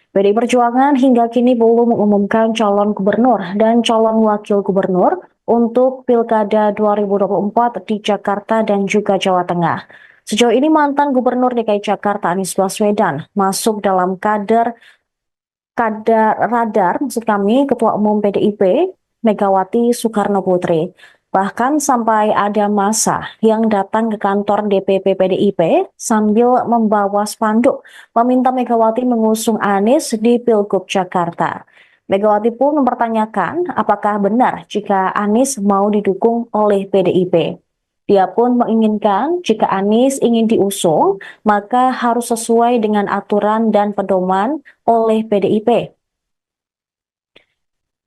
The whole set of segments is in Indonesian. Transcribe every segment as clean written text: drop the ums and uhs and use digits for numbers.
PDI Perjuangan hingga kini belum mengumumkan calon gubernur dan calon wakil gubernur untuk Pilkada 2024 di Jakarta dan juga Jawa Tengah. Sejauh ini mantan Gubernur DKI Jakarta Anies Baswedan masuk dalam radar maksud kami Ketua Umum PDIP Megawati Soekarno Putri. Bahkan sampai ada massa yang datang ke kantor DPP PDIP sambil membawa spanduk meminta Megawati mengusung Anies di Pilgub Jakarta. Megawati pun mempertanyakan apakah benar jika Anies mau didukung oleh PDIP. Dia pun menginginkan jika Anies ingin diusung, maka harus sesuai dengan aturan dan pedoman oleh PDIP.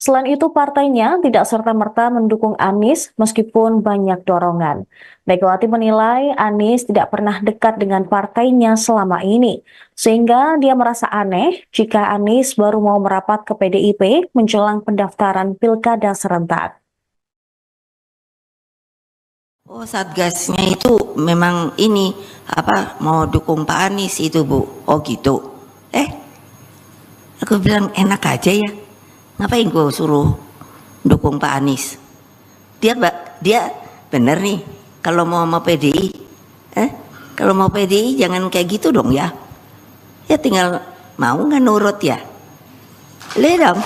Selain itu, partainya tidak serta-merta mendukung Anies meskipun banyak dorongan. Megawati menilai Anies tidak pernah dekat dengan partainya selama ini, sehingga dia merasa aneh jika Anies baru mau merapat ke PDIP menjelang pendaftaran pilkada serentak. Oh, Satgasnya itu memang ini mau dukung Pak Anies itu, Bu. Oh gitu. Aku bilang enak aja ya. Ngapain gue suruh dukung Pak Anies? Dia bener nih kalau mau PDI. Kalau mau PDI jangan kayak gitu dong ya. Ya tinggal mau nggak nurut ya. Lihat dong.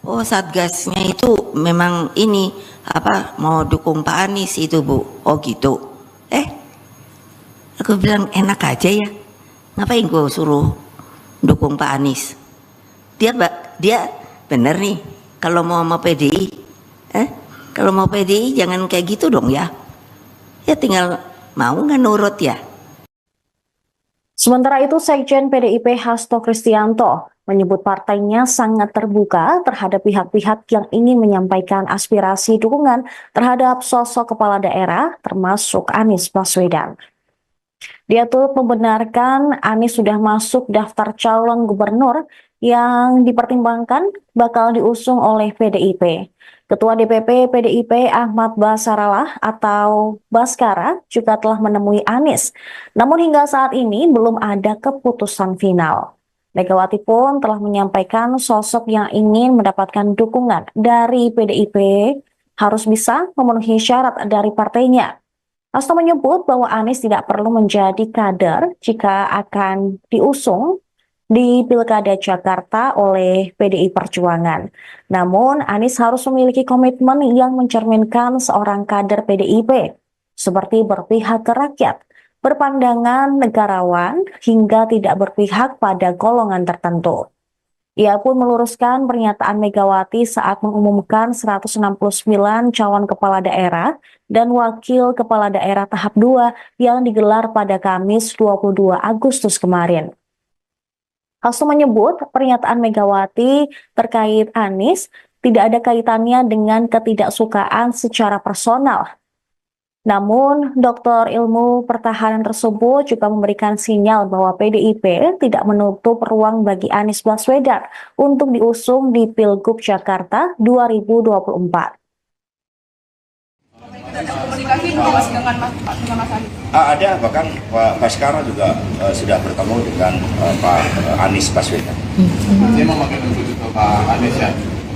Oh, Satgasnya itu memang ini mau dukung Pak Anies itu, Bu. Oh gitu. Aku bilang enak aja ya. Ngapain gue suruh dukung Pak Anies? Dia bener nih kalau mau PDI. Kalau mau PDI jangan kayak gitu dong ya. Ya tinggal mau nggak nurut ya. Sementara itu, Sekjen PDIP Hasto Kristianto menyebut partainya sangat terbuka terhadap pihak-pihak yang ingin menyampaikan aspirasi dukungan terhadap sosok kepala daerah termasuk Anies Baswedan. Dia turut membenarkan Anies sudah masuk daftar calon gubernur yang dipertimbangkan bakal diusung oleh PDIP. Ketua DPP PDIP Ahmad Basarallah atau Baskara juga telah menemui Anies. Namun hingga saat ini belum ada keputusan final. Megawati pun telah menyampaikan sosok yang ingin mendapatkan dukungan dari PDIP harus bisa memenuhi syarat dari partainya. Hasto menyebut bahwa Anies tidak perlu menjadi kader jika akan diusung di Pilkada Jakarta oleh PDI Perjuangan. Namun, Anies harus memiliki komitmen yang mencerminkan seorang kader PDIP, seperti berpihak ke rakyat, berpandangan negarawan, hingga tidak berpihak pada golongan tertentu. Ia pun meluruskan pernyataan Megawati saat mengumumkan 169 calon kepala daerah dan wakil kepala daerah tahap 2 yang digelar pada Kamis 22 Agustus kemarin. Hasto menyebut pernyataan Megawati terkait Anies tidak ada kaitannya dengan ketidaksukaan secara personal. Namun, Doktor Ilmu Pertahanan tersebut juga memberikan sinyal bahwa PDIP tidak menutup ruang bagi Anies Baswedan untuk diusung di Pilgub Jakarta 2024. Komunikasi dengan Mas Anies? Ada, bahkan Pak Baskara juga sudah bertemu dengan Pak Anies Baswedan. Dia memakai itu Pak Anies ya.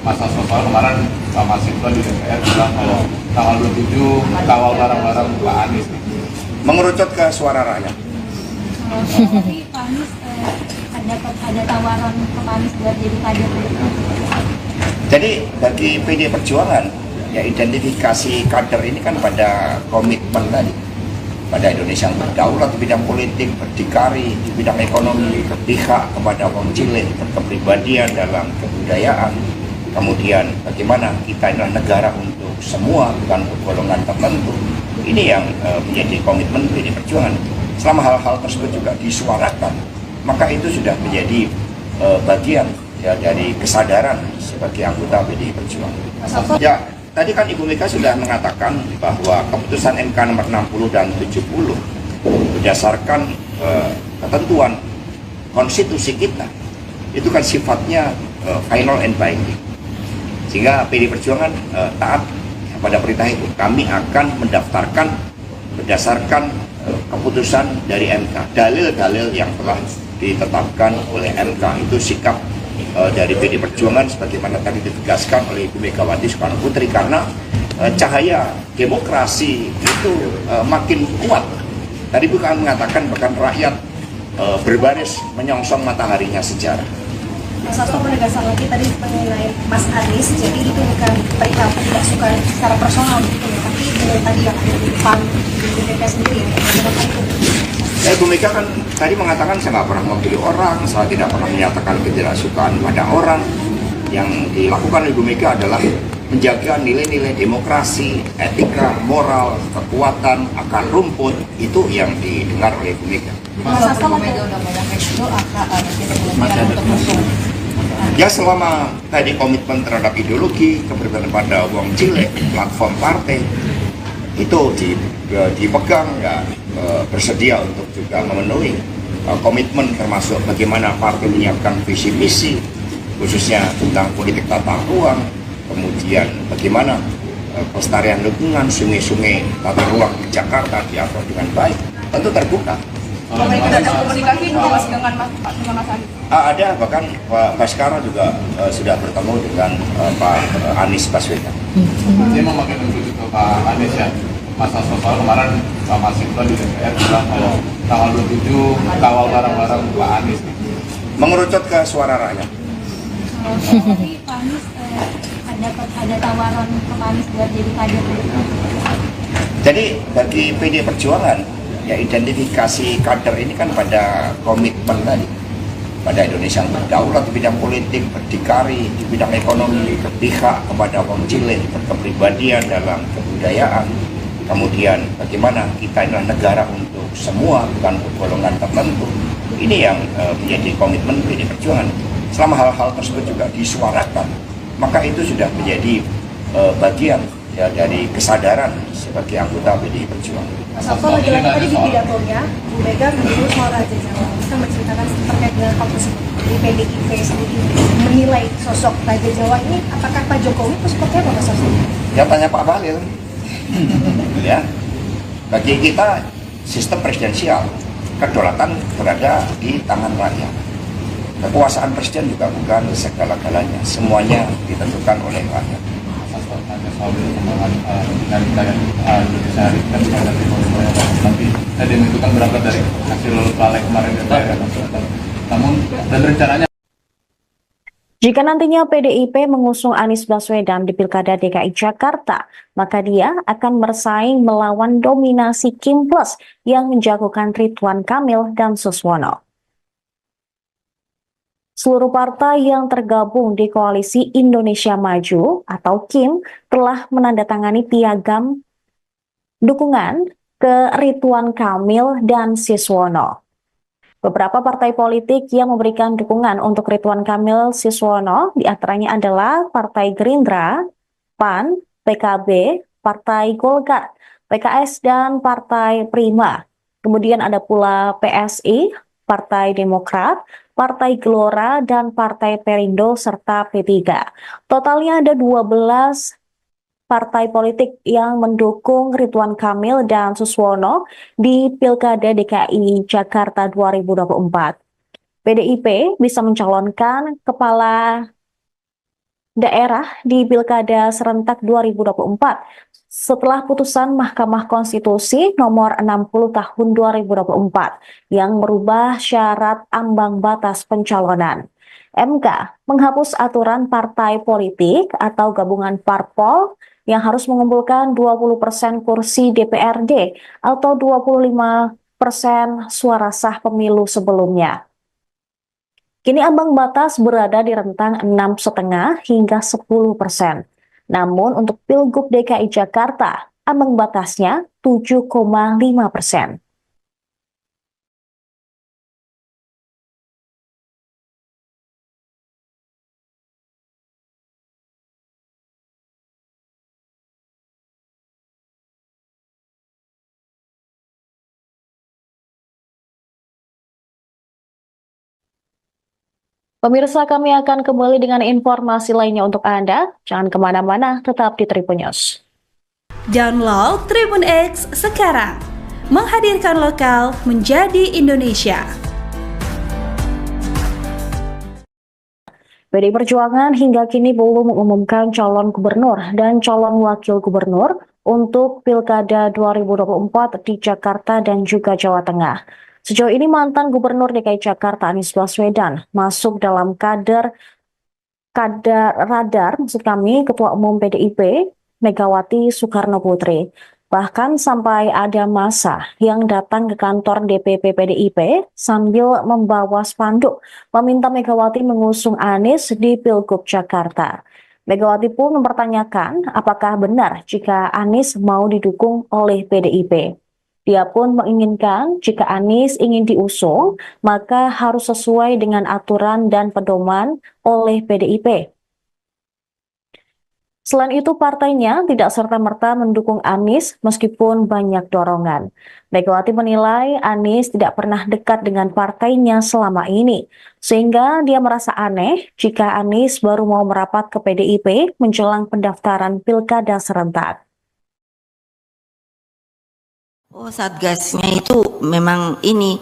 Mas Hasto kemarin Pak Mas Ibran di DPR bilang kalau tanggal 27 kawal bareng-bareng Pak Anies. Mengerucut ke suara rakyat. Tapi Pak Anies ada tawaran ke Pak Anies buat jadi kader. Jadi bagi PD Perjuangan, ya identifikasi kader ini kan pada komitmen tadi. Pada Indonesia yang berdaulat di bidang politik, berdikari, di bidang ekonomi, berpihak kepada kaum cilik, berkepribadian dalam kebudayaan. Kemudian bagaimana kita adalah negara untuk semua, bukan untuk golongan tertentu. Ini yang menjadi komitmen PD Perjuangan. Selama hal-hal tersebut juga disuarakan, maka itu sudah menjadi bagian ya, dari kesadaran sebagai anggota PD Perjuangan. Ya, tadi kan Ibu Mega sudah mengatakan bahwa keputusan MK nomor 60 dan 70 berdasarkan ketentuan konstitusi kita itu kan sifatnya final and binding. Sehingga PD Perjuangan taat pada perintah itu. Kami akan mendaftarkan berdasarkan keputusan dari MK, dalil-dalil yang telah ditetapkan oleh MK. Itu sikap dari PD Perjuangan sebagaimana tadi ditegaskan oleh Ibu Megawati Soekarno Putri, karena cahaya demokrasi itu makin kuat. Tadi bukan mengatakan bahkan rakyat berbaris menyongsong mataharinya sejarah. Mas Hasto menegaskan lagi tadi mengenai Mas Anies, jadi itu bukan perihal tidak suka secara personal gitu ya, tapi dengan tadi yang ada di depan di DPP sendiri ya, bagaimana itu? Ibu Mega kan tadi mengatakan saya nggak pernah memilih orang, saya tidak pernah menyatakan ketidaksukaan pada orang. Yang dilakukan Ibu Mega adalah menjaga nilai-nilai demokrasi, etika, moral, kekuatan, akar rumput, itu yang didengar oleh Ibu Mega. Mas Hasto Mega udah banyak itu akan untuk musuh. Ya selama tadi komitmen terhadap ideologi, keberpihakan pada uang cilik, platform partai, itu dipegang, ya bersedia untuk juga memenuhi komitmen termasuk bagaimana partai menyiapkan visi misi khususnya tentang politik tata ruang, kemudian bagaimana pelestarian lingkungan, sungai-sungai tata ruang di Jakarta diatur dengan baik, tentu terbuka. Pemerintah ada komunikasi Mas dengan Mas Anies. Ada, bahkan Pak Baskara juga sudah bertemu dengan Pak Anies Baswedan. Dia memakai unsur itu Pak Anies ya. Mas Hasto kemarin Pak Masinton di DPR bilang kalau tanggal 27 kawal barang-barang Pak Anies. Mengerucut ke suara rakyat. Tapi Pak Anies ada tawaran ke Pak Anies buat jadi kader. Jadi bagi PD Perjuangan, ya identifikasi kader ini kan pada komitmen tadi, pada Indonesia yang berdaulat di bidang politik, berdikari di bidang ekonomi, berpihak kepada kaum cilik, berkepribadian dalam kebudayaan. Kemudian bagaimana kita adalah negara untuk semua, bukan untuk golongan tertentu. Ini yang menjadi komitmen PD Perjuangan. Selama hal-hal tersebut juga disuarakan, maka itu sudah menjadi bagian ya dari kesadaran sebagai anggota PD Perjuangan. Mas Hasto lagi-lagi tadi di pidatonya, Bu Mega menyebut soal Raja Jawa. Kita menceritakan terkait dengan hal tersebut. Di PDIP sendiri menilai sosok Raja Jawa ini, apakah Pak Jokowi atau seperti apa Mas Hasto? Ya tanya Pak Bahlil. Ya, bagi kita sistem presidensial, kedaulatan berada di tangan rakyat. Kekuasaan presiden juga bukan segala-galanya, semuanya ditentukan oleh rakyat. Tapi tadi itu kan berangkat dari hasil balai kemarin DPR. Namun dan rencananya Jika nantinya PDIP mengusung Anies Baswedan di Pilkada DKI Jakarta, maka dia akan bersaing melawan dominasi Kim Plus yang menjagokan Ridwan Kamil dan Suswono. Seluruh partai yang tergabung di Koalisi Indonesia Maju atau KIM telah menandatangani piagam dukungan ke Ridwan Kamil dan Suswono. Beberapa partai politik yang memberikan dukungan untuk Ridwan Kamil Suswono diantaranya adalah Partai Gerindra, PAN, PKB, Partai Golkar, PKS, dan Partai Prima. Kemudian ada pula PSI, Partai Demokrat, Partai Gelora, dan Partai Perindo, serta P3. Totalnya ada 12 partai politik yang mendukung Ridwan Kamil dan Suswono di Pilkada DKI Jakarta 2024. PDIP bisa mencalonkan kepala daerah di Pilkada serentak 2024 setelah putusan Mahkamah Konstitusi nomor 60 tahun 2024 yang merubah syarat ambang batas pencalonan. MK menghapus aturan partai politik atau gabungan parpol yang harus mengumpulkan 20% kursi DPRD atau 25% suara sah pemilu sebelumnya. Kini ambang batas berada di rentang 6,5 hingga 10%. Namun untuk Pilgub DKI Jakarta, ambang batasnya 7,5%. Pemirsa, kami akan kembali dengan informasi lainnya untuk Anda. Jangan kemana-mana, tetap di Tribun News. Download Tribun X sekarang, menghadirkan lokal menjadi Indonesia. PDI Perjuangan hingga kini belum mengumumkan calon gubernur dan calon wakil gubernur untuk Pilkada 2024 di Jakarta dan juga Jawa Tengah. Sejauh ini mantan Gubernur DKI Jakarta Anies Baswedan masuk dalam radar Ketua Umum PDIP Megawati Soekarno Putri. Bahkan sampai ada massa yang datang ke kantor DPP PDIP sambil membawa spanduk meminta Megawati mengusung Anies di Pilgub Jakarta. Megawati pun mempertanyakan apakah benar jika Anies mau didukung oleh PDIP. Dia pun menginginkan jika Anies ingin diusung, maka harus sesuai dengan aturan dan pedoman oleh PDIP. Selain itu, partainya tidak serta-merta mendukung Anies meskipun banyak dorongan. Megawati menilai Anies tidak pernah dekat dengan partainya selama ini, sehingga dia merasa aneh jika Anies baru mau merapat ke PDIP menjelang pendaftaran Pilkada serentak. Oh, Satgasnya itu memang ini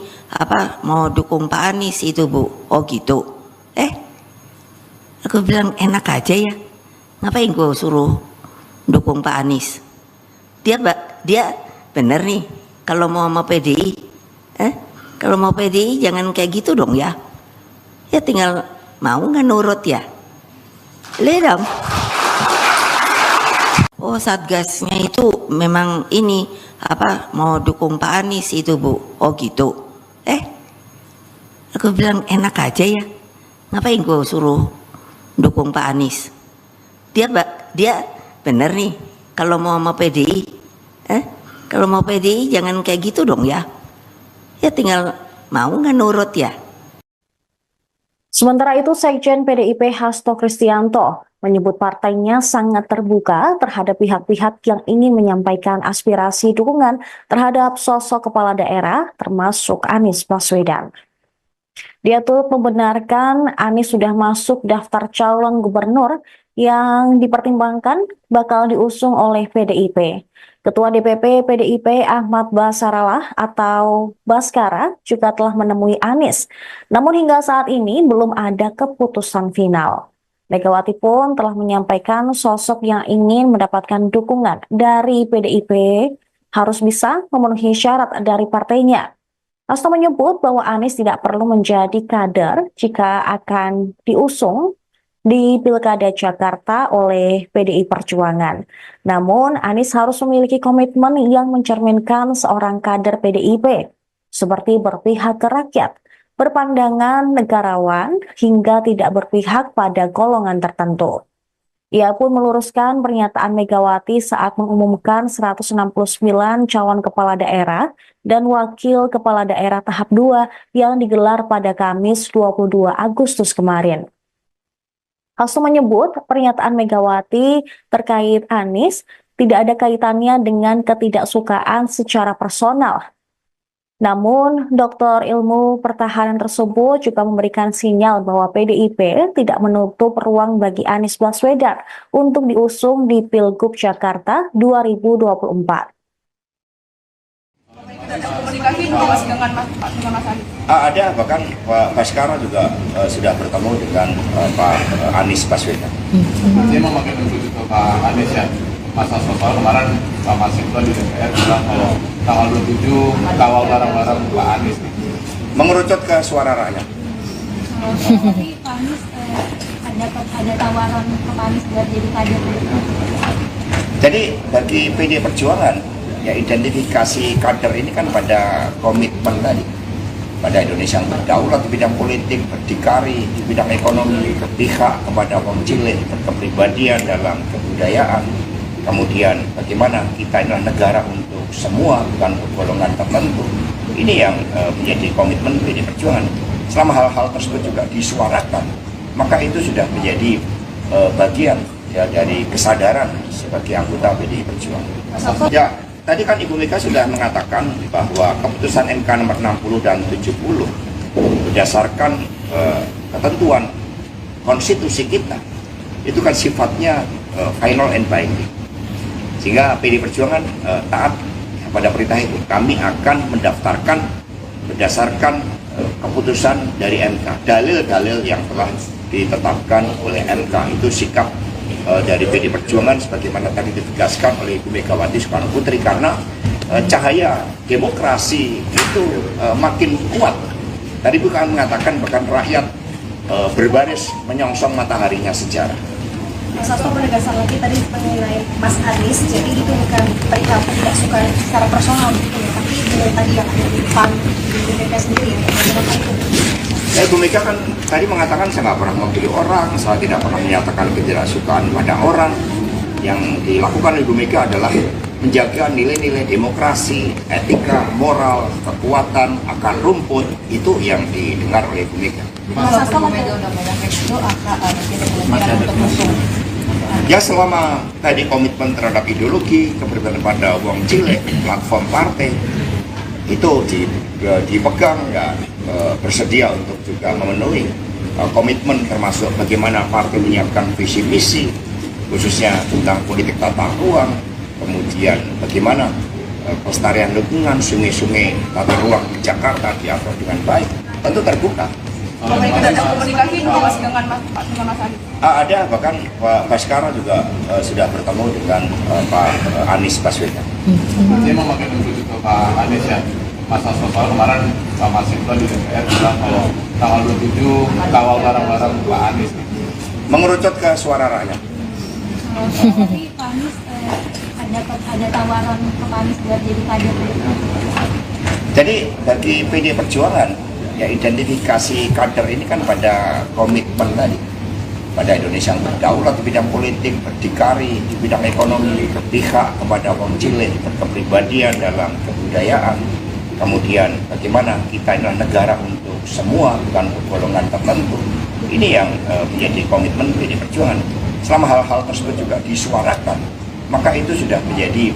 mau dukung Pak Anies itu, Bu. Oh gitu. Aku bilang enak aja ya. Ngapain gue suruh dukung Pak Anies? Dia bener nih kalau mau sama PDI. Kalau mau PDI jangan kayak gitu dong ya. Ya tinggal mau nggak nurut ya. Lihat dong. Oh, Satgasnya itu memang ini mau dukung Pak Anies itu, Bu. Oh gitu. Aku bilang enak aja ya. Ngapain gue suruh dukung Pak Anies? Dia bener nih kalau mau sama PDI. Kalau mau PDI jangan kayak gitu dong ya. Ya tinggal mau nggak nurut ya. Sementara itu, Sekjen PDIP Hasto Kristianto menyebut partainya sangat terbuka terhadap pihak-pihak yang ingin menyampaikan aspirasi dukungan terhadap sosok kepala daerah termasuk Anies Baswedan. Dia turut membenarkan Anies sudah masuk daftar calon gubernur yang dipertimbangkan bakal diusung oleh PDIP. Ketua DPP PDIP Ahmad Basarallah atau Baskara juga telah menemui Anies. Namun hingga saat ini belum ada keputusan final. Megawati pun telah menyampaikan sosok yang ingin mendapatkan dukungan dari PDIP harus bisa memenuhi syarat dari partainya. Hasto menyebut bahwa Anies tidak perlu menjadi kader jika akan diusung di Pilkada Jakarta oleh PDI Perjuangan. Namun, Anies harus memiliki komitmen yang mencerminkan seorang kader PDIP, seperti berpihak ke rakyat, berpandangan negarawan, hingga tidak berpihak pada golongan tertentu. Ia pun meluruskan pernyataan Megawati saat mengumumkan 169 calon kepala daerah dan wakil kepala daerah tahap 2 yang digelar pada Kamis 22 Agustus kemarin. Hasto menyebut pernyataan Megawati terkait Anies tidak ada kaitannya dengan ketidaksukaan secara personal. Namun, Doktor Ilmu Pertahanan tersebut juga memberikan sinyal bahwa PDIP tidak menutup ruang bagi Anies Baswedan untuk diusung di Pilgub Jakarta 2024. Ada komunikasi Mas dengan Mas Anies? Ada, bahkan Pak Baskara juga sudah bertemu dengan Pak Anies Baswedan. Dia memakai menuju ke Pak Anies ya. Masa soal kemarin Pak Masinton di DPR bilang kalau tanggal 27 kawal barang-barang Pak Anies. Mengerucut ke suara rakyat. Tapi Pak Anies ada tawaran ke Pak Anies buat jadi kader. Jadi bagi PDI Perjuangan, ya identifikasi kader ini kan pada komitmen tadi, pada Indonesia yang berdaulat di bidang politik, berdikari di bidang ekonomi, berpihak kepada kaum cilik, berkepribadian dalam kebudayaan. Kemudian bagaimana kita adalah negara untuk semua, bukan untuk golongan tertentu. Ini yang menjadi komitmen PDI Perjuangan. Selama hal-hal tersebut juga disuarakan, maka itu sudah menjadi bagian ya dari kesadaran sebagai anggota PDI Perjuangan. Ya, tadi kan Ibu Mega sudah mengatakan bahwa keputusan MK nomor 60 dan 70 berdasarkan ketentuan konstitusi kita itu kan sifatnya final and binding, sehingga PDI Perjuangan taat pada perintah itu. Kami akan mendaftarkan berdasarkan keputusan dari MK, dalil-dalil yang telah ditetapkan oleh MK. Itu sikap dari PD Perjuangan sebagaimana tadi ditegaskan oleh Ibu Megawati Soekarno Putri, karena cahaya demokrasi itu makin kuat. Tadi bukan mengatakan bahkan rakyat berbaris menyongsong mataharinya sejarah. Mas Hasto penegasan lagi tadi mengenai Mas Anies, jadi itu bukan perihal tidak suka secara personal gitu ya, tapi dengan tadi yang ada di depan di BPK sendiri ya, bagaimana itu? Ya, Ibu Mega kan tadi mengatakan saya nggak pernah memilih orang, saya tidak pernah menyatakan ketidaksukaan pada orang. Yang dilakukan Ibu Mega adalah menjaga nilai-nilai demokrasi, etika, moral, kekuatan, akar rumput, itu yang didengar oleh Ibu Mega. Mas Hasto Mega udah banyak itu kemungkinan untuk musuh. Ya, selama tadi komitmen terhadap ideologi, keberpihakan pada wong cilik, platform partai, itu dipegang, ya, bersedia untuk juga memenuhi komitmen termasuk bagaimana partai menyiapkan visi misi khususnya tentang politik tata ruang, kemudian bagaimana pelestarian lingkungan, sungai-sungai, tata ruang di Jakarta diatur dengan baik, tentu terbuka. Komunikasi Mas dengan Mas Anies. Ada, bahkan Pak Baskara juga sudah bertemu dengan Pak Anies Baswedan. Dia memakai menuju ke Pak Anies ya. Mas Hasto kemarin Pak Masinton di DPR bilang kalau tanggal 27 kawal barang-barang Pak Anies. Mengerucut ke suara rakyat. Tapi Pak Anies ada tawaran ke Pak Anies buat jadi kader. Jadi bagi PD Perjuangan, ya identifikasi kader ini kan pada komitmen tadi, pada Indonesia yang berdaulat di bidang politik, berdikari di bidang ekonomi, berpihak kepada wong cilik, berkepribadian dalam kebudayaan. Kemudian bagaimana kita adalah negara untuk semua, bukan untuk golongan tertentu. Ini yang menjadi komitmen PD Perjuangan. Selama hal-hal tersebut juga disuarakan, maka itu sudah menjadi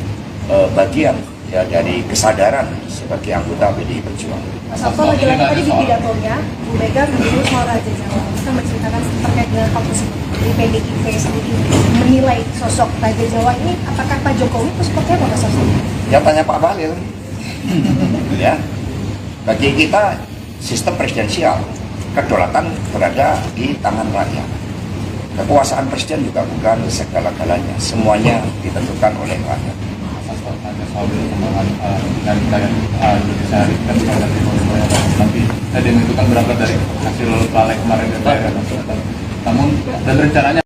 bagian ya dari kesadaran sebagai anggota PD Perjuangan. Mas Hasto lagi-lagi tadi di pidatonya, Bu Mega menyebut soal Raja Jawa. Kita menceritakan terkait dengan hal tersebut. Di PDIP sendiri menilai sosok Raja Jawa ini, apakah Pak Jokowi itu seperti apa Mas Hasto? Ya tanya Pak Bahlil. Ya, bagi kita sistem presidensial, kedaulatan berada di tangan rakyat. Kekuasaan presiden juga bukan segala-galanya, semuanya ditentukan oleh rakyat. Tapi tadi itu kan berangkat dari hasil balik kemarin DPR. Namun dan rencananya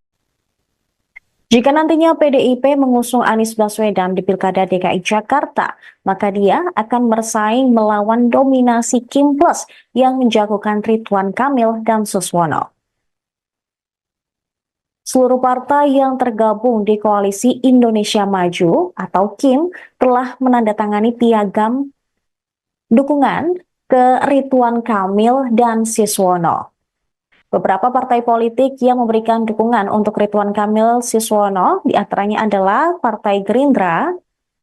Jika nantinya PDIP mengusung Anies Baswedan di Pilkada DKI Jakarta, maka dia akan bersaing melawan dominasi Kim Plus yang menjagokan Ridwan Kamil dan Suswono. Seluruh partai yang tergabung di Koalisi Indonesia Maju atau KIM telah menandatangani piagam dukungan ke Ridwan Kamil dan Suswono. Beberapa partai politik yang memberikan dukungan untuk Ridwan Kamil Suswono diantaranya adalah Partai Gerindra,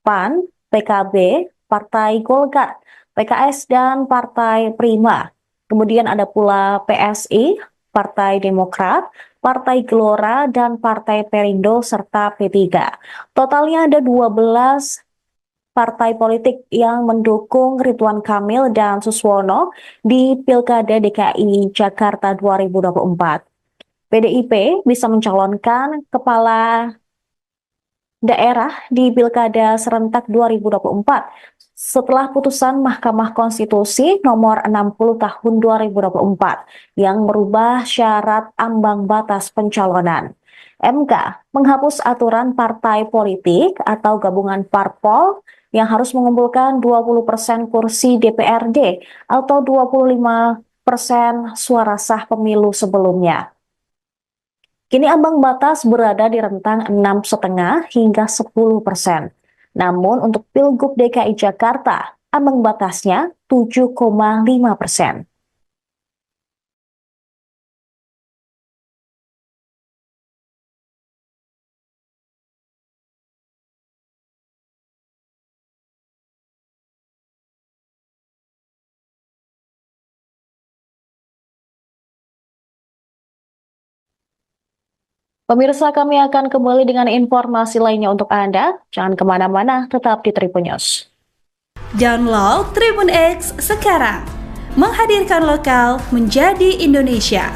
PAN, PKB, Partai Golkar, PKS, dan Partai Prima. Kemudian ada pula PSI, Partai Demokrat, Partai Gelora, dan Partai Perindo, serta P3. Totalnya ada 12 partai politik yang mendukung Ridwan Kamil dan Suswono di Pilkada DKI Jakarta 2024. PDIP bisa mencalonkan kepala daerah di Pilkada serentak 2024 setelah putusan Mahkamah Konstitusi nomor 60 tahun 2024 yang merubah syarat ambang batas pencalonan. MK menghapus aturan partai politik atau gabungan parpol yang harus mengumpulkan 20% kursi DPRD atau 25% suara sah pemilu sebelumnya. Kini ambang batas berada di rentang 6,5 hingga 10%. Namun untuk Pilgub DKI Jakarta, ambang batasnya 7,5%. Pemirsa, kami akan kembali dengan informasi lainnya untuk Anda. Jangan kemana-mana, tetap di Tribun News. Download Tribun X sekarang, menghadirkan lokal menjadi Indonesia.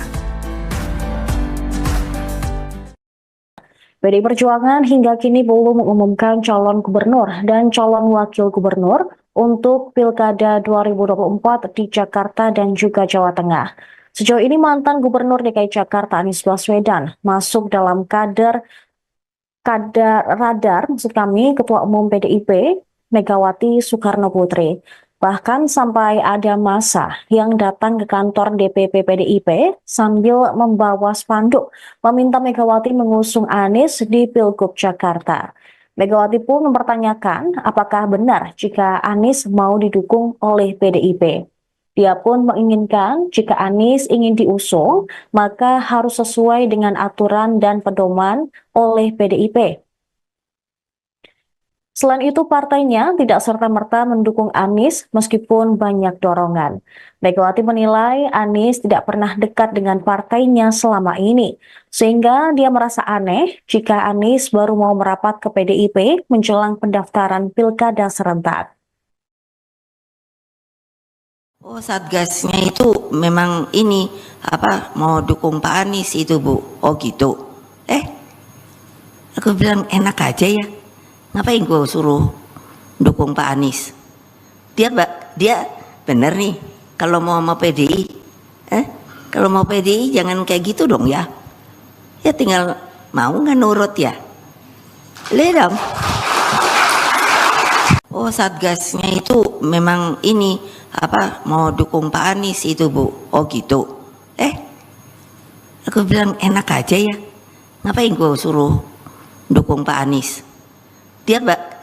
PDI Perjuangan hingga kini belum mengumumkan calon gubernur dan calon wakil gubernur untuk Pilkada 2024 di Jakarta dan juga Jawa Tengah. Sejauh ini mantan Gubernur DKI Jakarta Anies Baswedan masuk dalam radar Ketua Umum PDIP Megawati Soekarno Putri. Bahkan sampai ada massa yang datang ke kantor DPP PDIP sambil membawa spanduk meminta Megawati mengusung Anies di Pilgub Jakarta. Megawati pun mempertanyakan apakah benar jika Anies mau didukung oleh PDIP. Dia pun menginginkan jika Anies ingin diusung, maka harus sesuai dengan aturan dan pedoman oleh PDIP. Selain itu, partainya tidak serta-merta mendukung Anies meskipun banyak dorongan. Megawati menilai Anies tidak pernah dekat dengan partainya selama ini, sehingga dia merasa aneh jika Anies baru mau merapat ke PDIP menjelang pendaftaran pilkada serentak. Oh, Satgasnya itu memang ini mau dukung Pak Anies itu, Bu. Oh gitu. Aku bilang enak aja ya. Ngapain gue suruh dukung Pak Anies? Dia bener nih kalau mau sama PDI. Kalau mau PDI jangan kayak gitu dong ya. Ya tinggal mau nggak nurut ya. Lihat dong. Oh, Satgasnya itu memang ini mau dukung Pak Anies itu, Bu. Oh gitu. Aku bilang enak aja ya. Ngapain gue suruh dukung Pak Anies?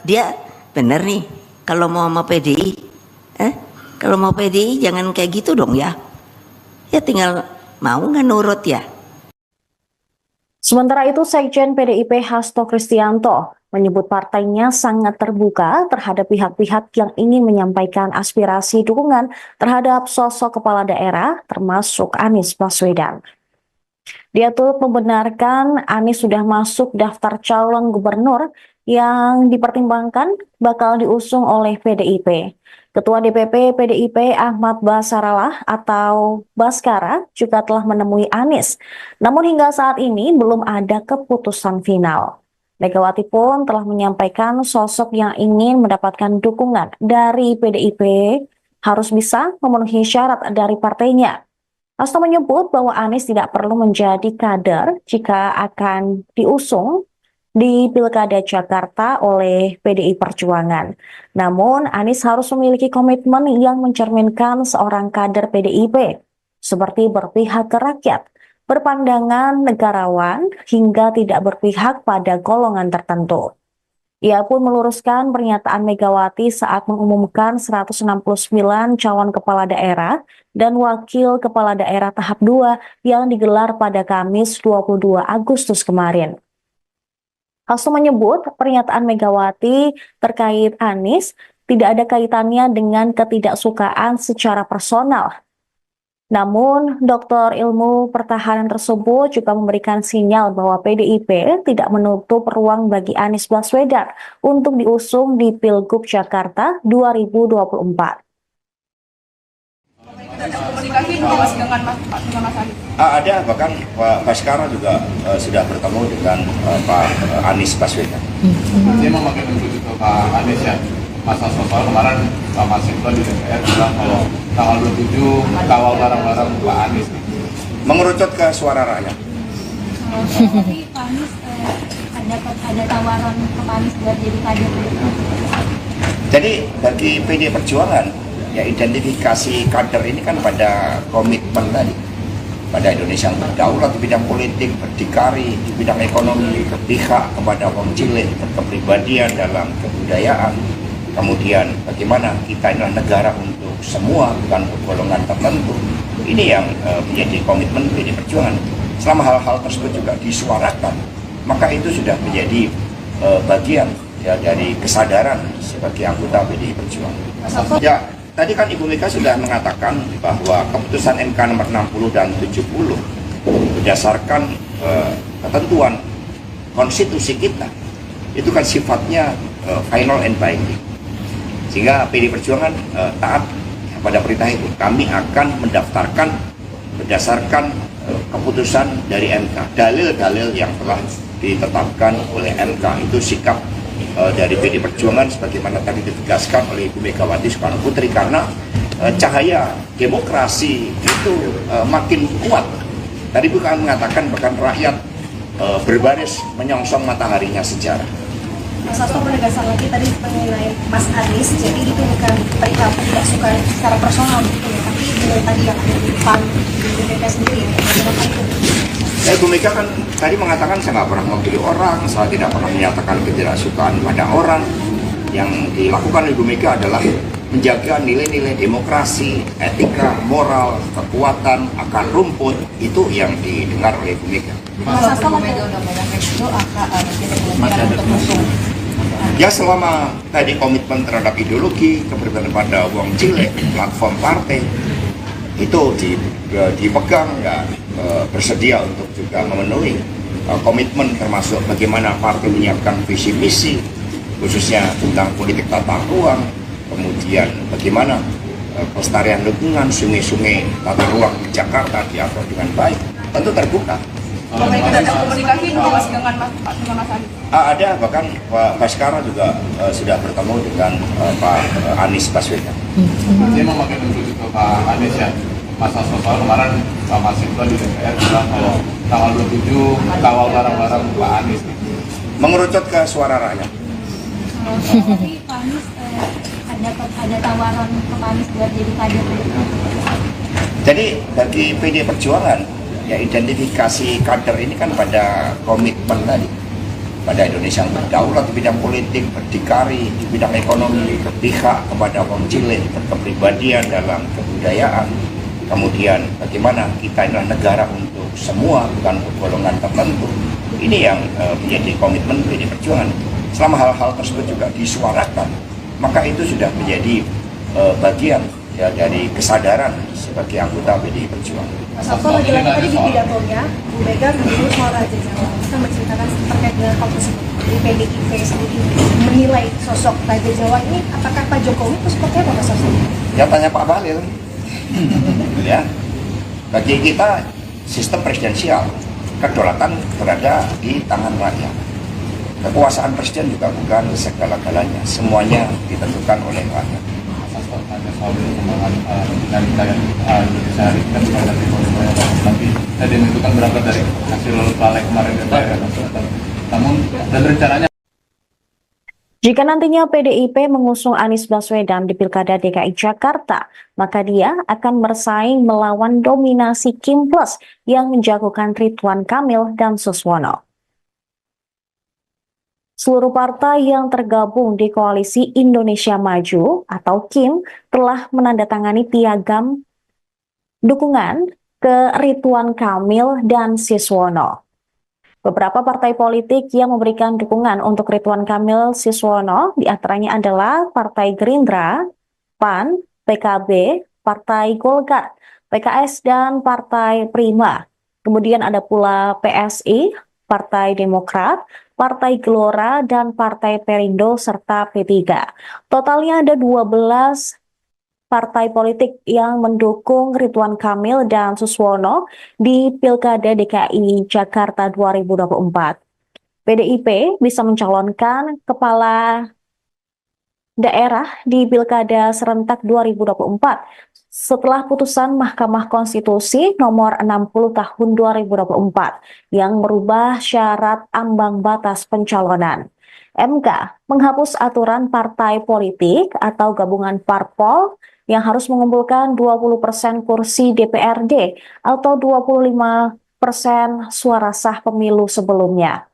Dia bener nih kalau mau sama PDI. Kalau mau PDI jangan kayak gitu dong ya. Ya tinggal mau nggak nurut ya. Sementara itu, Sekjen PDIP Hasto Kristianto menyebut partainya sangat terbuka terhadap pihak-pihak yang ingin menyampaikan aspirasi dukungan terhadap sosok kepala daerah termasuk Anies Baswedan. Dia turut membenarkan Anies sudah masuk daftar calon gubernur yang dipertimbangkan bakal diusung oleh PDIP. Ketua DPP PDIP Ahmad Basarallah atau Baskara juga telah menemui Anies. Namun hingga saat ini belum ada keputusan final. Megawati pun telah menyampaikan sosok yang ingin mendapatkan dukungan dari PDIP harus bisa memenuhi syarat dari partainya. Hasto menyebut bahwa Anies tidak perlu menjadi kader jika akan diusung di Pilkada Jakarta oleh PDI Perjuangan. Namun, Anies harus memiliki komitmen yang mencerminkan seorang kader PDIP, seperti berpihak ke rakyat, berpandangan negarawan, hingga tidak berpihak pada golongan tertentu. Ia pun meluruskan pernyataan Megawati saat mengumumkan 169 calon kepala daerah dan wakil kepala daerah tahap 2 yang digelar pada Kamis 22 Agustus kemarin. Hasto menyebut pernyataan Megawati terkait Anies tidak ada kaitannya dengan ketidaksukaan secara personal. Namun, Doktor Ilmu Pertahanan tersebut juga memberikan sinyal bahwa PDIP tidak menutup ruang bagi Anies Baswedan untuk diusung di Pilgub Jakarta 2024. Ada komunikasi belum Mas dengan Mas Anies? Ada, bahkan Pak Baskara juga sudah bertemu dengan Pak Anies Baswedan. Dia memakai menuju ke Pak Anies ya. Masa soal kemarin Pak Masinton di DPR bilang kalau tanggal 27 kawal barang-barang Pak Anies. Mengerucut ke suara rakyat. Tapi Pak Anies ada tawaran ke Pak Anies buat jadi kader. Jadi bagi PDI Perjuangan, ya identifikasi kader ini kan pada komitmen tadi. Pada Indonesia yang berdaulat di bidang politik, berdikari di bidang ekonomi, berpihak kepada wong cilik, berkepribadian dalam kebudayaan. Kemudian bagaimana kita adalah negara untuk semua, bukan untuk golongan tertentu. Ini yang menjadi komitmen PDI Perjuangan. Selama hal-hal tersebut juga disuarakan, maka itu sudah menjadi bagian ya, dari kesadaran sebagai anggota PDI Perjuangan. Ya, tadi kan Ibu Mega sudah mengatakan bahwa keputusan MK nomor 60 dan 70 berdasarkan ketentuan konstitusi kita itu kan sifatnya final and binding. Sehingga PDI Perjuangan taat pada perintah itu. Kami akan mendaftarkan berdasarkan keputusan dari MK, dalil-dalil yang telah ditetapkan oleh MK. Itu sikap dari PD Perjuangan sebagaimana tadi ditegaskan oleh Ibu Megawati Soekarno Putri, karena cahaya demokrasi itu makin kuat. Tadi bukan mengatakan bahkan rakyat berbaris menyongsong mataharinya sejarah. Mas Hasto penegasan lagi tadi mengenai Mas Anies, jadi itu bukan perihal tidak suka secara personal gitu ya, tapi dengan tadi yang ada di PAN di BPP sendiri ya, bagaimana itu? Ibu Mega kan tadi mengatakan saya nggak pernah memilih orang, saya tidak pernah menyatakan ketidaksukaan pada orang. Yang dilakukan Ibu Mega adalah menjaga nilai-nilai demokrasi, etika, moral, kekuatan, akar rumput, itu yang didengar oleh Ibu Mega. Mas Hasto Mega udah ngomong kayak gitu, kemungkinan untuk musuh. Ya selama tadi komitmen terhadap ideologi, keberpihakan pada uang cilik, platform partai, itu dipegang dan bersedia untuk juga memenuhi komitmen termasuk bagaimana partai menyiapkan visi misi khususnya tentang politik tata ruang, kemudian bagaimana pelestarian lingkungan, sungai-sungai tata ruang di Jakarta diatur dengan baik, tentu terbuka. Ada komunikasi belum Mas dengan Mas Anies? Ada, bahkan Pak Baskara juga sudah bertemu dengan Pak Anies Baswedan. Dia mau makin menuju ke Pak Anies ya. Mas Hasto kemarin Pak Masinton di DPR bilang kalau tanggal 27 kawal bareng-bareng Pak Anies. Mengerucut ke suara rakyat. Tapi Pak Anies ada tawaran ke Pak Anies buat jadi kader. Jadi bagi PD Perjuangan, ya identifikasi kader ini kan pada komitmen tadi, pada Indonesia yang berdaulat di bidang politik, berdikari di bidang ekonomi, berpihak kepada kaum cilik, berkepribadian dalam kebudayaan. Kemudian bagaimana kita adalah negara untuk semua, bukan untuk golongan tertentu. Ini yang menjadi komitmen PD Perjuangan. Selama hal-hal tersebut juga disuarakan, maka itu sudah menjadi bagian ya dari kesadaran sebagai anggota PD Perjuangan. Mas Hasto lagi-lagi tadi di pidatonya, Bu Mega menyebut soal Raja Jawa. Kita menceritakan terkait dengan hal tersebut. Jadi PDIP sendiri menilai sosok Raja Jawa ini, apakah Pak Jokowi itu seperti apa Mas Hasto? Ya tanya Pak Bahlil. Ya, bagi kita sistem presidensial, kedaulatan berada di tangan rakyat. Kekuasaan presiden juga bukan segala-galanya, semuanya ditentukan oleh rakyat. Ada soal perkembangan dinamika yang Indonesia hari ini kan pada tapi tadi itu kan berangkat dari hasil balik kemarin DPR. Namun dan rencananya Jika nantinya PDIP mengusung Anies Baswedan di Pilkada DKI Jakarta, maka dia akan bersaing melawan dominasi Kim Plus yang menjagokan Ridwan Kamil dan Suswono. Seluruh partai yang tergabung di Koalisi Indonesia Maju atau KIM telah menandatangani piagam dukungan ke Ridwan Kamil dan Suswono. Beberapa partai politik yang memberikan dukungan untuk Ridwan Kamil Suswono diantaranya adalah Partai Gerindra, PAN, PKB, Partai Golkar, PKS, dan Partai Prima. Kemudian ada pula PSI, Partai Demokrat, Partai Gelora, dan Partai Perindo, serta P3. Totalnya ada 12 partai politik yang mendukung Ridwan Kamil dan Suswono di Pilkada DKI Jakarta 2024. PDIP bisa mencalonkan kepala daerah di Pilkada serentak 2024 setelah putusan Mahkamah Konstitusi nomor 60 tahun 2024 yang merubah syarat ambang batas pencalonan. MK menghapus aturan partai politik atau gabungan parpol yang harus mengumpulkan 20% kursi DPRD atau 25% suara sah pemilu sebelumnya.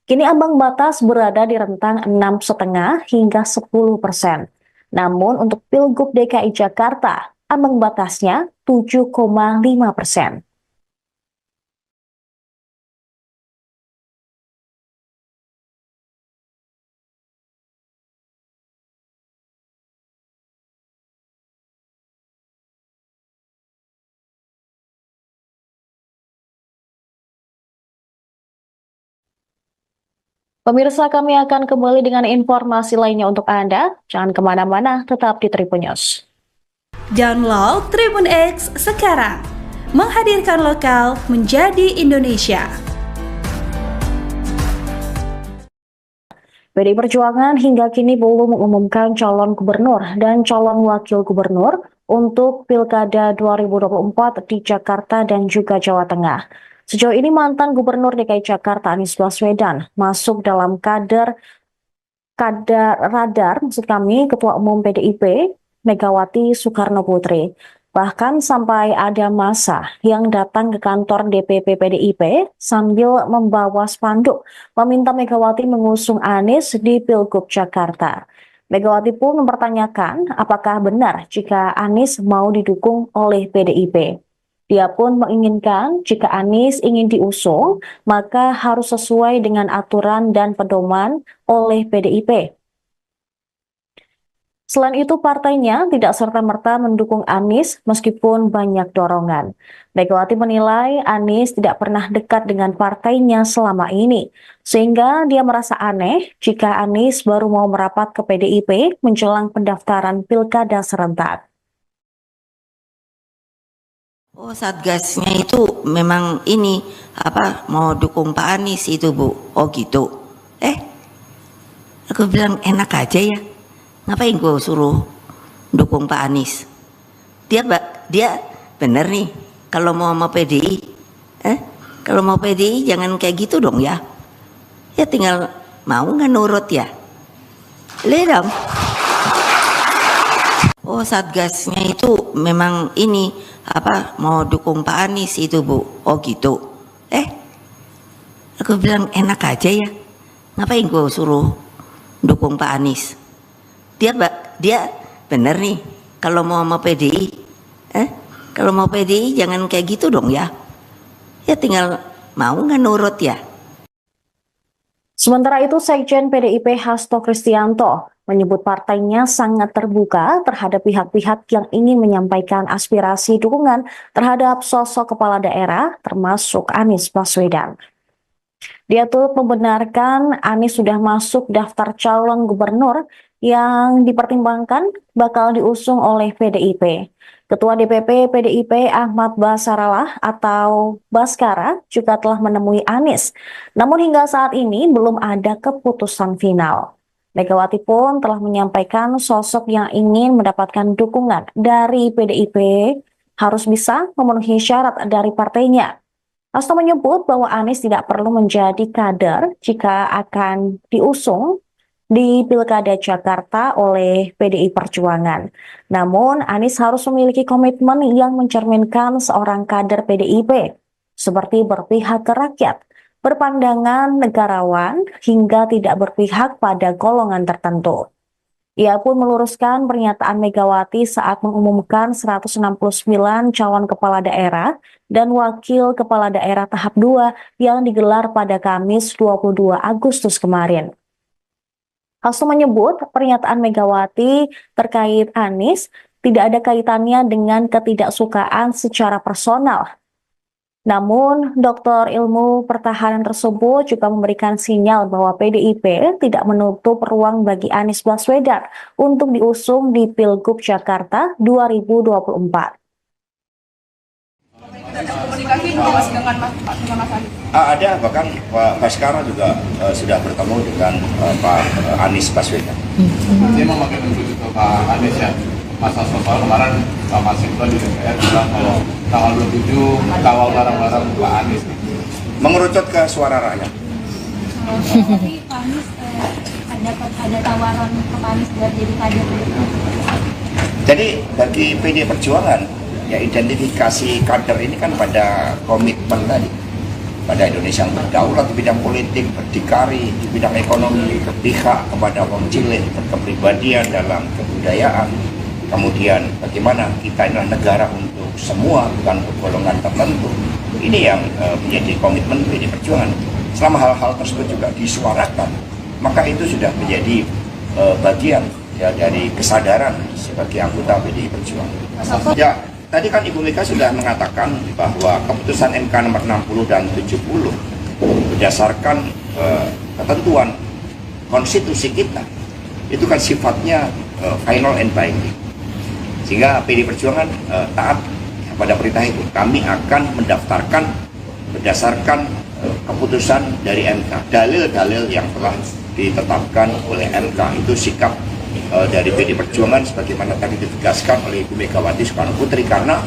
Kini ambang batas berada di rentang 6,5 hingga 10%. Namun untuk Pilgub DKI Jakarta, ambang batasnya 7,5%. Pemirsa, kami akan kembali dengan informasi lainnya untuk Anda. Jangan kemana-mana, tetap di Tribun News. Download Tribun X sekarang, menghadirkan lokal menjadi Indonesia. PDI Perjuangan hingga kini belum mengumumkan calon gubernur dan calon wakil gubernur untuk Pilkada 2024 di Jakarta dan juga Jawa Tengah. Sejauh ini mantan Gubernur DKI Jakarta Anies Baswedan masuk dalam radar Ketua Umum PDIP Megawati Soekarno Putri. Bahkan sampai ada massa yang datang ke kantor DPP PDIP sambil membawa spanduk meminta Megawati mengusung Anies di Pilgub Jakarta. Megawati pun mempertanyakan apakah benar jika Anies mau didukung oleh PDIP. Dia pun menginginkan jika Anies ingin diusung, maka harus sesuai dengan aturan dan pedoman oleh PDIP. Selain itu, partainya tidak serta-merta mendukung Anies meskipun banyak dorongan. Megawati menilai Anies tidak pernah dekat dengan partainya selama ini, sehingga dia merasa aneh jika Anies baru mau merapat ke PDIP menjelang pendaftaran pilkada serentak. Oh, Satgasnya itu memang ini mau dukung Pak Anies itu, Bu. Oh gitu. Aku bilang enak aja ya. Ngapain gue suruh dukung Pak Anies? Dia bener nih kalau mau sama PDI. Kalau mau PDI jangan kayak gitu dong ya. Ya tinggal mau nggak nurut ya. Lihat dong. Oh, Satgasnya itu memang ini mau dukung Pak Anies itu, Bu. Oh gitu. Aku bilang enak aja ya. Ngapain gue suruh dukung Pak Anies? Dia bener nih kalau mau sama PDI. Kalau mau PDI jangan kayak gitu dong ya. Ya tinggal mau nggak nurut ya. Sementara itu, Sekjen PDIP Hasto Kristianto menyebut partainya sangat terbuka terhadap pihak-pihak yang ingin menyampaikan aspirasi dukungan terhadap sosok kepala daerah termasuk Anies Baswedan. Dia turut membenarkan Anies sudah masuk daftar calon gubernur yang dipertimbangkan bakal diusung oleh PDIP. Ketua DPP PDIP Ahmad Basarallah atau Baskara juga telah menemui Anies. Namun hingga saat ini belum ada keputusan final. Megawati pun telah menyampaikan sosok yang ingin mendapatkan dukungan dari PDIP harus bisa memenuhi syarat dari partainya. Hasto menyebut bahwa Anies tidak perlu menjadi kader jika akan diusung di Pilkada Jakarta oleh PDI Perjuangan. Namun, Anies harus memiliki komitmen yang mencerminkan seorang kader PDIP, seperti berpihak ke rakyat, berpandangan negarawan, hingga tidak berpihak pada golongan tertentu. Ia pun meluruskan pernyataan Megawati saat mengumumkan 169 calon kepala daerah dan wakil kepala daerah tahap 2 yang digelar pada Kamis 22 Agustus kemarin. Hasto menyebut pernyataan Megawati terkait Anies tidak ada kaitannya dengan ketidaksukaan secara personal. Namun, Doktor Ilmu Pertahanan tersebut juga memberikan sinyal bahwa PDIP tidak menutup ruang bagi Anies Baswedan untuk diusung di Pilgub Jakarta 2024. Ada komunikasi Mas dengan Mas Anies? Ada, bahkan Pak Baskara juga sudah bertemu dengan Pak Anies Baswedan. Dia memakai menuju ke Pak Anies ya. Masa soal kemarin Pak Masifah di DPR bilang kalau tanggal 27 kawal bareng-bareng Pak Anies. Mengerucut ke suara rakyat. Tapi Pak Anies ada tawaran ke Pak Anies buat jadi kader. Jadi bagi PDI Perjuangan, ya identifikasi kader ini kan pada komitmen tadi, pada Indonesia yang berdaulat di bidang politik, berdikari di bidang ekonomi, berpihak kepada wong cilik, berkepribadian dalam kebudayaan. Kemudian bagaimana kita adalah negara untuk semua, bukan untuk golongan tertentu. Ini yang menjadi komitmen PDI Perjuangan. Selama hal-hal tersebut juga disuarakan, maka itu sudah menjadi bagian ya dari kesadaran sebagai anggota PDI Perjuangan. Ya, tadi kan Ibu Mega sudah mengatakan bahwa keputusan MK nomor 60 dan 70 berdasarkan ketentuan konstitusi kita itu kan sifatnya final and binding. Sehingga PDI Perjuangan taat pada perintah itu. Kami akan mendaftarkan berdasarkan keputusan dari MK, dalil-dalil yang telah ditetapkan oleh MK. Itu sikap dari PD Perjuangan sebagaimana tadi ditegaskan oleh Ibu Megawati Soekarno Putri, karena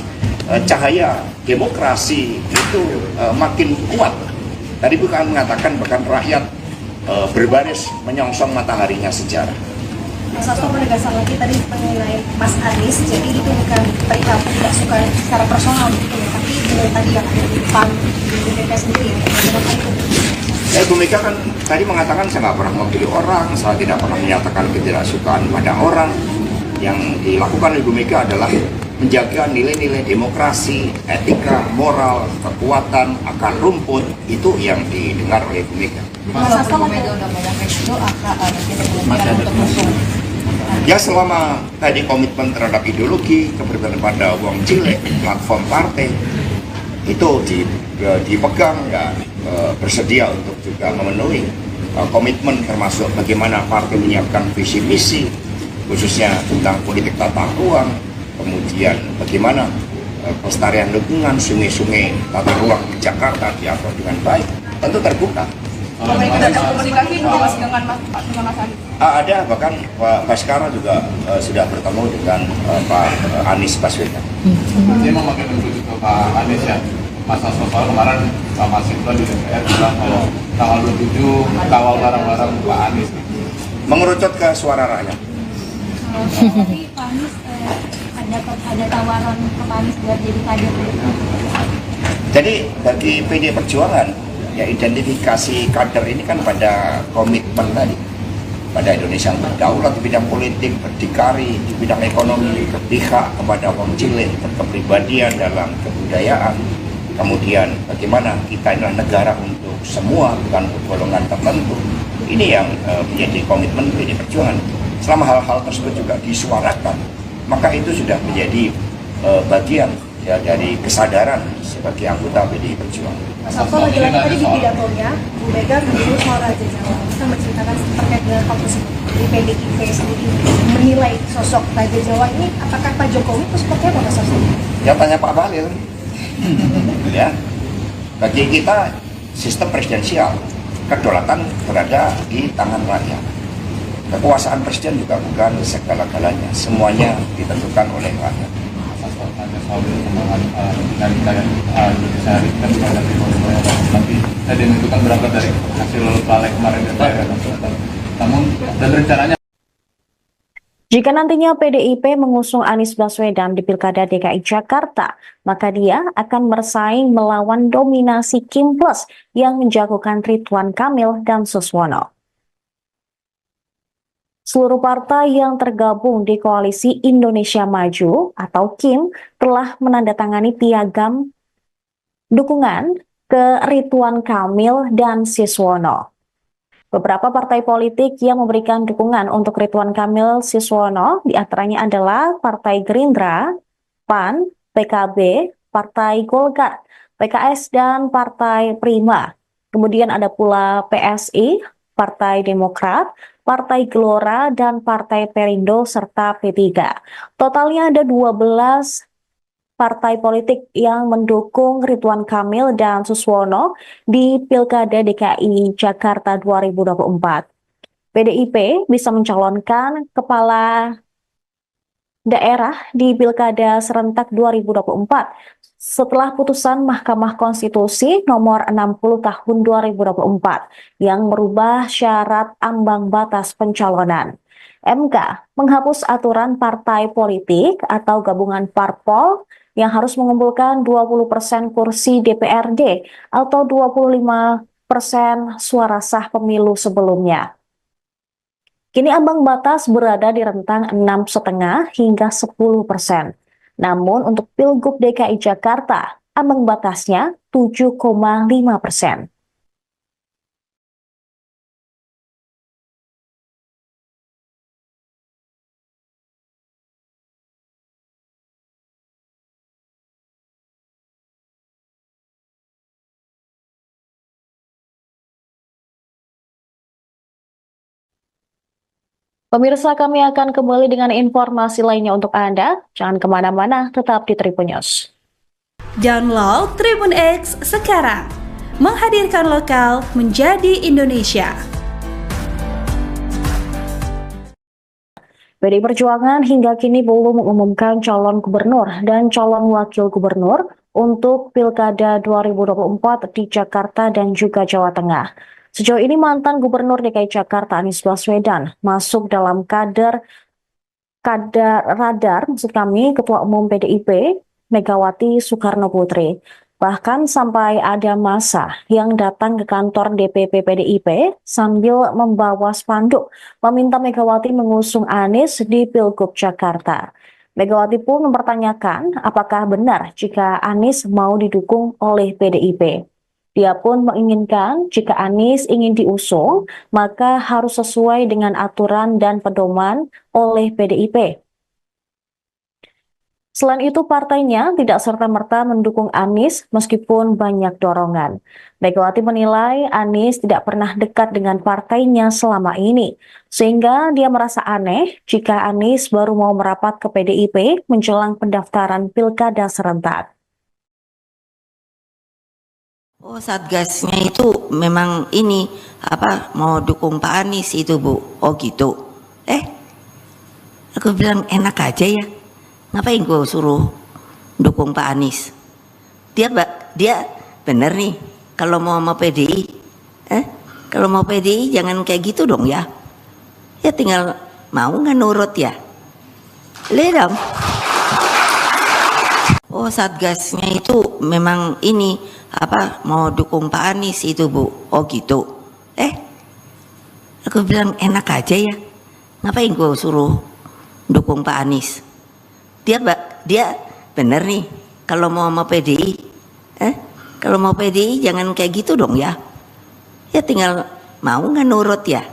cahaya demokrasi itu makin kuat. Tadi bukan mengatakan bahkan rakyat berbaris menyongsong mataharinya sejarah. Mas Hasto menegaskan lagi tadi mengenai Mas Anies, jadi itu bukan perihal tidak suka secara personal gitu ya, tapi dengan tadi yang ada di depan di BPK sendiri ya, bagaimana itu? Ibu Mega kan tadi mengatakan saya nggak pernah memilih orang, saya tidak pernah menyatakan ketidaksukaan pada orang. Yang dilakukan Ibu Mega adalah menjaga nilai-nilai demokrasi, etika, moral, kekuatan, akar rumput, itu yang didengar oleh Ibu Mega. Mas Hasto Mega udah ngomong kayak gitu, ada kemungkinan untuk musuh. Ya selama tadi komitmen terhadap ideologi, keberpihakan pada uang cilik, platform partai, itu dipegang, ya bersedia untuk juga memenuhi komitmen termasuk bagaimana partai menyiapkan visi misi khususnya tentang politik tata ruang, kemudian bagaimana pelestarian lingkungan, sungai-sungai, tata ruang di Jakarta diatur dengan baik, tentu terbuka. Ada komunikasi Mas dengan Mas Anies? Ada, bahkan Pak Baskara juga sudah bertemu dengan Pak Anies Baswedan. Dia memakai menuju ke Pak Anies ya. Mas Hasto soal kemarin Pak Masinton di DPR bilang kalau tanggal 27 kawal barang-barang Pak Anies. Mengerucut ke suara rakyat. Tapi Pak Anies ada tawaran ke Pak Anies buat jadi kader. Jadi bagi PD Perjuangan, ya identifikasi kader ini kan pada komitmen tadi, pada Indonesia yang berdaulat di bidang politik, berdikari di bidang ekonomi, berpihak kepada kaum cilik, berkepribadian dalam kebudayaan. Kemudian bagaimana kita adalah negara untuk semua, bukan untuk golongan tertentu. Ini yang menjadi komitmen PD Perjuangan. Selama hal-hal tersebut juga disuarakan, maka itu sudah menjadi bagian ya dari kesadaran sebagai anggota PD Perjuangan. Mas Hasto lagi-lagi tadi di pidatonya, Bu Mega menyebut soal Raja Jawa. Kita menceritakan terkait dengan hal tersebut. Di PDIP sendiri menilai sosok Raja Jawa ini, apakah Pak Jokowi itu seperti apa Mas Hasto? Ya tanya Pak Bahlil. Ya, bagi kita sistem presidensial, kedaulatan berada di tangan rakyat. Kekuasaan presiden juga bukan segala-galanya, semuanya ditentukan oleh rakyat. Ada soal perkembangan dinamika Indonesia hari ini kan menghadapi Korea, tapi tadi itu kan berangkat dari hasil balik kemarin DPR. Namun dan rencananya Jika nantinya PDIP mengusung Anies Baswedan di Pilkada DKI Jakarta, maka dia akan bersaing melawan dominasi Kim Plus yang menjagokan Ridwan Kamil dan Suswono. Seluruh partai yang tergabung di Koalisi Indonesia Maju atau KIM telah menandatangani piagam dukungan ke Ridwan Kamil dan Suswono. Beberapa partai politik yang memberikan dukungan untuk Ridwan Kamil Suswono diantaranya adalah Partai Gerindra, PAN, PKB, Partai Golkar, PKS, dan Partai Prima. Kemudian ada pula PSI, Partai Demokrat, Partai Gelora, dan Partai Perindo, serta P3. Totalnya ada 12 partai politik yang mendukung Ridwan Kamil dan Suswono di Pilkada DKI Jakarta 2024. PDIP bisa mencalonkan kepala daerah di Pilkada serentak 2024 setelah putusan Mahkamah Konstitusi nomor 60 tahun 2024 yang merubah syarat ambang batas pencalonan. MK menghapus aturan partai politik atau gabungan parpol yang harus mengumpulkan 20% kursi DPRD atau 25% suara sah pemilu sebelumnya. Kini ambang batas berada di rentang 6,5 hingga 10%. Namun untuk Pilgub DKI Jakarta, ambang batasnya 7,5%. Pemirsa, kami akan kembali dengan informasi lainnya untuk Anda. Jangan kemana-mana, tetap di Tribun News. Download Tribun X sekarang, menghadirkan lokal menjadi Indonesia. PDI Perjuangan hingga kini belum mengumumkan calon gubernur dan calon wakil gubernur untuk Pilkada 2024 di Jakarta dan juga Jawa Tengah. Sejauh ini mantan Gubernur DKI Jakarta Anies Baswedan masuk dalam radar Ketua Umum PDIP Megawati Soekarno Putri. Bahkan sampai ada massa yang datang ke kantor DPP PDIP sambil membawa spanduk meminta Megawati mengusung Anies di Pilgub Jakarta. Megawati pun mempertanyakan apakah benar jika Anies mau didukung oleh PDIP. Dia pun menginginkan jika Anies ingin diusung, maka harus sesuai dengan aturan dan pedoman oleh PDIP. Selain itu, partainya tidak serta-merta mendukung Anies meskipun banyak dorongan. Megawati menilai Anies tidak pernah dekat dengan partainya selama ini, sehingga dia merasa aneh jika Anies baru mau merapat ke PDIP menjelang pendaftaran Pilkada serentak. Oh, Satgasnya itu memang ini mau dukung Pak Anies itu, Bu. Oh gitu. Aku bilang enak aja ya. Ngapain gue suruh dukung Pak Anies? Dia bener nih kalau mau sama PDI. Kalau mau PDI jangan kayak gitu dong ya. Ya tinggal mau nggak nurut ya. Lihat dong. Oh, Satgasnya itu memang ini mau dukung Pak Anies itu, Bu. Oh gitu. Aku bilang enak aja ya. Ngapain gue suruh dukung Pak Anies? Dia bener nih kalau mau sama PDI. Kalau mau PDI jangan kayak gitu dong ya. Ya tinggal mau nggak nurut ya.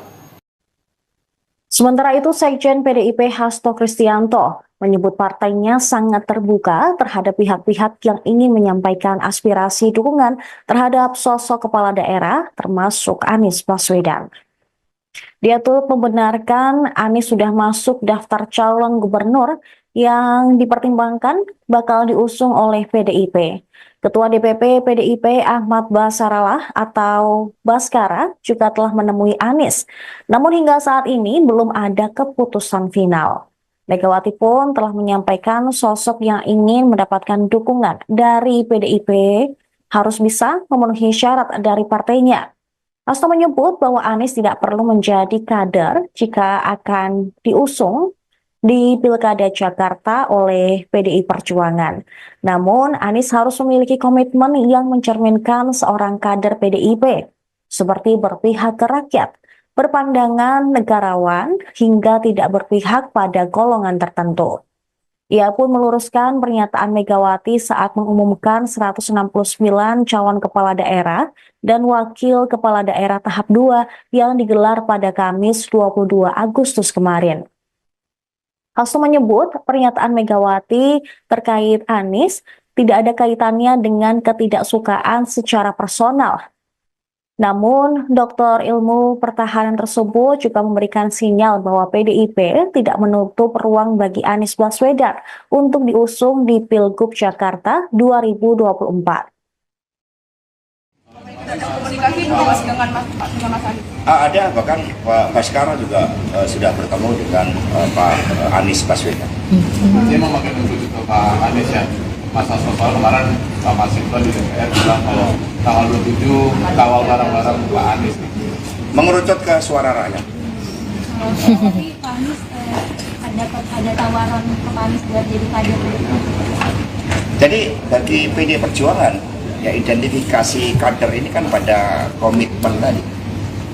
Sementara itu, Sekjen PDIP Hasto Kristianto menyebut partainya sangat terbuka terhadap pihak-pihak yang ingin menyampaikan aspirasi dukungan terhadap sosok kepala daerah termasuk Anies Baswedan. Dia turut membenarkan Anies sudah masuk daftar calon gubernur yang dipertimbangkan bakal diusung oleh PDIP. Ketua DPP PDIP Ahmad Basarallah atau Baskara juga telah menemui Anies. Namun hingga saat ini belum ada keputusan final. Megawati pun telah menyampaikan sosok yang ingin mendapatkan dukungan dari PDIP harus bisa memenuhi syarat dari partainya. Hasto menyebut bahwa Anies tidak perlu menjadi kader jika akan diusung di Pilkada Jakarta oleh PDI Perjuangan. Namun, Anies harus memiliki komitmen yang mencerminkan seorang kader PDIP, seperti berpihak ke rakyat, berpandangan negarawan, hingga tidak berpihak pada golongan tertentu. Ia pun meluruskan pernyataan Megawati saat mengumumkan 169 calon kepala daerah dan wakil kepala daerah tahap 2 yang digelar pada Kamis 22 Agustus kemarin. Hasto menyebut pernyataan Megawati terkait Anies tidak ada kaitannya dengan ketidaksukaan secara personal. Namun, Doktor Ilmu Pertahanan tersebut juga memberikan sinyal bahwa PDIP tidak menutup ruang bagi Anies Baswedan untuk diusung di Pilgub Jakarta 2024. Ada komunikasi Mas dengan Mas Anies? Ada, bahkan Pak Baskara juga sudah bertemu dengan Pak Anies Baswedan. Dia memakai menuju ke Pak Anies ya. Masa soal kemarin Pak Masinton di DPR bilang kalau tanggal 27 kawal barang-barang Pak Anies. Mengerucut ke suara rakyat. Tapi Pak Anies ada tawaran ke Pak Anies buat jadi kader. Jadi bagi PDI Perjuangan, ya identifikasi kader ini kan pada komitmen tadi,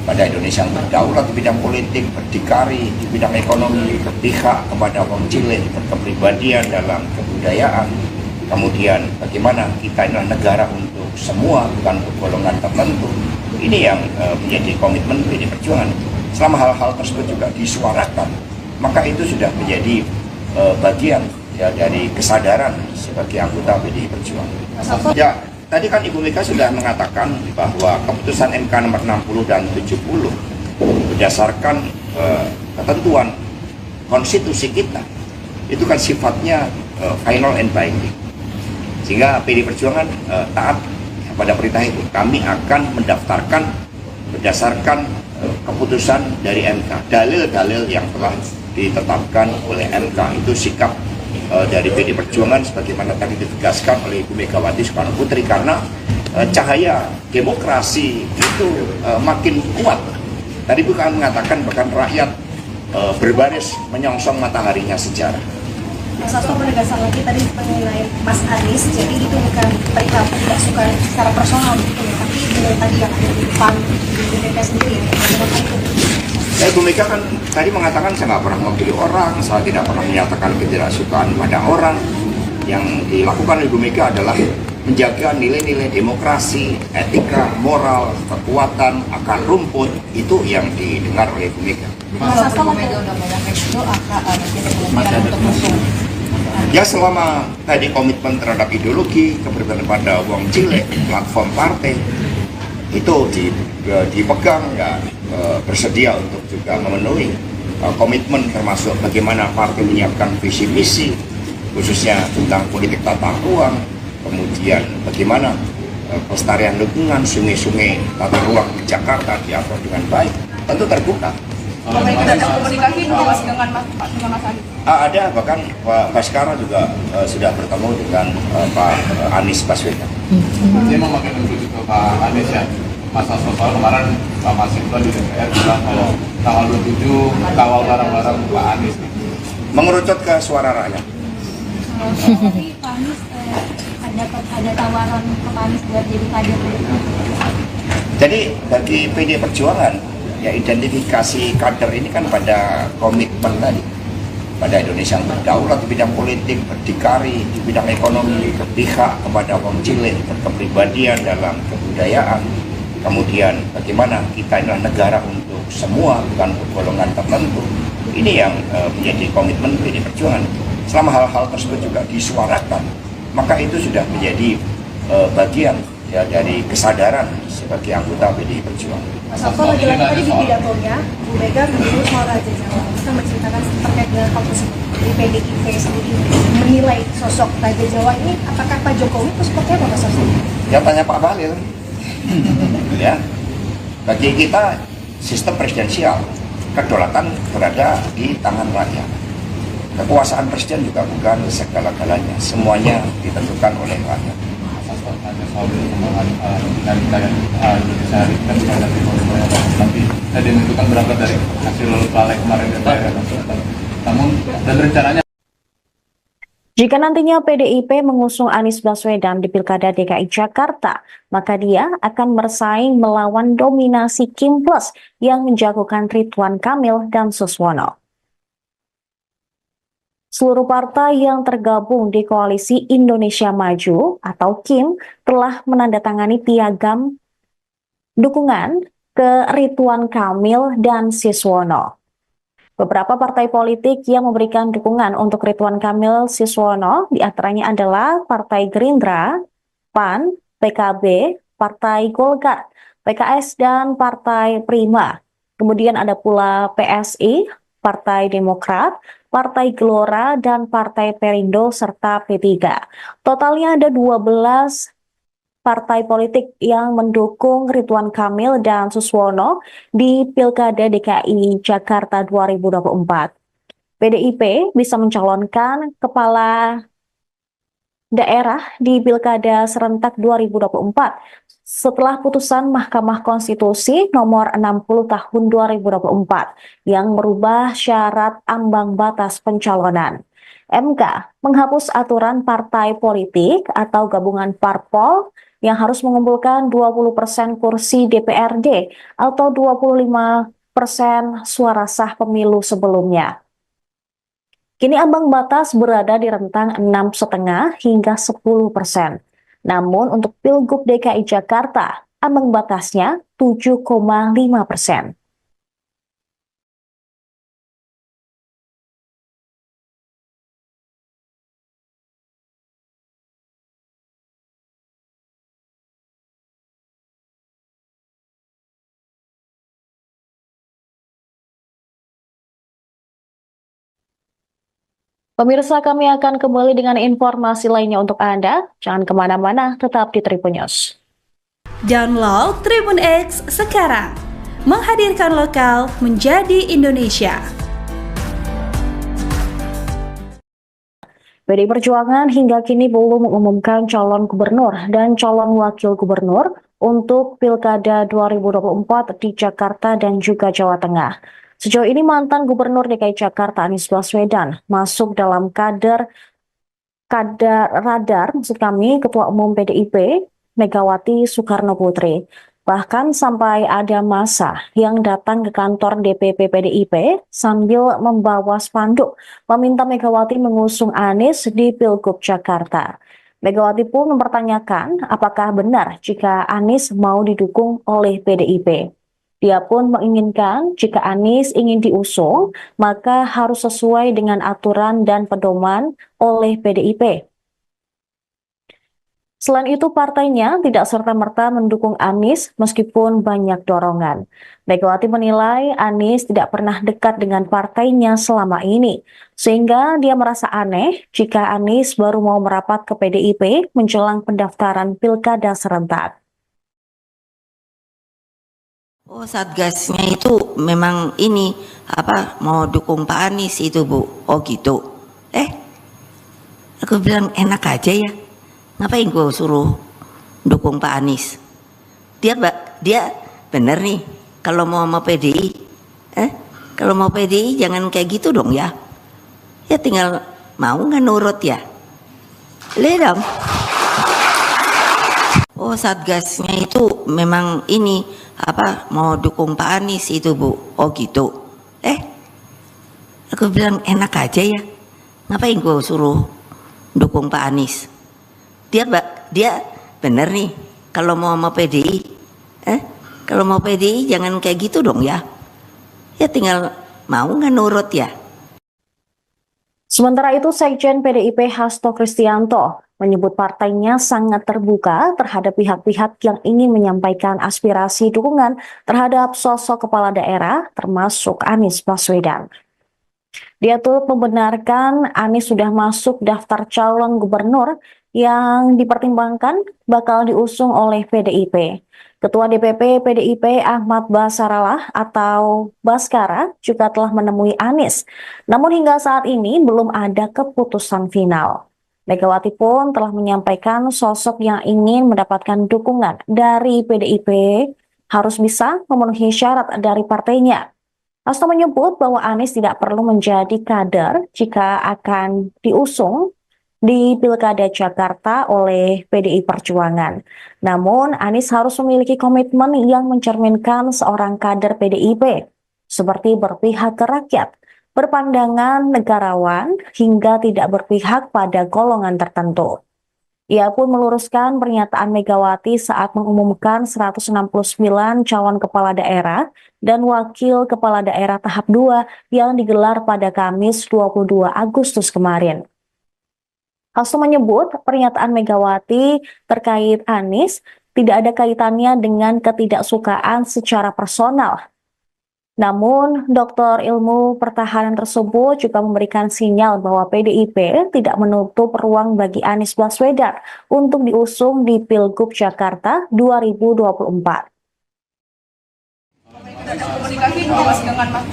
pada Indonesia yang berdaulat di bidang politik, berdikari di bidang ekonomi, berpihak kepada kaum cilik, berkepribadian dalam kebudayaan. Kemudian bagaimana kita adalah negara untuk semua, bukan untuk golongan tertentu. Ini yang menjadi komitmen PDI Perjuangan. Selama hal-hal tersebut juga disuarakan, maka itu sudah menjadi bagian ya dari kesadaran sebagai anggota PDI Perjuangan. Ya, tadi kan Ibu Mega sudah mengatakan bahwa keputusan MK nomor 60 dan 70 berdasarkan ketentuan konstitusi kita itu kan sifatnya final and binding, sehingga PDI Perjuangan taat pada perintah itu. Kami akan mendaftarkan berdasarkan keputusan dari MK, dalil-dalil yang telah ditetapkan oleh MK. Itu sikap dari PD Perjuangan sebagaimana tadi ditegaskan oleh Ibu Megawati Soekarno Putri, karena cahaya demokrasi itu makin kuat. Tadi bukan mengatakan bahkan rakyat berbaris menyongsong mataharinya sejarah. Mas Hasto penegasan lagi tadi mengenai Mas Anies, jadi itu bukan perihal tidak suka secara personal gitu ya, tapi dengan tadi yang ada di depan di DPP sendiri ya, bagaimana itu? Ya, Ibu Mega kan tadi mengatakan saya nggak pernah memilih orang, saya tidak pernah menyatakan ketidaksukaan pada orang. Yang dilakukan Ibu Mega adalah menjaga nilai-nilai demokrasi, etika, moral, kekuatan, akar rumput, itu yang didengar oleh Ibu Mega. Mas Hasto Mega udah banyak itu ada kemungkinan untuk musuh. Ya, selama tadi komitmen terhadap ideologi, keberpihakan pada wong cilik, platform partai, itu dipegang, ya bersedia untuk juga memenuhi komitmen, termasuk bagaimana partai menyiapkan visi misi khususnya tentang politik tata ruang, kemudian bagaimana pelestarian lingkungan, sungai-sungai, tata ruang di Jakarta diatur dengan baik, tentu terbuka. Komunikasi dengan Mas Anies. Ada, bahkan Pak Baskara juga sudah bertemu dengan Pak Anies Baswedan. Dia memakai menuju ke Pak Anies ya. Mas Hasto, kemarin Pak Masinton di DPR bilang kalau tanggal 27 kawal barang-barang Pak Anies. Mengerucut ke suara rakyat. Tapi Pak Anies ada tawaran ke Pak Anies buat jadi kader. Jadi bagi PD Perjuangan, ya identifikasi kader ini kan pada komitmen tadi, pada Indonesia yang berdaulat di bidang politik, berdikari di bidang ekonomi, berpihak kepada wong cilik, berkepribadian dalam kebudayaan. Kemudian bagaimana kita adalah negara untuk semua, bukan untuk golongan tertentu. Ini yang menjadi komitmen PD Perjuangan. Selama hal-hal tersebut juga disuarakan, maka itu sudah menjadi bagian ya dari kesadaran sebagai anggota PD Perjuangan. Mas Hasto lagi-lagi tadi di pidatonya, Bu Mega menyebut soal Raja Jawa, bisa menceritakan terkait dengan hal tersebut. Di PDIP sendiri menilai sosok Raja Jawa ini, apakah Pak Jokowi itu seperti apa Mas Hasto? Ya tanya Pak Bahlil. Ya, bagi kita sistem presidensial, kedaulatan berada di tangan rakyat. Kekuasaan presiden juga bukan segala-galanya, semuanya ditentukan oleh rakyat. Hanya soal perkembangan dinamika Indonesia hari ini kan banyak semuanya, tapi tadi itu kan berangkat dari hasil balik kemarin DPR. Namun dan rencananya Jika nantinya PDIP mengusung Anies Baswedan di Pilkada DKI Jakarta, maka dia akan bersaing melawan dominasi Kim Plus yang menjagokan Ridwan Kamil dan Suswono. Seluruh partai yang tergabung di Koalisi Indonesia Maju atau KIM telah menandatangani piagam dukungan ke Ridwan Kamil dan Suswono. Beberapa partai politik yang memberikan dukungan untuk Ridwan Kamil Suswono diantaranya adalah Partai Gerindra, PAN, PKB, Partai Golkar, PKS, dan Partai Prima. Kemudian ada pula PSI, Partai Demokrat, Partai Gelora, dan Partai Perindo, serta P3. Totalnya ada 12 partai politik yang mendukung Ridwan Kamil dan Suswono di Pilkada DKI Jakarta 2024. PDIP bisa mencalonkan kepala daerah di Pilkada serentak 2024 setelah putusan Mahkamah Konstitusi nomor 60 tahun 2024 yang merubah syarat ambang batas pencalonan. MK menghapus aturan partai politik atau gabungan parpol yang harus mengumpulkan 20% kursi DPRD atau 25% suara sah pemilu sebelumnya. Kini ambang batas berada di rentang 6,5 hingga 10%. Namun untuk Pilgub DKI Jakarta, ambang batasnya 7,5%. Pemirsa, kami akan kembali dengan informasi lainnya untuk Anda. Jangan kemana-mana, tetap di Tribun News. Download Tribun X sekarang, menghadirkan lokal menjadi Indonesia. PDI Perjuangan hingga kini belum mengumumkan calon gubernur dan calon wakil gubernur untuk Pilkada 2024 di Jakarta dan juga Jawa Tengah. Sejauh ini mantan Gubernur DKI Jakarta Anies Baswedan masuk dalam radar Ketua Umum PDIP Megawati Soekarno Putri. Bahkan sampai ada massa yang datang ke kantor DPP PDIP sambil membawa spanduk meminta Megawati mengusung Anies di Pilgub Jakarta. Megawati pun mempertanyakan apakah benar jika Anies mau didukung oleh PDIP. Dia pun menginginkan jika Anies ingin diusung, maka harus sesuai dengan aturan dan pedoman oleh PDIP. Selain itu, partainya tidak serta-merta mendukung Anies meskipun banyak dorongan. Megawati menilai Anies tidak pernah dekat dengan partainya selama ini, sehingga dia merasa aneh jika Anies baru mau merapat ke PDIP menjelang pendaftaran Pilkada serentak. Oh, Satgasnya itu memang ini mau dukung Pak Anies itu, Bu. Oh gitu. Aku bilang enak aja ya. Ngapain gue suruh dukung Pak Anies? Dia bener nih kalau mau sama PDI. Kalau mau PDI jangan kayak gitu dong ya. Ya tinggal mau nggak nurut ya. Lihat dong. Oh, Satgasnya itu memang ini mau dukung Pak Anies itu, Bu. Oh gitu. Aku bilang enak aja ya. Ngapain gue suruh dukung Pak Anies? Dia bener nih kalau mau sama PDI. Kalau mau PDI jangan kayak gitu dong ya. Ya tinggal mau nggak nurut ya. Sementara itu, Sekjen PDIP Hasto Kristianto menyebut partainya sangat terbuka terhadap pihak-pihak yang ingin menyampaikan aspirasi dukungan terhadap sosok kepala daerah termasuk Anies Baswedan. Dia turut membenarkan Anies sudah masuk daftar calon gubernur yang dipertimbangkan bakal diusung oleh PDIP. Ketua DPP PDIP Ahmad Basarallah atau Baskara juga telah menemui Anies. Namun hingga saat ini belum ada keputusan final. Megawati pun telah menyampaikan sosok yang ingin mendapatkan dukungan dari PDIP harus bisa memenuhi syarat dari partainya. Hasto menyebut bahwa Anies tidak perlu menjadi kader jika akan diusung di Pilkada Jakarta oleh PDI Perjuangan. Namun, Anies harus memiliki komitmen yang mencerminkan seorang kader PDIP, seperti berpihak ke rakyat, berpandangan negarawan, hingga tidak berpihak pada golongan tertentu. Ia pun meluruskan pernyataan Megawati saat mengumumkan 169 calon kepala daerah dan wakil kepala daerah tahap 2 yang digelar pada Kamis 22 Agustus kemarin. Hasto menyebut pernyataan Megawati terkait Anies tidak ada kaitannya dengan ketidaksukaan secara personal. Namun, Doktor Ilmu Pertahanan tersebut juga memberikan sinyal bahwa PDIP tidak menutup ruang bagi Anies Baswedan untuk diusung di Pilgub Jakarta 2024. Ada komunikasi belum Mas dengan Mas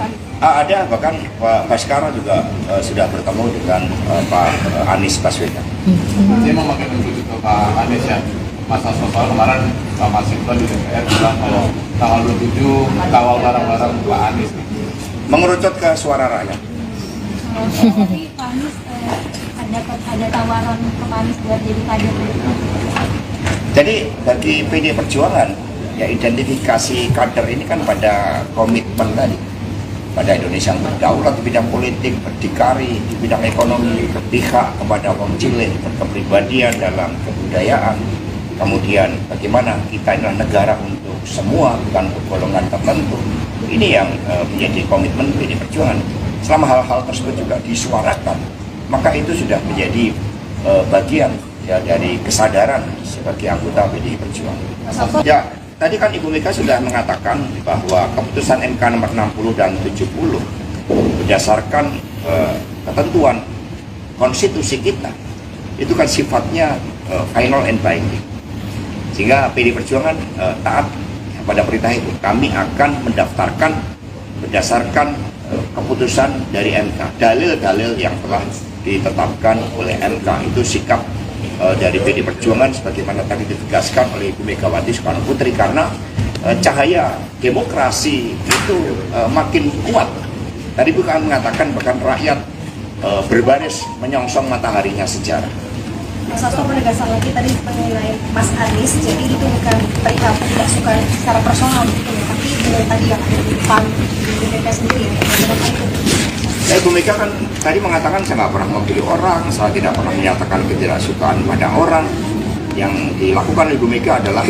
Anies? Ada, bahkan Pak Baskara juga sudah bertemu dengan Pak Anies Baswedan. Dia memakai menuju ke Pak Anies ya. Masa soal kemarin Pak Mas Ibran di DPR bilang kalau tanggal 27 kawal barang-barang Pak Anies. Mengerucut ke suara rakyat. Tapi Pak Anies ada tawaran ke Pak Anies buat jadi kader. Jadi bagi PD Perjuangan, ya identifikasi kader ini kan pada komitmen tadi. Pada Indonesia yang berdaulat di bidang politik, berdikari di bidang ekonomi, berpihak kepada orang cilik, berkepribadian dalam kebudayaan. Kemudian bagaimana kita adalah negara untuk semua, bukan untuk golongan tertentu. Ini yang menjadi komitmen PD Perjuangan. Selama hal-hal tersebut juga disuarakan, maka itu sudah menjadi bagian ya dari kesadaran sebagai anggota PD Perjuangan. Ya, tadi kan Ibu Mega sudah mengatakan bahwa keputusan MK nomor 60 dan 70 berdasarkan ketentuan konstitusi kita itu kan sifatnya final and binding. Sehingga PD Perjuangan taat pada perintah itu. Kami akan mendaftarkan berdasarkan keputusan dari MK, dalil-dalil yang telah ditetapkan oleh MK. Itu sikap dari PD Perjuangan sebagaimana tadi ditegaskan oleh Ibu Megawati Soekarno Putri, karena cahaya demokrasi itu makin kuat. Tadi bukan mengatakan bahkan rakyat berbaris menyongsong mataharinya sejarah. Mas Hasto penegasan lagi tadi mengenai Mas Anies, jadi itu bukan perihal tidak suka secara personal gitu ya, tapi dengan tadi yang ada di PAN di DPP sendiri ya, bagaimana itu? Ya, Ibu Mega kan tadi mengatakan saya nggak pernah memilih orang, saya tidak pernah menyatakan ketidaksukaan pada orang. Yang dilakukan Ibu Mega adalah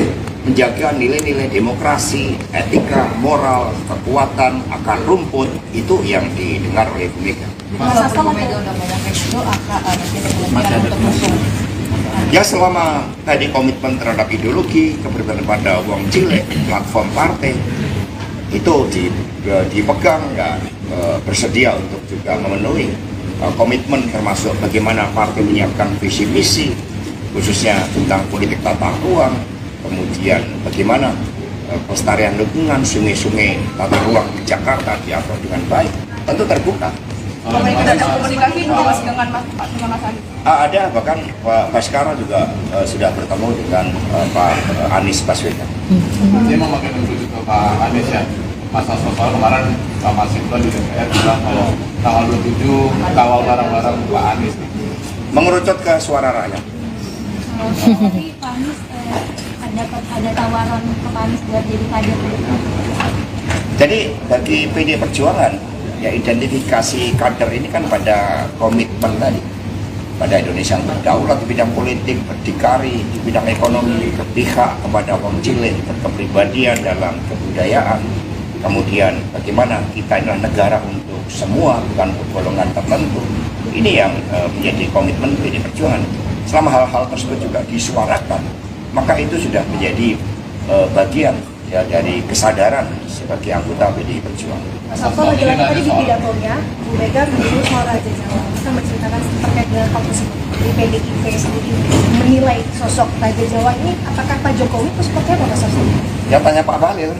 menjaga nilai-nilai demokrasi, etika, moral, kekuatan, akar rumput, itu yang didengar oleh Ibu Mega. Mas Hasto Mega udah ngomong kayak gitu, ada kemungkinan untuk musuh. Ya selama tadi komitmen terhadap ideologi, keberpihakan pada uang cilik, platform partai, itu dipegang dan bersedia untuk juga memenuhi komitmen termasuk bagaimana partai menyiapkan visi misi, khususnya tentang politik tata ruang, kemudian bagaimana pelestarian lingkungan, sungai-sungai tata ruang di Jakarta diatur dengan baik, tentu terbuka. Ada komunikasi dulu Mas dengan Mas Anies? Ada, bahkan Pak Baskara juga sudah bertemu dengan Pak Anies Baswedan. Dia mau makin menuju ke Pak Anies ya. Mas Hasto kemarin Pak Mas Hinton di DPR bilang kalau tanggal 27 kawal bareng-bareng Pak Anies. Mengerucut ke suara rakyat. Tapi Pak Anies ada tawaran ke Pak Anies buat jadi kader. Jadi bagi PD Perjuangan, ya identifikasi kader ini kan pada komitmen tadi, pada Indonesia yang berdaulat di bidang politik, berdikari di bidang ekonomi, berpihak kepada kaum cilik, berkepribadian dalam kebudayaan. Kemudian bagaimana kita adalah negara untuk semua, bukan untuk golongan tertentu. Ini yang menjadi komitmen PD Perjuangan. Selama hal-hal tersebut juga disuarakan, maka itu sudah menjadi bagian ya dari kesadaran sebagai anggota PD Perjuangan. Mas Hasto lagi-lagi tadi di pidatonya, Bu Mega menyebut soal Raja Jawa. Kita menceritakan terkait dengan hal tersebut. Di PDIP sendiri menilai sosok Raja Jawa ini, apakah Pak Jokowi itu seperti apa Mas Hasto? Ya tanya Pak Bahlil.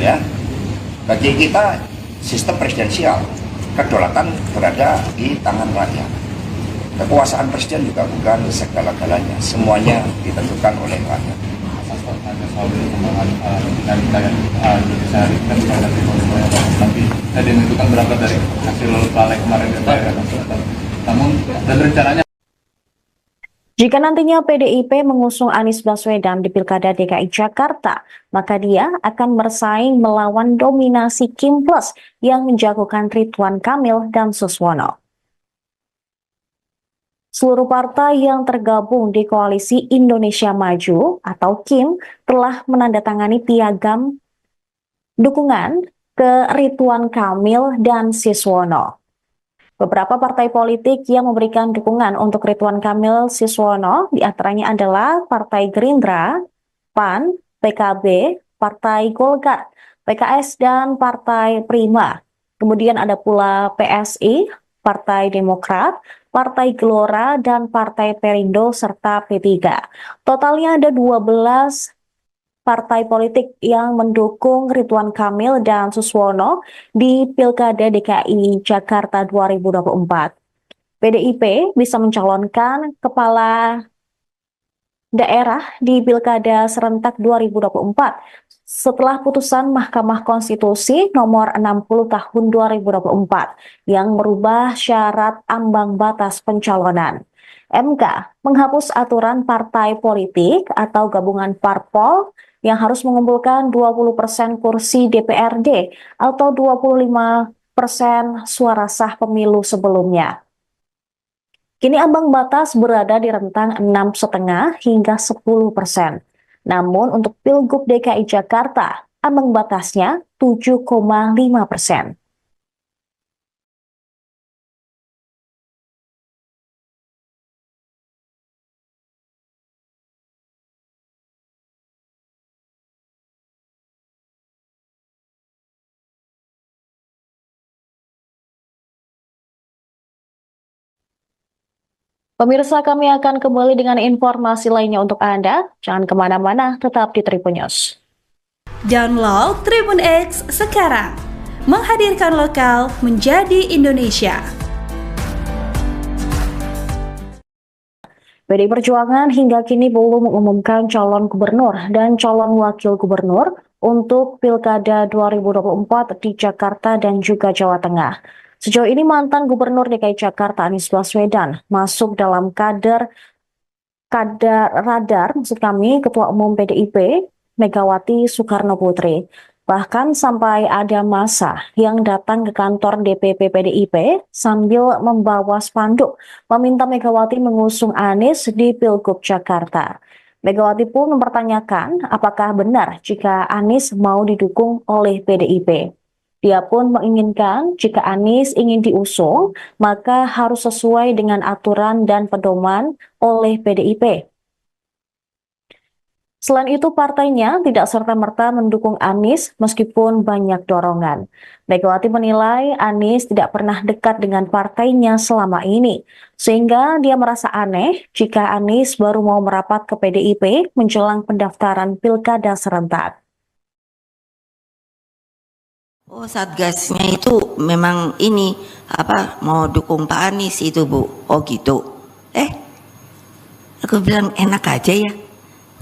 Ya, bagi kita sistem presidensial, kedaulatan berada di tangan rakyat. Kekuasaan presiden juga bukan segala-galanya, semuanya ditentukan oleh rakyat. Ada soal perkembangan dinamika Indonesia hari ini kan banyak tapi tadi itu kan berangkat dari hasil balik kemarin DPR. Namun dan rencananya Jika nantinya PDIP mengusung Anies Baswedan di Pilkada DKI Jakarta, maka dia akan bersaing melawan dominasi Kim Plus yang menjagokan Ridwan Kamil dan Suswono. Seluruh partai yang tergabung di Koalisi Indonesia Maju atau KIM telah menandatangani piagam dukungan ke Ridwan Kamil dan Suswono. Beberapa partai politik yang memberikan dukungan untuk Ridwan Kamil Suswono diantaranya adalah Partai Gerindra, PAN, PKB, Partai Golkar, PKS, dan Partai Prima. Kemudian ada pula PSI, Partai Demokrat, Partai Gelora, dan Partai Perindo, serta P3. Totalnya ada 12 partai politik yang mendukung Ridwan Kamil dan Suswono di Pilkada DKI Jakarta 2024. PDIP bisa mencalonkan kepala daerah di Pilkada serentak 2024 setelah putusan Mahkamah Konstitusi nomor 60 tahun 2024 yang merubah syarat ambang batas pencalonan. MK menghapus aturan partai politik atau gabungan parpol yang harus mengumpulkan 20% kursi DPRD atau 25% suara sah pemilu sebelumnya. Kini ambang batas berada di rentang 6,5 hingga 10%. Namun untuk Pilgub DKI Jakarta, ambang batasnya 7,5%. Pemirsa, kami akan kembali dengan informasi lainnya untuk Anda. Jangan kemana-mana, tetap di Tribun News. Download Tribun X sekarang, menghadirkan lokal menjadi Indonesia. PDI Perjuangan hingga kini belum mengumumkan calon gubernur dan calon wakil gubernur untuk Pilkada 2024 di Jakarta dan juga Jawa Tengah. Sejauh ini mantan Gubernur DKI Jakarta Anies Baswedan masuk dalam radar maksud kami Ketua Umum PDIP Megawati Soekarno Putri. Bahkan sampai ada massa yang datang ke kantor DPP PDIP sambil membawa spanduk meminta Megawati mengusung Anies di Pilgub Jakarta. Megawati pun mempertanyakan apakah benar jika Anies mau didukung oleh PDIP. Dia pun menginginkan jika Anies ingin diusung, maka harus sesuai dengan aturan dan pedoman oleh PDIP. Selain itu, partainya tidak serta-merta mendukung Anies meskipun banyak dorongan. Megawati menilai Anies tidak pernah dekat dengan partainya selama ini, sehingga dia merasa aneh jika Anies baru mau merapat ke PDIP menjelang pendaftaran pilkada serentak. Oh, Satgasnya itu memang ini mau dukung Pak Anies itu, Bu. Oh gitu. Aku bilang enak aja ya.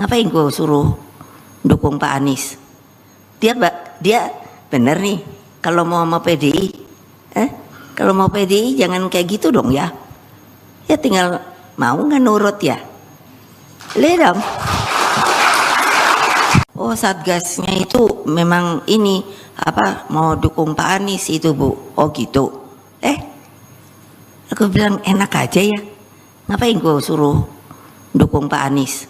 Ngapain gue suruh dukung Pak Anies? Dia bener nih kalau mau sama PDI. Kalau mau PDI jangan kayak gitu dong ya. Ya tinggal mau nggak nurut ya. Lihat dong. Oh, Satgasnya itu memang ini mau dukung Pak Anies itu, Bu. Oh gitu. Aku bilang enak aja ya. Ngapain gue suruh dukung Pak Anies?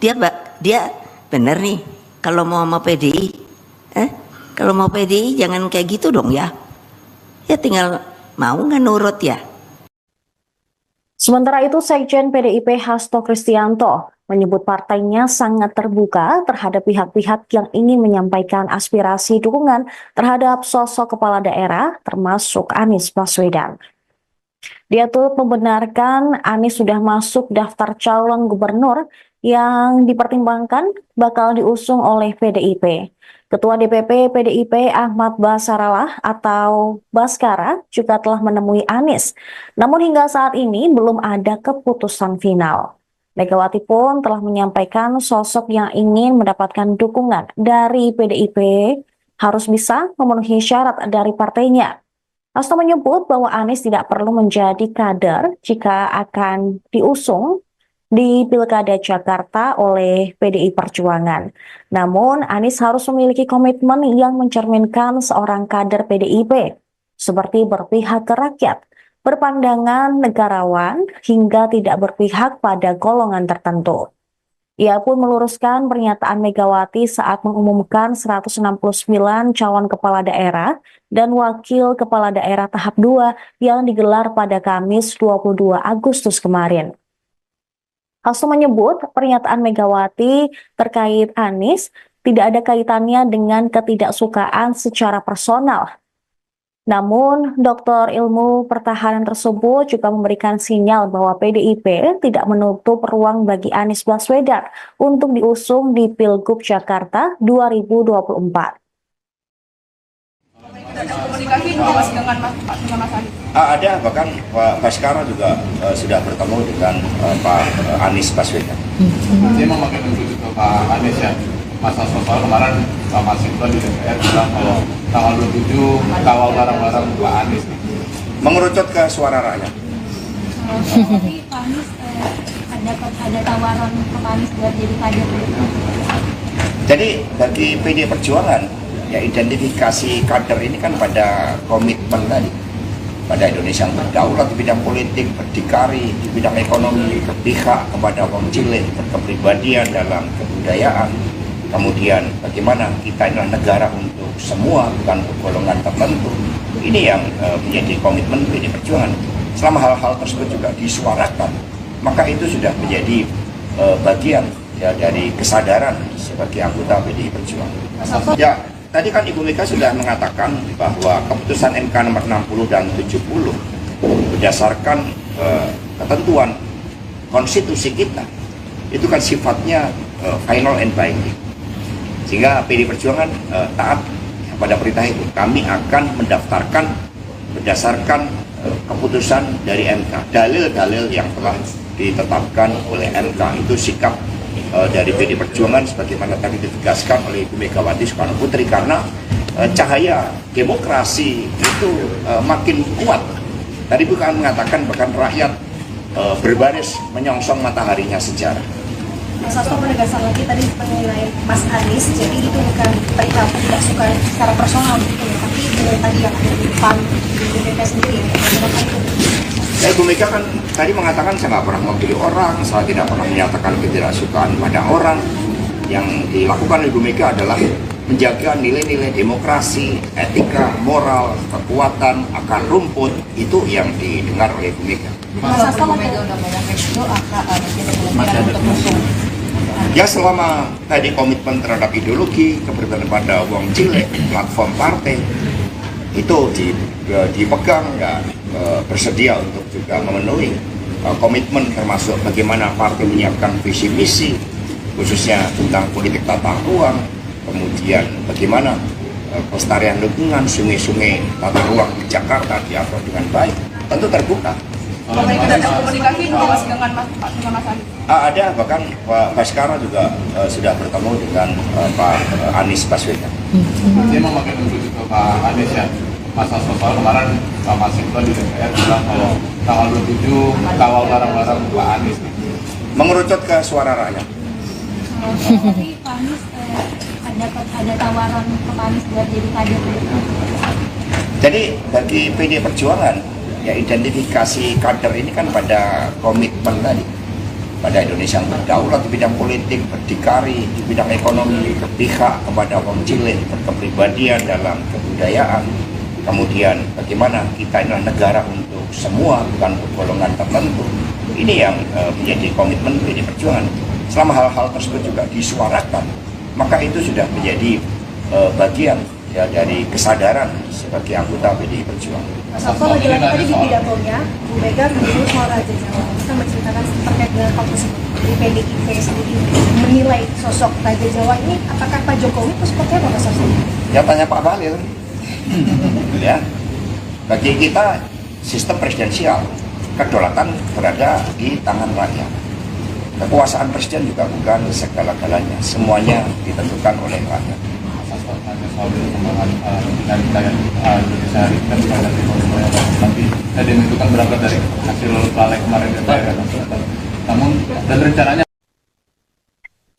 Dia bener nih kalau mau sama PDI. Kalau mau PDI jangan kayak gitu dong ya. Ya tinggal mau nggak nurut ya. Sementara itu, Sekjen PDIP Hasto Kristianto menyebut partainya sangat terbuka terhadap pihak-pihak yang ingin menyampaikan aspirasi dukungan terhadap sosok kepala daerah termasuk Anies Baswedan. Dia turut membenarkan Anies sudah masuk daftar calon gubernur yang dipertimbangkan bakal diusung oleh PDIP. Ketua DPP PDIP Ahmad Basarallah atau Baskara juga telah menemui Anies. Namun hingga saat ini belum ada keputusan final. Megawati pun telah menyampaikan sosok yang ingin mendapatkan dukungan dari PDIP harus bisa memenuhi syarat dari partainya. Hasto menyebut bahwa Anies tidak perlu menjadi kader jika akan diusung di Pilkada Jakarta oleh PDI Perjuangan. Namun, Anies harus memiliki komitmen yang mencerminkan seorang kader PDIP, seperti berpihak ke rakyat, berpandangan negarawan, hingga tidak berpihak pada golongan tertentu. Ia pun meluruskan pernyataan Megawati saat mengumumkan 169 calon kepala daerah dan wakil kepala daerah tahap 2 yang digelar pada Kamis 22 Agustus kemarin. Hasto menyebut pernyataan Megawati terkait Anies tidak ada kaitannya dengan ketidaksukaan secara personal. Namun, Doktor Ilmu Pertahanan tersebut juga memberikan sinyal bahwa PDIP tidak menutup ruang bagi Anies Baswedan untuk diusung di Pilgub Jakarta 2024. Ada komunikasi Mas dengan Mas Anies? Ada, bahkan Pak Baskara juga sudah bertemu dengan Pak Anies Baswedan. Dia memakai unsur itu Pak Anies ya. Masa soal kemarin Pak Masinton di DPR bilang kalau tanggal 27 kawal barang-barang Pak Anies. Mengerucut ke suara rakyat. Tapi Pak Anies ada tawaran Pak Anies buat jadi kader. Jadi bagi PDI Perjuangan, ya identifikasi kader ini kan pada komitmen tadi, pada Indonesia yang berdaulat di bidang politik, berdikari di bidang ekonomi, berpihak kepada wong cilik, berkepribadian dalam kebudayaan. Kemudian bagaimana kita adalah negara untuk semua, bukan untuk golongan tertentu. Ini yang menjadi komitmen PDI Perjuangan. Selama hal-hal tersebut juga disuarakan, maka itu sudah menjadi bagian ya dari kesadaran sebagai anggota PDI Perjuangan. Ya, tadi kan Ibu Mega sudah mengatakan bahwa keputusan MK nomor 60 dan 70 berdasarkan ketentuan konstitusi kita itu kan sifatnya final and binding, sehingga PDI Perjuangan taat pada perintah itu. Kami akan mendaftarkan berdasarkan keputusan dari MK, dalil-dalil yang telah ditetapkan oleh MK. Itu sikap dari PD Perjuangan sebagaimana tadi ditegaskan oleh Ibu Megawati Soekarno Putri, karena cahaya demokrasi itu makin kuat. Tadi bukan mengatakan bahkan rakyat berbaris menyongsong mataharinya sejarah. Mas Hasto menegaskan lagi tadi mengenai Mas Anies, jadi itu bukan perihal tidak suka secara personal gitu ya, tapi dengan tadi yang ada di depan di BPK sendiri ya. Ibu Mega kan tadi mengatakan saya nggak pernah memilih orang, saya tidak pernah menyatakan ketidaksukaan pada orang. Yang dilakukan Ibu Mega adalah menjaga nilai-nilai demokrasi, etika, moral, kekuatan, akar rumput, itu yang didengar oleh Ibu Mega. Mas Hasto Mega udah ngomong itu akan untuk musuh. Ya selama tadi komitmen terhadap ideologi, keberpihakan pada wong cilik, platform partai, itu dipegang dan bersedia untuk juga memenuhi komitmen termasuk bagaimana partai menyiapkan visi misi khususnya tentang politik tata ruang, kemudian bagaimana pelestarian lingkungan, sungai-sungai tata ruang di Jakarta diatur dengan baik, tentu terbuka. Ada komunikasi dengan Mas Anies. Ada, bahkan Pak Baskara juga sudah bertemu dengan Pak Anies Baswedan. Dia memakai menuju ke Pak Anies ya. Masa soal kemarin Pak Masinton di DPR bilang kalau tanggal 27 kawal barang-barang Pak Anies. Mengerucut ke suara rakyat. Tapi Pak Anies ada tawaran ke Pak Anies buat jadi kader. Jadi bagi PD Perjuangan, ya identifikasi kader ini kan pada komitmen tadi, pada Indonesia yang berdaulat di bidang politik, berdikari di bidang ekonomi, berpihak kepada kaum cilik, berkepribadian dalam kebudayaan. Kemudian bagaimana kita adalah negara untuk semua, bukan untuk golongan tertentu. Ini yang menjadi komitmen PD Perjuangan. Selama hal-hal tersebut juga disuarakan, maka itu sudah menjadi bagian ya dari kesadaran sebagai anggota PD Perjuangan. Mas Hasto lagi-lagi tadi di pidatonya, Bu Mega menyebut soal Raja Jawa. Kita menceritakan terkait dengan hal tersebut. Di PDIP sendiri menilai sosok Raja Jawa ini, apakah Pak Jokowi itu seperti apa Mas Hasto? Ya tanya Pak Bahlil. Ya, bagi kita sistem presidensial, kedaulatan berada di tangan rakyat. Kekuasaan presiden juga bukan segala-galanya, semuanya ditentukan oleh rakyat. Soal perkembangan dinamika Indonesia hari ini kan ada tapi tadi itu kan berangkat dari hasil balik kemarin DPR ya. Namun dan rencananya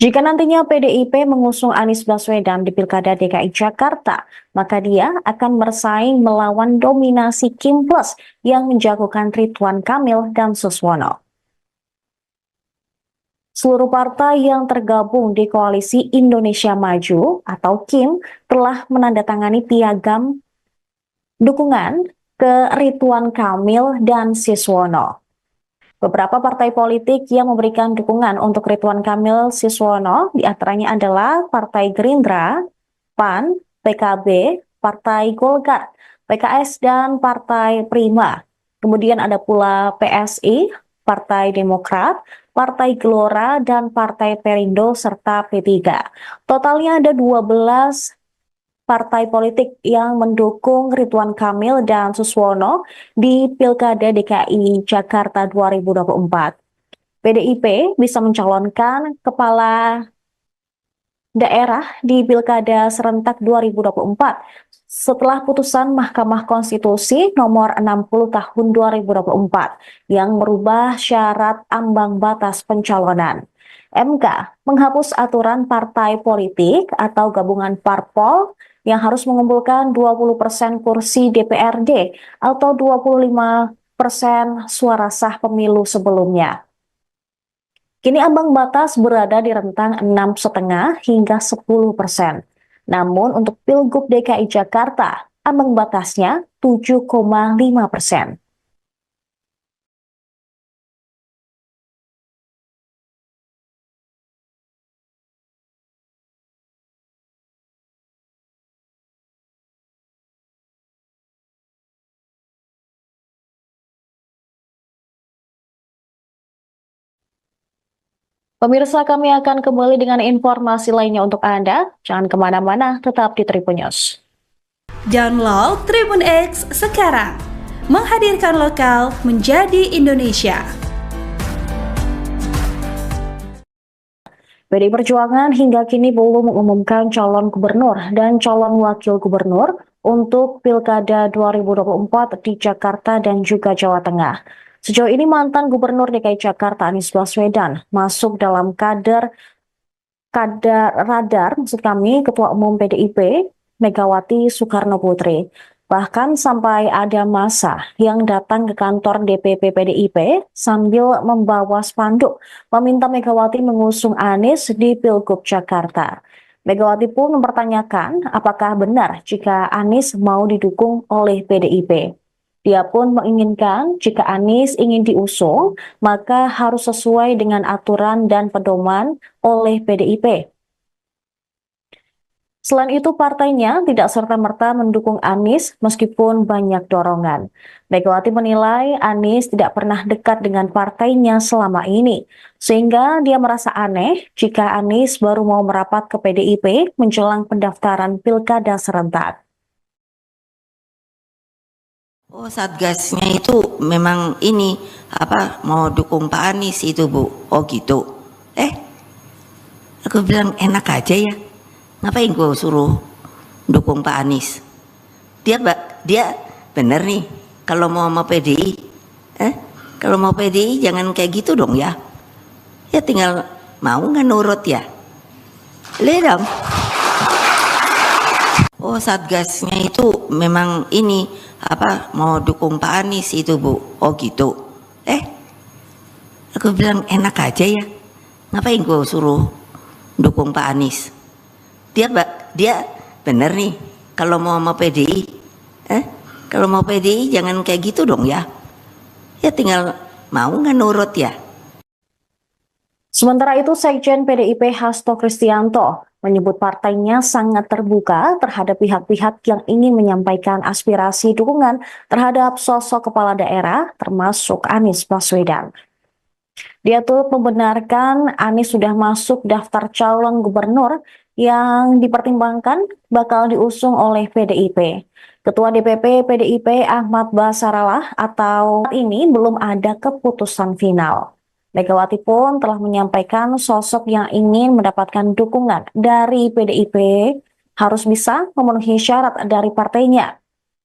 Jika nantinya PDIP mengusung Anies Baswedan di Pilkada DKI Jakarta, maka dia akan bersaing melawan dominasi Kim Plus yang menjagokan Ridwan Kamil dan Suswono. Seluruh partai yang tergabung di Koalisi Indonesia Maju atau KIM telah menandatangani piagam dukungan ke Ridwan Kamil dan Suswono. Beberapa partai politik yang memberikan dukungan untuk Ridwan Kamil Suswono diantaranya adalah Partai Gerindra, PAN, PKB, Partai Golkar, PKS, dan Partai Prima. Kemudian ada pula PSI, Partai Demokrat, Partai Gelora, dan Partai Perindo, serta P3. Totalnya ada 12 partai politik yang mendukung Ridwan Kamil dan Suswono di Pilkada DKI Jakarta 2024. PDIP bisa mencalonkan kepala daerah di Pilkada serentak 2024 setelah putusan Mahkamah Konstitusi nomor 60 tahun 2024 yang merubah syarat ambang batas pencalonan. MK menghapus aturan partai politik atau gabungan parpol yang harus mengumpulkan 20% kursi DPRD atau 25% suara sah pemilu sebelumnya. Kini ambang batas berada di rentang 6,5 hingga 10%. Namun untuk Pilgub DKI Jakarta, ambang batasnya 7,5%. Pemirsa, kami akan kembali dengan informasi lainnya untuk Anda. Jangan kemana-mana, tetap di Tribun News. Download Tribun X sekarang, menghadirkan lokal menjadi Indonesia. PDI Perjuangan hingga kini belum mengumumkan calon gubernur dan calon wakil gubernur untuk Pilkada 2024 di Jakarta dan juga Jawa Tengah. Sejauh ini mantan Gubernur DKI Jakarta Anies Baswedan masuk dalam radar Ketua Umum PDIP Megawati Soekarno Putri. Bahkan sampai ada massa yang datang ke kantor DPP PDIP sambil membawa spanduk meminta Megawati mengusung Anies di Pilgub Jakarta. Megawati pun mempertanyakan apakah benar jika Anies mau didukung oleh PDIP. Dia pun menginginkan jika Anies ingin diusung, maka harus sesuai dengan aturan dan pedoman oleh PDIP. Selain itu, partainya tidak serta-merta mendukung Anies meskipun banyak dorongan. Megawati menilai Anies tidak pernah dekat dengan partainya selama ini, sehingga dia merasa aneh jika Anies baru mau merapat ke PDIP menjelang pendaftaran Pilkada serentak. Oh, Satgasnya itu memang ini mau dukung Pak Anies itu, Bu. Oh gitu. Aku bilang enak aja ya. Ngapain gue suruh dukung Pak Anies? Dia bener nih kalau mau PDI. Kalau mau PDI jangan kayak gitu dong ya. Ya tinggal mau nggak nurut ya. Lihat dong. Oh, Satgasnya itu memang ini mau dukung Pak Anies itu, Bu. Oh gitu. Aku bilang enak aja ya. Ngapain gue suruh dukung Pak Anies? Dia bener nih kalau mau PDI. Kalau mau PDI jangan kayak gitu dong ya. Ya tinggal mau nggak nurut ya. Sementara itu, Sekjen PDIP Hasto Kristianto menyebut partainya sangat terbuka terhadap pihak-pihak yang ingin menyampaikan aspirasi dukungan terhadap sosok kepala daerah termasuk Anies Baswedan. Dia turut membenarkan Anies sudah masuk daftar calon gubernur yang dipertimbangkan bakal diusung oleh PDIP. Ketua DPP PDIP Ahmad Basarallah atau ini belum ada keputusan final. Megawati pun telah menyampaikan sosok yang ingin mendapatkan dukungan dari PDIP harus bisa memenuhi syarat dari partainya.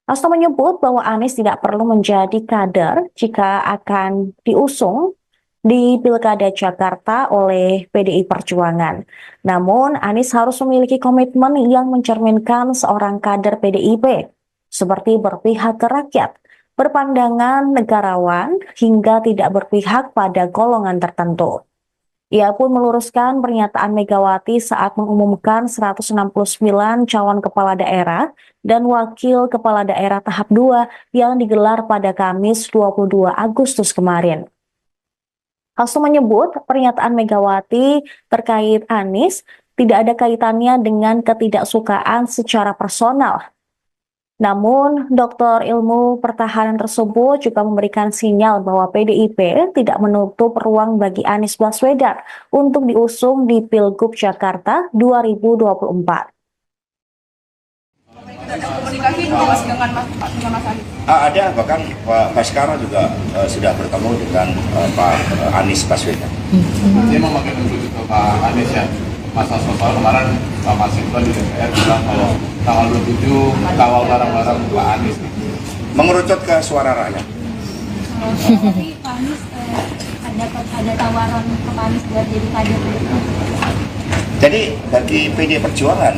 Hasto menyebut bahwa Anies tidak perlu menjadi kader jika akan diusung di Pilkada Jakarta oleh PDI Perjuangan. Namun, Anies harus memiliki komitmen yang mencerminkan seorang kader PDIP, seperti berpihak ke rakyat, berpandangan negarawan, hingga tidak berpihak pada golongan tertentu. Ia pun meluruskan pernyataan Megawati saat mengumumkan 169 calon kepala daerah dan wakil kepala daerah tahap 2 yang digelar pada Kamis 22 Agustus kemarin. Hasto menyebut pernyataan Megawati terkait Anies tidak ada kaitannya dengan ketidaksukaan secara personal. Namun, Doktor Ilmu Pertahanan tersebut juga memberikan sinyal bahwa PDIP tidak menutup ruang bagi Anies Baswedan untuk diusung di Pilgub Jakarta 2024. Ada komunikasi Mas dengan Mas Anies? Ada, bahkan Pak Baskara juga sudah bertemu dengan Pak Anies Baswedan. Dia memakai menuju ke Pak Anies ya. Masa soal kemarin Pak Masinton di DPR bilang kalau tanggal 27 kawal barang-barang Pak Anies. Mengerucut ke suara rakyat. Tapi Pak Anies ada tawaran ke Pak Anies buat jadi kader. Jadi bagi PDI Perjuangan,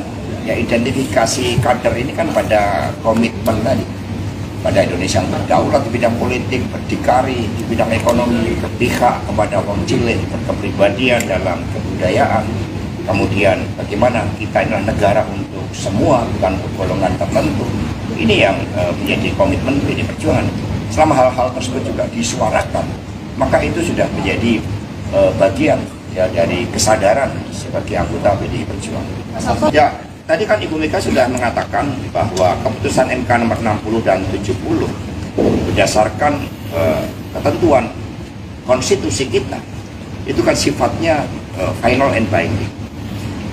ya identifikasi kader ini kan pada komitmen tadi, pada Indonesia yang berdaulat di bidang politik, berdikari di bidang ekonomi, berpihak kepada wong cilik, berkepribadian dalam kebudayaan. Kemudian bagaimana kita adalah negara untuk semua, bukan untuk golongan tertentu. Ini yang menjadi komitmen PDI Perjuangan. Selama hal-hal tersebut juga disuarakan, maka itu sudah menjadi bagian ya dari kesadaran sebagai anggota PDI Perjuangan. Ya, tadi kan Ibu Mega sudah mengatakan bahwa keputusan MK nomor 60 dan 70 berdasarkan ketentuan konstitusi kita itu kan sifatnya final and binding,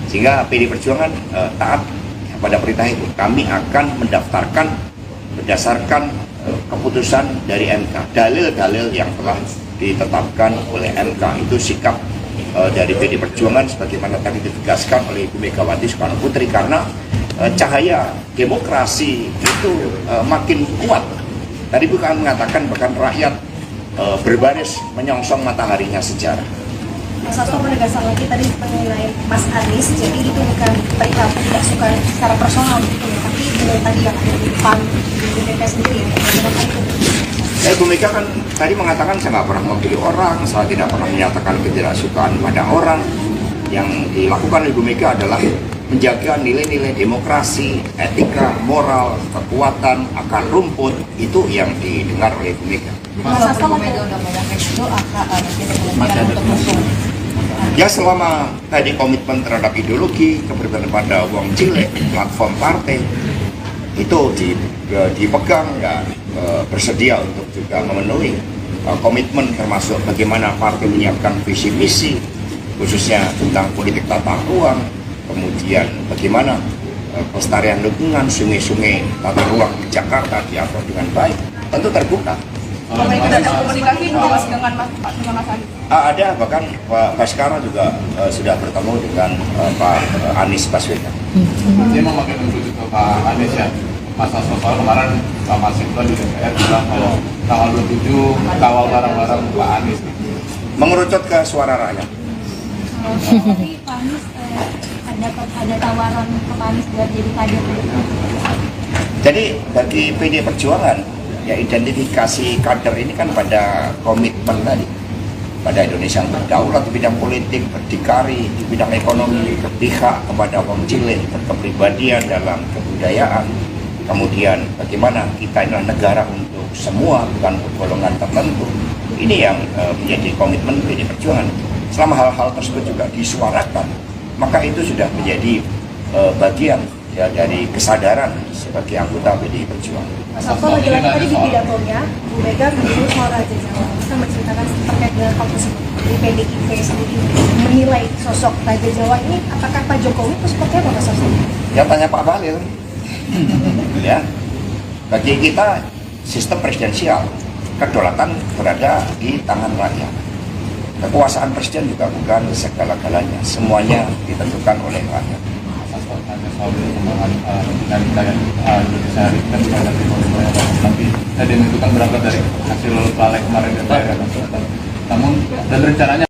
sehingga PDI Perjuangan taat pada perintah itu. Kami akan mendaftarkan berdasarkan keputusan dari MK, dalil-dalil yang telah ditetapkan oleh MK. Itu sikap dari PD Perjuangan sebagaimana tadi ditegaskan oleh Ibu Megawati Soekarno Putri, karena cahaya demokrasi itu makin kuat. Tadi bukan mengatakan bahkan rakyat berbaris menyongsong mataharinya sejarah. Mas Hasto penegasan lagi tadi mengenai Mas Anies, jadi itu bukan perihal tidak suka secara personal gitu ya, tapi dengan tadi yang ada di PAN di DPP sendiri ya, bagaimana itu? Ibu Mega kan tadi mengatakan saya nggak pernah memilih orang, saya tidak pernah menyatakan ketidaksukaan pada orang. Yang dilakukan Ibu Mega adalah menjaga nilai-nilai demokrasi, etika, moral, kekuatan, akar rumput, itu yang didengar oleh Ibu Mega. Mas Hasto Mega udah ngomong itu kemungkinan untuk musuh. Ya selama tadi komitmen terhadap ideologi, keberpihakan pada uang cilik, platform partai, itu dipegang dan bersedia untuk juga memenuhi komitmen termasuk bagaimana partai menyiapkan visi misi khususnya tentang politik tata ruang, kemudian bagaimana pelestarian lingkungan, sungai-sungai tata ruang di Jakarta diatur dengan baik, tentu terbuka. Itu ada komunikasi dulu Mas dengan Mas Anies. Ada, bahkan Pak Baskara juga sudah bertemu dengan Pak Anies Baswedan. Dia memakai untuk itu Pak Anies ya. Mas Hasto kemarin Pak Masinton di DPR bilang kalau tanggal 27 kawal bareng-bareng Pak Anies. Mengerucut ke suara rakyat. Tapi Pak Anies ada tawaran ke Pak Anies buat jadi kader. Jadi bagi PD Perjuangan, ya identifikasi kader ini kan pada komitmen tadi, pada Indonesia yang berdaulat di bidang politik, berdikari di bidang ekonomi, berpihak kepada kaum cilik, berkepribadian dalam kebudayaan. Kemudian bagaimana kita adalah negara untuk semua, bukan untuk golongan tertentu. Ini yang menjadi komitmen PD Perjuangan. Selama hal-hal tersebut juga disuarakan, maka itu sudah menjadi bagian ya, dari kesadaran sebagai anggota PD Perjuangan. Mas Hasto lagi-lagi tadi di pidatonya, Bu Mega menyebut soal Raja Jawa. Kita menceritakan terkait dengan hal tersebut. Di PDIP sendiri menilai sosok Raja Jawa ini, apakah Pak Jokowi itu seperti apa Mas Hasto? Ya tanya Pak Bahlil. Ya, bagi kita sistem presidensial, kedaulatan berada di tangan rakyat. Kekuasaan presiden juga bukan segala-galanya, semuanya ditentukan oleh rakyat. Hanya soal perkembangan dinamika Indonesia hari ini kan banyak tapi tadi itu kan berangkat dari hasil balik kemarin DPR. Namun dan rencananya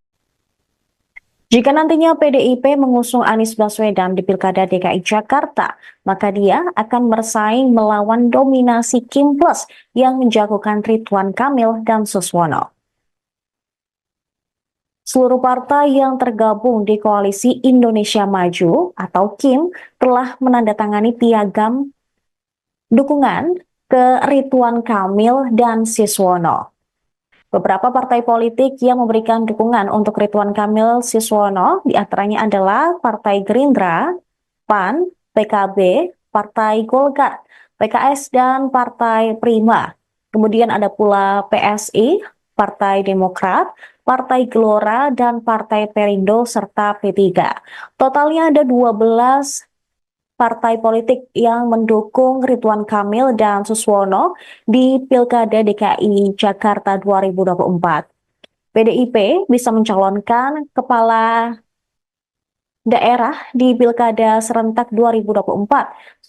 Jika nantinya PDIP mengusung Anies Baswedan di Pilkada DKI Jakarta, maka dia akan bersaing melawan dominasi Kim Plus yang menjagokan Ridwan Kamil dan Suswono. Seluruh partai yang tergabung di Koalisi Indonesia Maju atau KIM telah menandatangani piagam dukungan ke Ridwan Kamil dan Suswono. Beberapa partai politik yang memberikan dukungan untuk Ridwan Kamil Suswono diantaranya adalah Partai Gerindra, PAN, PKB, Partai Golkar, PKS, dan Partai Prima. Kemudian ada pula PSI, Partai Demokrat, Partai Gelora, dan Partai Perindo, serta P3. Totalnya ada 12 partai politik yang mendukung Ridwan Kamil dan Suswono di Pilkada DKI Jakarta 2024. PDIP bisa mencalonkan kepala daerah di Pilkada serentak 2024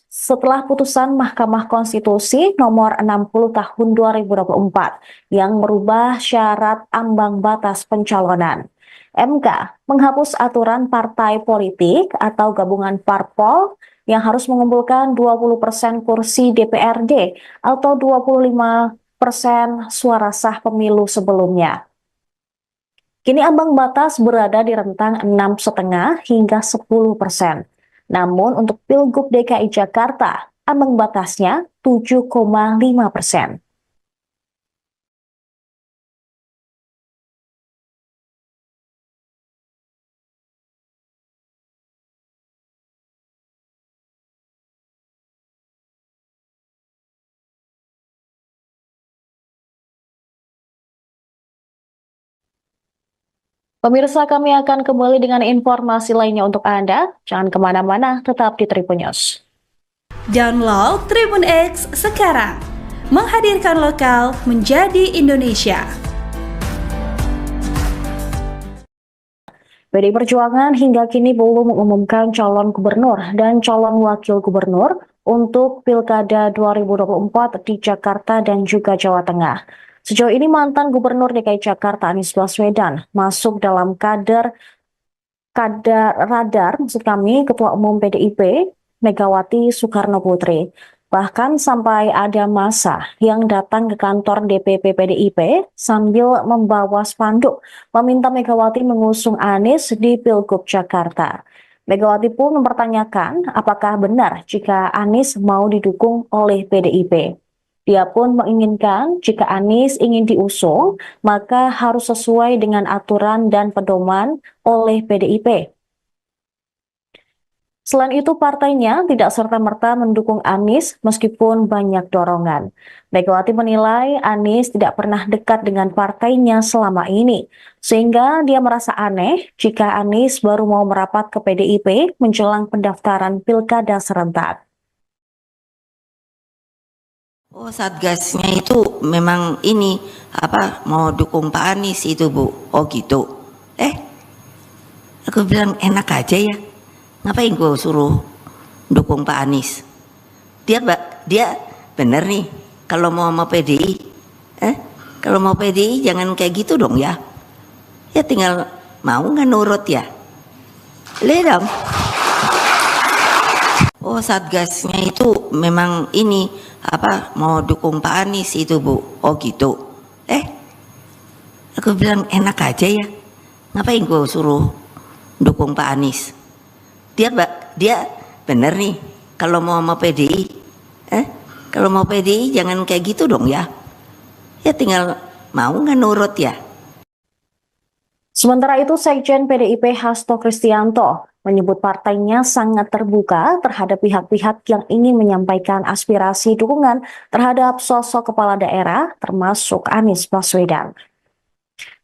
setelah putusan Mahkamah Konstitusi nomor 60 tahun 2024 yang merubah syarat ambang batas pencalonan. MK menghapus aturan partai politik atau gabungan parpol yang harus mengumpulkan 20% kursi DPRD atau 25% suara sah pemilu sebelumnya. Kini ambang batas berada di rentang 6,5 hingga 10%. Namun untuk Pilgub DKI Jakarta, ambang batasnya 7,5%. Pemirsa, kami akan kembali dengan informasi lainnya untuk Anda. Jangan kemana-mana, tetap di Tribun News. Download Tribun X sekarang, menghadirkan lokal menjadi Indonesia. PDI Perjuangan hingga kini belum mengumumkan calon gubernur dan calon wakil gubernur untuk Pilkada 2024 di Jakarta dan juga Jawa Tengah. Sejauh ini mantan Gubernur DKI Jakarta Anies Baswedan masuk dalam radar Ketua Umum PDIP Megawati Soekarno Putri. Bahkan sampai ada massa yang datang ke kantor DPP PDIP sambil membawa spanduk meminta Megawati mengusung Anies di Pilgub Jakarta. Megawati pun mempertanyakan apakah benar jika Anies mau didukung oleh PDIP. Dia pun menginginkan jika Anies ingin diusung, maka harus sesuai dengan aturan dan pedoman oleh PDIP. Selain itu, partainya tidak serta-merta mendukung Anies meskipun banyak dorongan. Megawati menilai Anies tidak pernah dekat dengan partainya selama ini, sehingga dia merasa aneh jika Anies baru mau merapat ke PDIP menjelang pendaftaran pilkada serentak. Oh, Satgasnya itu memang ini mau dukung Pak Anies itu, Bu. Oh gitu. Aku bilang enak aja ya. Ngapain gue suruh dukung Pak Anies? Dia bener nih kalau mau sama PDI. Kalau mau PDI jangan kayak gitu dong ya. Ya tinggal mau nggak nurut ya. Lihat dong. Oh, Satgasnya itu memang ini mau dukung Pak Anies itu, Bu. Oh gitu. Aku bilang enak aja ya. Ngapain gue suruh dukung Pak Anies? Dia bener nih kalau mau sama PDI. Kalau mau PDI jangan kayak gitu dong ya. Ya tinggal mau nggak nurut ya. Sementara itu, Sekjen PDIP Hasto Kristianto menyebut partainya sangat terbuka terhadap pihak-pihak yang ingin menyampaikan aspirasi dukungan terhadap sosok kepala daerah termasuk Anies Baswedan.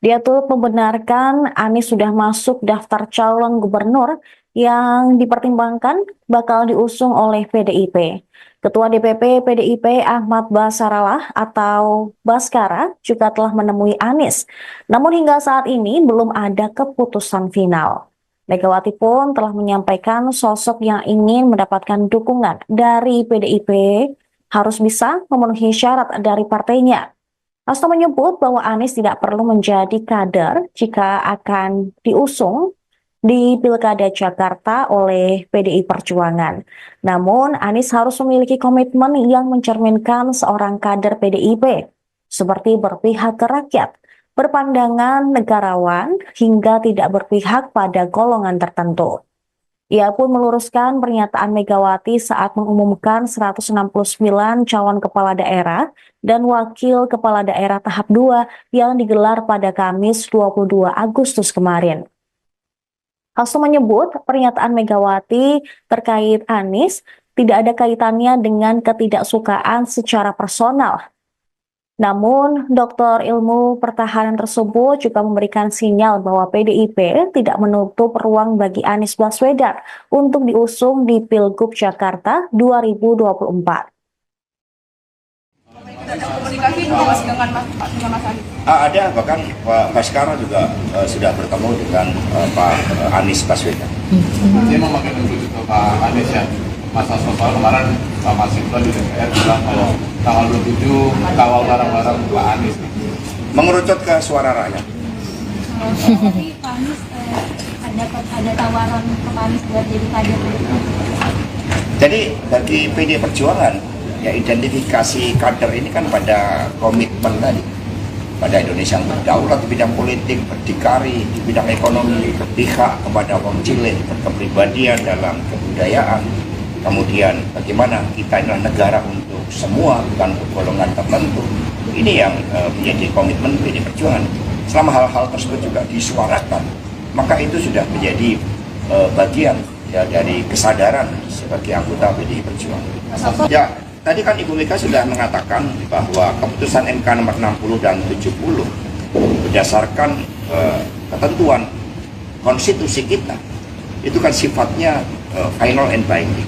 Dia turut membenarkan Anies sudah masuk daftar calon gubernur yang dipertimbangkan bakal diusung oleh PDIP. Ketua DPP PDIP Ahmad Basarallah atau Baskara juga telah menemui Anies. Namun hingga saat ini belum ada keputusan final. Megawati pun telah menyampaikan sosok yang ingin mendapatkan dukungan dari PDIP harus bisa memenuhi syarat dari partainya. Hasto menyebut bahwa Anies tidak perlu menjadi kader jika akan diusung di Pilkada Jakarta oleh PDI Perjuangan. Namun, Anies harus memiliki komitmen yang mencerminkan seorang kader PDIP, seperti berpihak ke rakyat, berpandangan negarawan, hingga tidak berpihak pada golongan tertentu. Ia pun meluruskan pernyataan Megawati saat mengumumkan 169 calon kepala daerah dan wakil kepala daerah tahap 2 yang digelar pada Kamis 22 Agustus kemarin. Hasto menyebut pernyataan Megawati terkait Anies tidak ada kaitannya dengan ketidaksukaan secara personal. Namun, Doktor Ilmu Pertahanan tersebut juga memberikan sinyal bahwa PDIP tidak menutup ruang bagi Anies Baswedan untuk diusung di Pilgub Jakarta 2024. Tidak ada komunikasi Mas dengan Mas Anies. Ada, bahkan Pak Baskara juga sudah bertemu dengan Pak Anies Baswedan. Dia memakai untuk itu Pak Anies ya. Masa soal kemarin Pak Masifah di DPR bilang kalau tanggal 27 kawal barang-barang Pak Anies. Mengerucut ke suara rakyat. Tapi Pak Anies ada tawaran ke Pak Anies buat jadi kader. Jadi bagi PDI Perjuangan, ya identifikasi kader ini kan pada komitmen tadi, pada Indonesia yang berdaulat di bidang politik, berdikari di bidang ekonomi, berpihak kepada wong cilik, berkepribadian dalam kebudayaan. Kemudian bagaimana kita adalah negara untuk semua, bukan untuk golongan tertentu. Ini yang menjadi komitmen PDI Perjuangan. Selama hal-hal tersebut juga disuarakan, maka itu sudah menjadi bagian ya dari kesadaran sebagai anggota PDI Perjuangan. Ya, tadi kan Ibu Mega sudah mengatakan bahwa keputusan MK nomor 60 dan 70 berdasarkan ketentuan konstitusi kita itu kan sifatnya final and binding.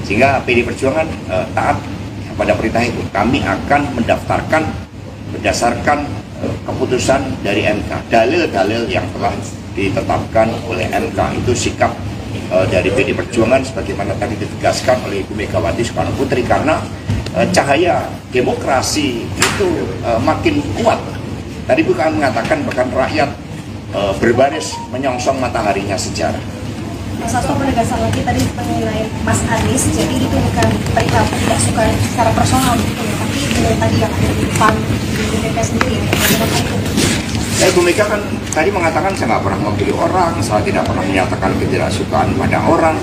Sehingga PDI Perjuangan taat pada perintah itu. Kami akan mendaftarkan berdasarkan keputusan dari MK, dalil-dalil yang telah ditetapkan oleh MK. Itu sikap dari PD Perjuangan sebagaimana tadi ditegaskan oleh Ibu Megawati Soekarno Putri, karena cahaya demokrasi itu makin kuat. Tadi bukan mengatakan bahkan rakyat berbaris menyongsong mataharinya sejarah. Mas Hasto menegaskan lagi tadi mengenai Mas Anies, jadi itu bukan perihal tidak suka secara personal gitu ya, tapi dengan tadi yang ada di depan di BPK sendiri ya, bagaimana itu? Ibu Mega kan tadi mengatakan saya nggak pernah memilih orang, saya tidak pernah menyatakan ketidaksukaan pada orang.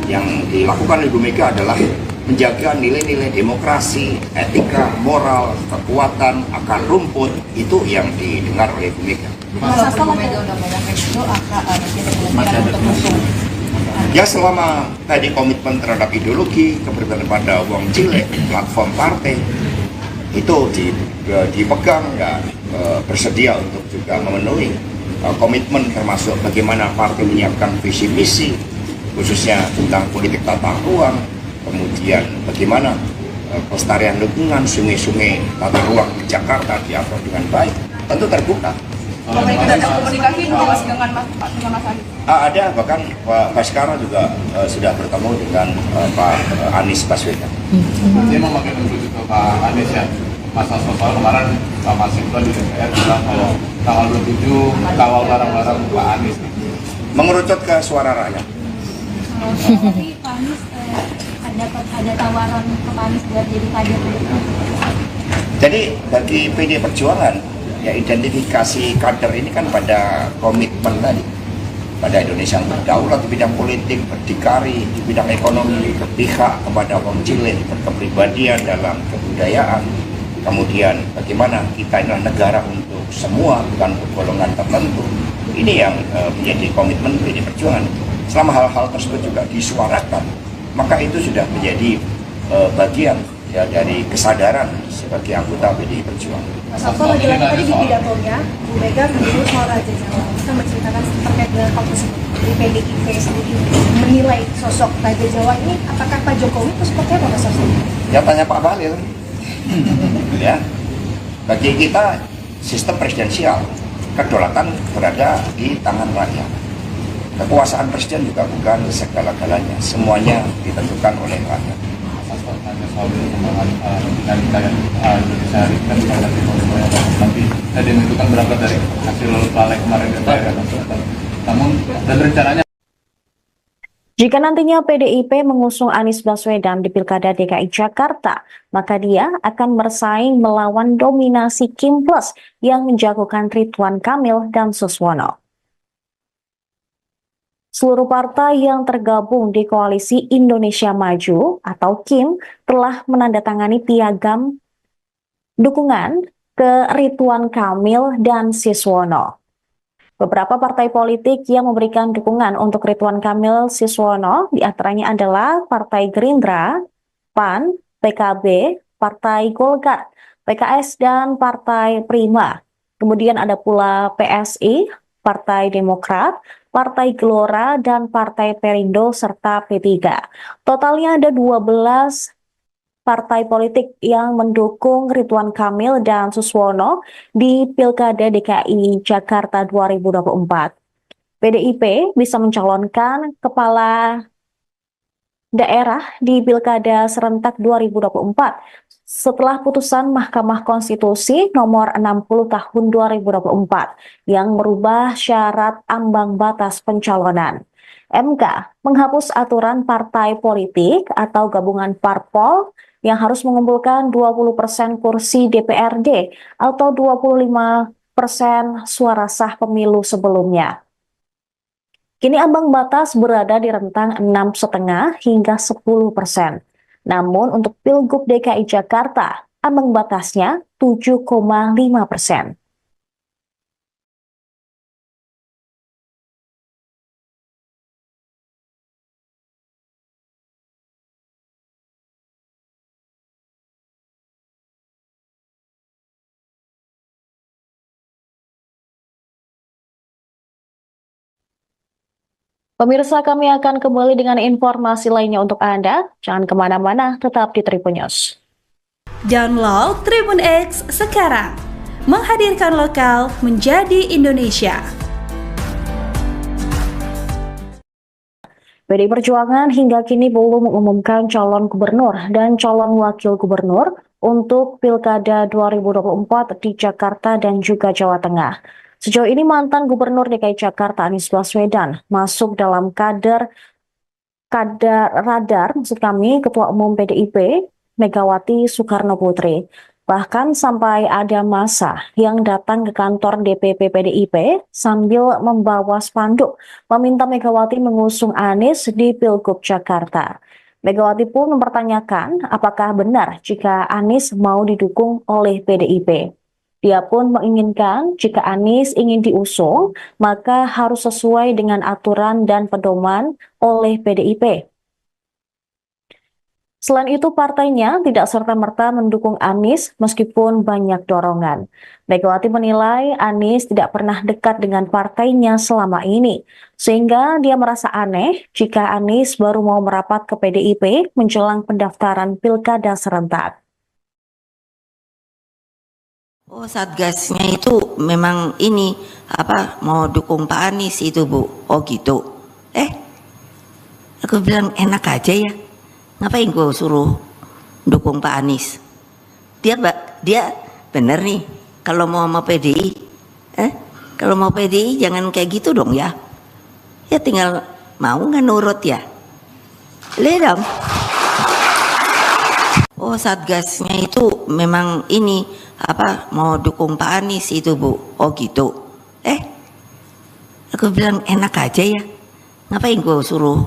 Yang dilakukan Ibu Mega adalah menjaga nilai-nilai demokrasi, etika, moral, kekuatan, akar rumput, itu yang didengar oleh Ibu Mega. Mas Hasto Mega udah ngomong kayak gitu, kemungkinan untuk musuh. Ya selama tadi komitmen terhadap ideologi, keberpihakan pada uang cilik, platform partai, itu dipegang dan bersedia untuk juga memenuhi komitmen termasuk bagaimana partai menyiapkan visi misi khususnya tentang politik tata ruang, kemudian bagaimana pelestarian lingkungan, sungai-sungai tata ruang di Jakarta diatur dengan baik, tentu terbuka. Komunikasi Mas dengan Mas Anies. Ada, bahkan Pak Baskara juga sudah bertemu dengan Pak Anies Baswedan. Dia memakai menuju ke Pak Anies ya. Mas Hasto soal kemarin Pak Masinton di DPR bilang kalau tanggal 27 kawal barang-barang Pak Anies. Mengerucut ke suara rakyat. Tapi Pak Anies ada tawaran ke Pak Anies buat jadi kader. Jadi bagi PD Perjuangan, ya identifikasi kader ini kan pada komitmen tadi, pada Indonesia yang berdaulat di bidang politik, berdikari di bidang ekonomi, berpihak kepada kaum cilik, berkepribadian dalam kebudayaan. Kemudian bagaimana kita adalah negara untuk semua, bukan untuk golongan tertentu. Ini yang menjadi komitmen PD Perjuangan. Selama hal-hal tersebut juga disuarakan, maka itu sudah menjadi bagian ya dari kesadaran sebagai anggota PD Perjuangan. Mas Hasto lagi-lagi tadi di pidatonya, Bu Mega menyebut soal Raja Jawa. Kita menceritakan terkait dengan hal tersebut. Jadi PDIP sendiri menilai sosok Raja Jawa ini, apakah Pak Jokowi itu seperti apa Mas Hasto? Ya tanya Pak Bahlil. Ya, bagi kita sistem presidensial, kedaulatan berada di tangan rakyat. Kekuasaan presiden juga bukan segala-galanya, semuanya ditentukan oleh rakyat. Hanya soal perkembangan dinamika Indonesia hari ini kan menghadapi semuanya, tapi tadi itu kan berangkat dari hasil balik kemarin DPR ya. Namun dan rencananya Jika nantinya PDIP mengusung Anies Baswedan di Pilkada DKI Jakarta, maka dia akan bersaing melawan dominasi Kim Plus yang menjagokan Ridwan Kamil dan Suswono. Seluruh partai yang tergabung di Koalisi Indonesia Maju atau KIM telah menandatangani piagam dukungan ke Ridwan Kamil dan Suswono. Beberapa partai politik yang memberikan dukungan untuk Ridwan Kamil Suswono diantaranya adalah Partai Gerindra, PAN, PKB, Partai Golkar, PKS, dan Partai Prima. Kemudian ada pula PSI, Partai Demokrat, Partai Gelora, dan Partai Perindo, serta P3. Totalnya ada 12 partai politik yang mendukung Ridwan Kamil dan Suswono di Pilkada DKI Jakarta 2024. PDIP bisa mencalonkan kepala daerah di Pilkada serentak 2024 setelah putusan Mahkamah Konstitusi nomor 60 tahun 2024 yang merubah syarat ambang batas pencalonan. MK menghapus aturan partai politik atau gabungan parpol yang harus mengumpulkan 20% kursi DPRD atau 25% suara sah pemilu sebelumnya. Kini ambang batas berada di rentang 6,5 hingga 10%. Namun untuk Pilgub DKI Jakarta, ambang batasnya 7,5%. Pemirsa, kami akan kembali dengan informasi lainnya untuk Anda. Jangan kemana-mana, tetap di Tribun News. Download Tribun X sekarang, menghadirkan lokal menjadi Indonesia. PDI Perjuangan hingga kini belum mengumumkan calon gubernur dan calon wakil gubernur untuk Pilkada 2024 di Jakarta dan juga Jawa Tengah. Sejauh ini mantan Gubernur DKI Jakarta Anies Baswedan masuk dalam radar Ketua Umum PDIP Megawati Soekarno Putri. Bahkan sampai ada massa yang datang ke kantor DPP PDIP sambil membawa spanduk meminta Megawati mengusung Anies di Pilgub Jakarta. Megawati pun mempertanyakan apakah benar jika Anies mau didukung oleh PDIP. Dia pun menginginkan jika Anies ingin diusung, maka harus sesuai dengan aturan dan pedoman oleh PDIP. Selain itu, partainya tidak serta-merta mendukung Anies meskipun banyak dorongan. Megawati menilai Anies tidak pernah dekat dengan partainya selama ini, sehingga dia merasa aneh jika Anies baru mau merapat ke PDIP menjelang pendaftaran pilkada serentak. Oh, Satgasnya itu memang ini mau dukung Pak Anies itu, Bu. Oh gitu. Aku bilang enak aja ya. Ngapain gue suruh dukung Pak Anies? Dia bener nih kalau mau sama PDI. Kalau mau PDI jangan kayak gitu dong ya. Ya tinggal mau nggak nurut ya. Lihat dong. Oh, Satgasnya itu memang ini mau dukung Pak Anies itu, Bu. Oh gitu. Aku bilang enak aja ya. Ngapain gue suruh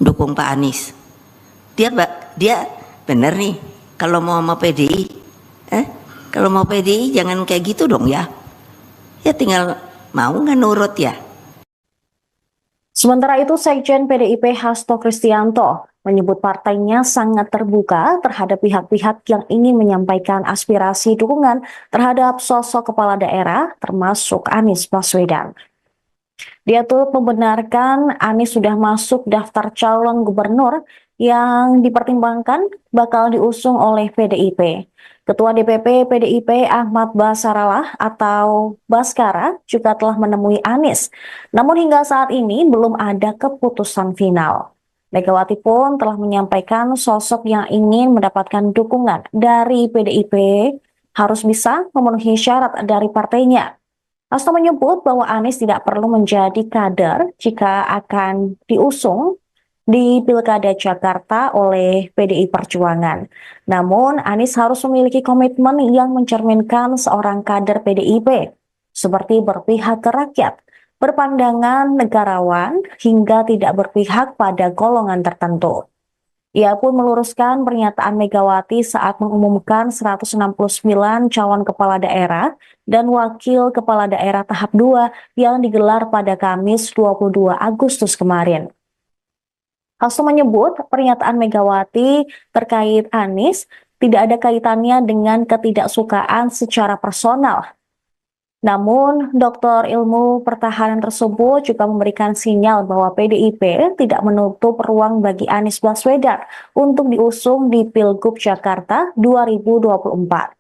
dukung Pak Anies? Dia bener nih kalau mau sama PDI. Kalau mau PDI jangan kayak gitu dong ya. Ya tinggal mau nggak nurut ya. Sementara itu, Sekjen PDIP Hasto Kristianto menyebut partainya sangat terbuka terhadap pihak-pihak yang ingin menyampaikan aspirasi dukungan terhadap sosok kepala daerah termasuk Anies Baswedan. Dia turut membenarkan Anies sudah masuk daftar calon gubernur yang dipertimbangkan bakal diusung oleh PDIP. Ketua DPP PDIP Ahmad Basarallah atau Baskara juga telah menemui Anies. Namun hingga saat ini belum ada keputusan final. Megawati pun telah menyampaikan sosok yang ingin mendapatkan dukungan dari PDIP harus bisa memenuhi syarat dari partainya. Hasto menyebut bahwa Anies tidak perlu menjadi kader jika akan diusung di Pilkada Jakarta oleh PDI Perjuangan. Namun, Anies harus memiliki komitmen yang mencerminkan seorang kader PDIP, seperti berpihak ke rakyat, berpandangan negarawan, hingga tidak berpihak pada golongan tertentu. Ia pun meluruskan pernyataan Megawati saat mengumumkan 169 calon kepala daerah dan wakil kepala daerah tahap 2 yang digelar pada Kamis 22 Agustus kemarin. Hasto menyebut pernyataan Megawati terkait Anies tidak ada kaitannya dengan ketidaksukaan secara personal. Namun, Dr. Ilmu Pertahanan tersebut juga memberikan sinyal bahwa PDIP tidak menutup ruang bagi Anies Baswedan untuk diusung di Pilgub Jakarta 2024.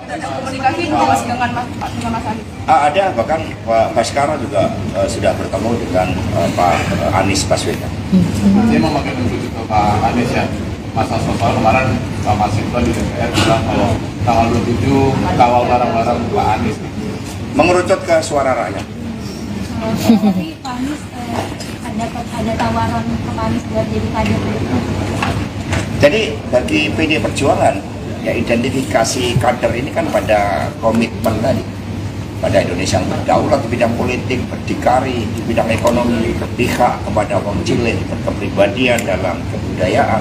Ada komunikasi Mas dengan Mas Anies? Ada, bahkan Pak Baskara juga sudah bertemu dengan Pak Anies Baswedan. Dia memakai menuju ke Pak Anies ya. Masa soal kemarin Pak Masifah di DPR bilang kalau tanggal 27 kawal barang-barang Pak Anies. Mengerucut ke suara rakyat. Tapi Pak Anies ada tawaran ke Pak Anies buat jadi kader. Jadi bagi PDI Perjuangan, ya identifikasi kader ini kan pada komitmen tadi, pada Indonesia yang berdaulat di bidang politik, berdikari di bidang ekonomi, berpihak kepada kaum cilik, berkepribadian dalam kebudayaan.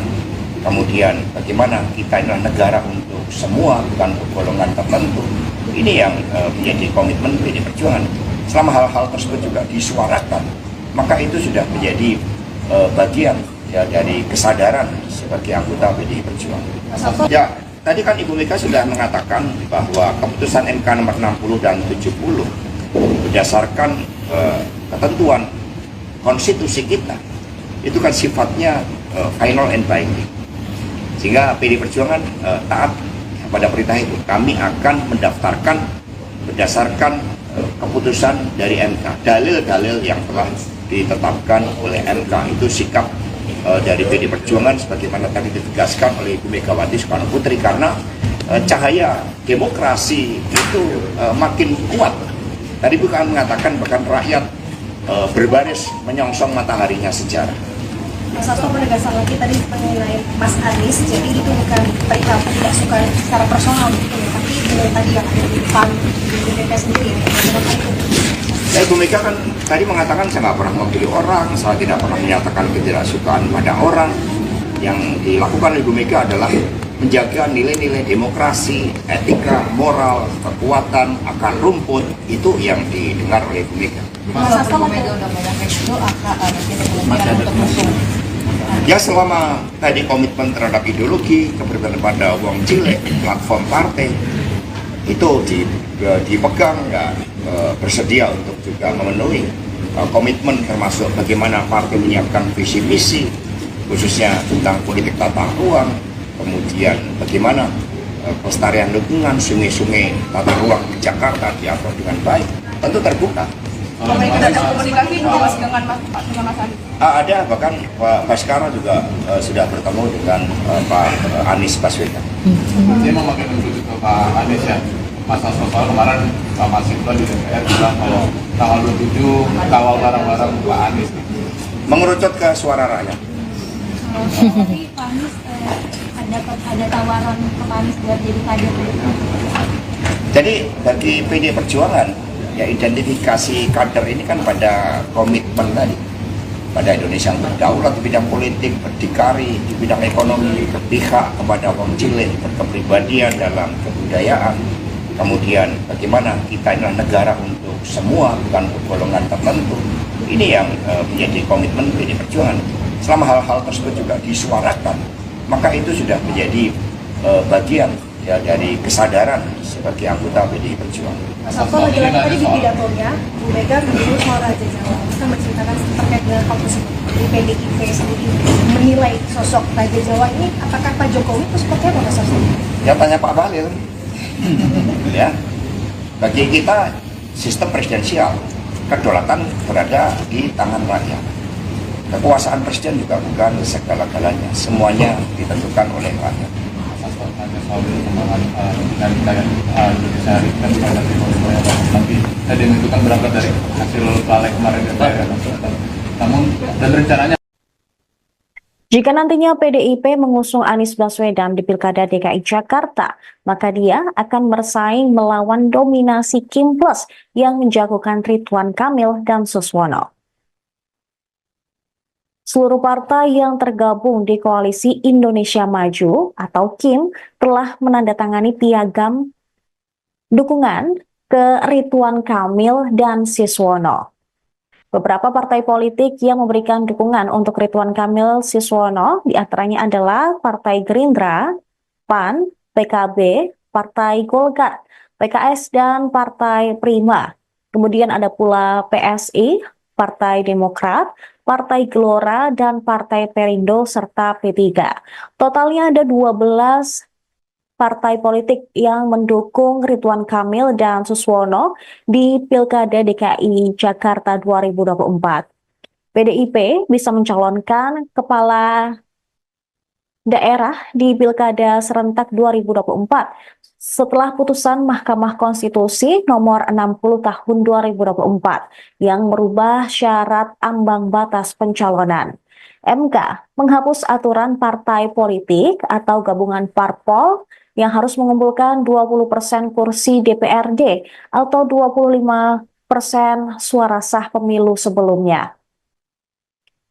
Kemudian bagaimana kita adalah negara untuk semua, bukan untuk golongan tertentu. Ini yang menjadi komitmen PDI Perjuangan. Selama hal-hal tersebut juga disuarakan, maka itu sudah menjadi bagian ya dari kesadaran sebagai anggota PDI Perjuangan. Ya, tadi kan Ibu Mega sudah mengatakan bahwa keputusan MK nomor 60 dan 70 berdasarkan ketentuan konstitusi kita itu kan sifatnya final and binding, sehingga PDI Perjuangan taat pada perintah itu. Kami akan mendaftarkan berdasarkan keputusan dari MK, dalil-dalil yang telah ditetapkan oleh MK. Itu sikap dari PD Perjuangan sebagaimana tadi ditegaskan oleh Ibu Megawati Soekarno Putri, karena cahaya demokrasi itu makin kuat. Tadi bukan mengatakan bahkan rakyat berbaris menyongsong mataharinya sejarah. Mas Hasto penegasan lagi tadi mengenai Mas Anies, jadi itu bukan perihal tidak suka secara personal gitu ya, tapi dengan tadi yang ada di PAN, di DPP sendiri ya, bagaimana itu? Ya, Ibu Mega kan tadi mengatakan saya nggak pernah memilih orang, saya tidak pernah menyatakan ketidaksukaan pada orang. Yang dilakukan oleh Ibu Mega adalah menjaga nilai-nilai demokrasi, etika, moral, kekuatan, akar rumput, itu yang didengar oleh Ibu Mega. Mas Hasto Mega udah banyak itu ada kemungkinan untuk musuh. Ya, selama tadi komitmen terhadap ideologi, keberpihakan pada wong cilik, platform partai, itu dipegang, ya, bersedia untuk juga memenuhi komitmen termasuk bagaimana partai menyiapkan visi misi, khususnya tentang politik tata ruang, kemudian bagaimana pelestarian lingkungan, sungai-sungai tata ruang di Jakarta diatur dengan baik, tentu terbuka. Komunikasi Mas dengan Mas Anies. Ada, bahkan Pak Baskara juga sudah bertemu dengan Pak Anies Baswedan. Dia memakai menuju ke Pak Anies ya. Mas Hasto kemarin Pak Masinton di DPR bilang kalau tanggal 27 kawal barang-barang Pak Anies. Mengerucut ke suara rakyat. Tapi Pak Anies ada tawaran ke Pak Anies buat jadi kader. Jadi bagi PD Perjuangan, ya identifikasi kader ini kan pada komitmen tadi, pada Indonesia yang berdaulat di bidang politik, berdikari di bidang ekonomi, berpihak kepada wong cilik, berkepribadian dalam kebudayaan. Kemudian bagaimana kita adalah negara untuk semua, bukan untuk golongan tertentu. Ini yang menjadi komitmen PD Perjuangan. Selama hal-hal tersebut juga disuarakan, maka itu sudah menjadi bagian ya dari kesadaran sebagai anggota PD Perjuangan. Mas Hasto lagi-lagi tadi di pidatonya, Bu Mega menyebut soal Raja Jawa. Kita menceritakan terkait dengan hal tersebut. Di PDIP sendiri menilai sosok Raja Jawa ini, apakah Pak Jokowi itu seperti apa Mas Hasto? Ya tanya Pak Bahlil. Ya, bagi kita sistem presidensial, kedaulatan berada di tangan rakyat. Kekuasaan presiden juga bukan segala-galanya, semuanya ditentukan oleh rakyat. Hanya soal perkembangan dinamika yang Indonesia hari kan pada nanti tadi itu kan berangkat dari hasil balik kemarin DPR. Namun dan rencananya Jika nantinya PDIP mengusung Anies Baswedan di Pilkada DKI Jakarta, maka dia akan bersaing melawan dominasi Kim Plus yang menjagokan Ridwan Kamil dan Suswono. Seluruh partai yang tergabung di Koalisi Indonesia Maju atau KIM telah menandatangani piagam dukungan ke Ridwan Kamil dan Suswono. Beberapa partai politik yang memberikan dukungan untuk Ridwan Kamil Suswono diantaranya adalah Partai Gerindra, PAN, PKB, Partai Golkar, PKS, dan Partai Prima. Kemudian ada pula PSI, Partai Demokrat, Partai Gelora, dan Partai Perindo, serta P3. Totalnya ada 12 partai politik yang mendukung Ridwan Kamil dan Suswono di Pilkada DKI Jakarta 2024. PDIP bisa mencalonkan kepala daerah di Pilkada serentak 2024 setelah putusan Mahkamah Konstitusi nomor 60 tahun 2024 yang merubah syarat ambang batas pencalonan. MK menghapus aturan partai politik atau gabungan parpol yang harus mengumpulkan 20% kursi DPRD atau 25% suara sah pemilu sebelumnya.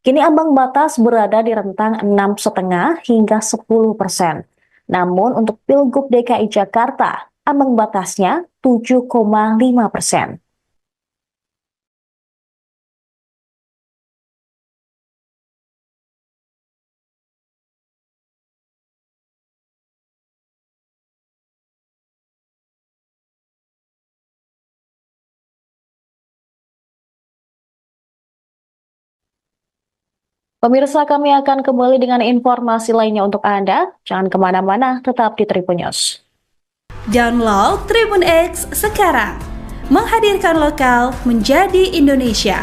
Kini ambang batas berada di rentang 6,5 hingga 10%. Namun untuk Pilgub DKI Jakarta, ambang batasnya 7,5%. Pemirsa, kami akan kembali dengan informasi lainnya untuk Anda. Jangan kemana-mana, tetap di Tribun News. Download Tribun X sekarang, menghadirkan lokal menjadi Indonesia.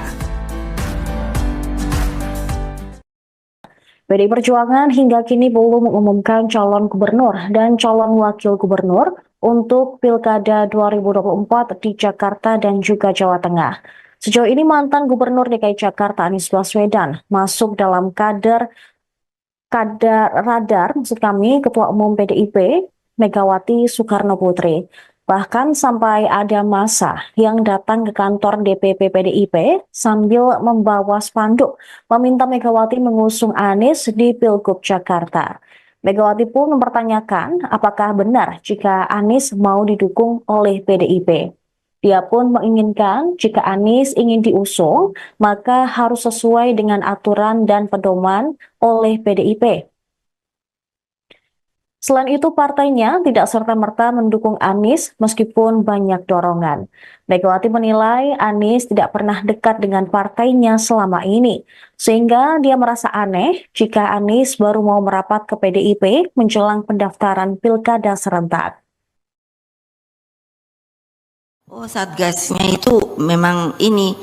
PDI Perjuangan hingga kini belum mengumumkan calon gubernur dan calon wakil gubernur untuk Pilkada 2024 di Jakarta dan juga Jawa Tengah. Sejauh ini mantan Gubernur DKI Jakarta Anies Baswedan masuk dalam radar Ketua Umum PDIP Megawati Soekarno Putri. Bahkan sampai ada massa yang datang ke kantor DPP PDIP sambil membawa spanduk meminta Megawati mengusung Anies di Pilgub Jakarta. Megawati pun mempertanyakan apakah benar jika Anies mau didukung oleh PDIP. Dia pun menginginkan jika Anies ingin diusung, maka harus sesuai dengan aturan dan pedoman oleh PDIP. Selain itu, partainya tidak serta-merta mendukung Anies meskipun banyak dorongan. Megawati menilai Anies tidak pernah dekat dengan partainya selama ini, sehingga dia merasa aneh jika Anies baru mau merapat ke PDIP menjelang pendaftaran Pilkada serentak. Oh, Satgasnya itu memang ini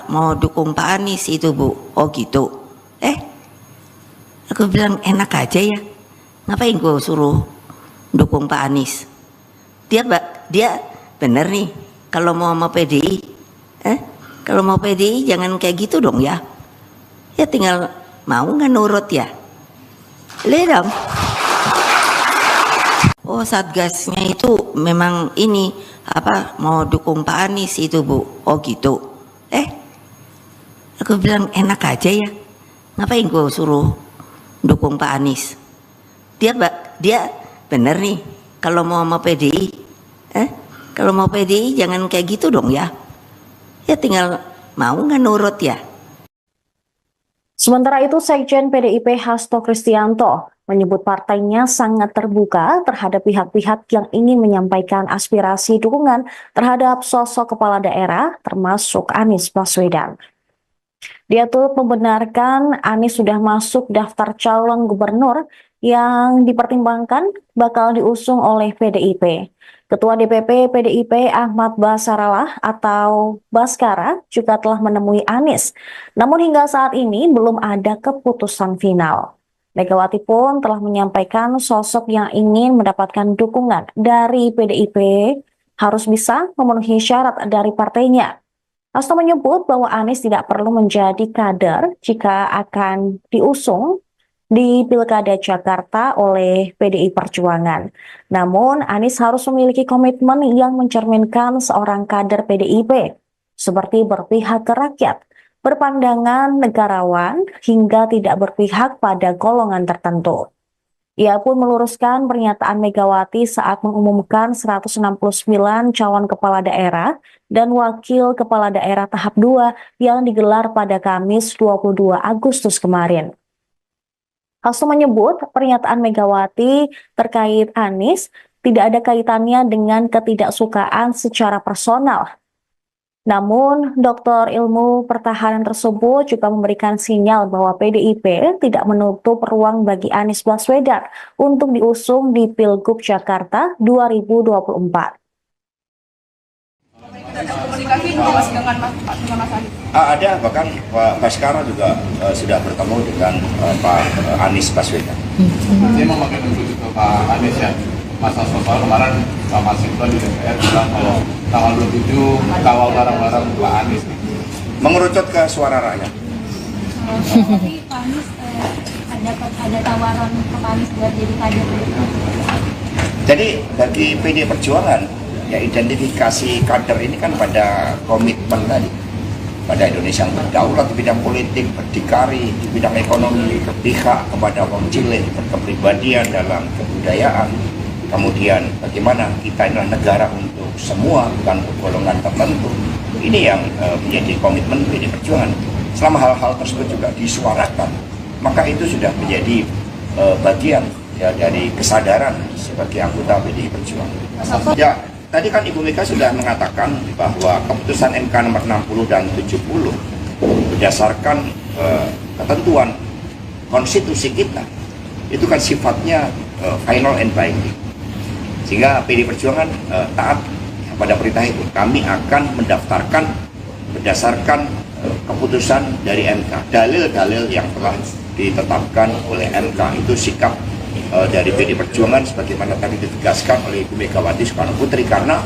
mau dukung Pak Anies itu, Bu. Oh gitu. Aku bilang enak aja ya. Ngapain gue suruh dukung Pak Anies? Dia bener nih kalau mau sama PDI. Kalau mau PDI jangan kayak gitu dong ya. Ya tinggal mau nggak nurut ya. Lihat dong. Oh, Satgasnya itu memang ini mau dukung Pak Anies itu, Bu. Oh gitu. Aku bilang enak aja ya. Ngapain gue suruh dukung Pak Anies? Dia bener nih kalau mau sama PDI. Kalau mau PDI jangan kayak gitu dong ya. Ya tinggal mau nggak nurut ya. Sementara itu, Sekjen PDIP Hasto Kristianto menyebut partainya sangat terbuka terhadap pihak-pihak yang ingin menyampaikan aspirasi dukungan terhadap sosok kepala daerah termasuk Anies Baswedan. Dia turut membenarkan Anies sudah masuk daftar calon gubernur yang dipertimbangkan bakal diusung oleh PDIP. Ketua DPP PDIP Ahmad Basarallah atau Baskara juga telah menemui Anies. Namun hingga saat ini belum ada keputusan final. Megawati pun telah menyampaikan sosok yang ingin mendapatkan dukungan dari PDIP harus bisa memenuhi syarat dari partainya. Hasto menyebut bahwa Anies tidak perlu menjadi kader jika akan diusung di Pilkada Jakarta oleh PDI Perjuangan. Namun, Anies harus memiliki komitmen yang mencerminkan seorang kader PDIP, seperti berpihak ke rakyat, berpandangan negarawan, hingga tidak berpihak pada golongan tertentu. Ia pun meluruskan pernyataan Megawati saat mengumumkan 169 calon kepala daerah dan wakil kepala daerah tahap 2 yang digelar pada Kamis 22 Agustus kemarin. Hasto menyebut pernyataan Megawati terkait Anies tidak ada kaitannya dengan ketidaksukaan secara personal. Namun, Doktor Ilmu Pertahanan tersebut juga memberikan sinyal bahwa PDIP tidak menutup ruang bagi Anies Baswedan untuk diusung di Pilgub Jakarta 2024. Ada komunikasi Mas dengan Mas Anies? Ada, bahkan Pak Baskara juga sudah bertemu dengan Pak Anies Baswedan. Dia memakai menuju ke Pak Anies ya. Masa soal kemarin Pak Mas Ibran di DPR bilang kalau tanggal 27 kawal barang-barang Pak Anies. Mengerucut ke suara rakyat. Tapi Pak Anies ada tawaran ke Pak Anies buat jadi kader. Jadi bagi PDI Perjuangan, ya identifikasi kader ini kan pada komitmen tadi, pada Indonesia yang berdaulat di bidang politik, berdikari di bidang ekonomi, berpihak kepada kaum cilik, berkepribadian dalam kebudayaan. Kemudian bagaimana kita adalah negara untuk semua, bukan untuk golongan tertentu. Ini yang menjadi komitmen PDI Perjuangan. Selama hal-hal tersebut juga disuarakan, maka itu sudah menjadi bagian ya dari kesadaran sebagai anggota PDI Perjuangan. Ya, tadi kan Ibu Mega sudah mengatakan bahwa keputusan MK nomor 60 dan 70 berdasarkan ketentuan konstitusi kita itu kan sifatnya final and binding. Sehingga PDI Perjuangan taat pada perintah itu. Kami akan mendaftarkan berdasarkan keputusan dari MK. Dalil-dalil yang telah ditetapkan oleh MK itu sikap dari PD Perjuangan sebagaimana tadi ditegaskan oleh Ibu Megawati Soekarno Putri, karena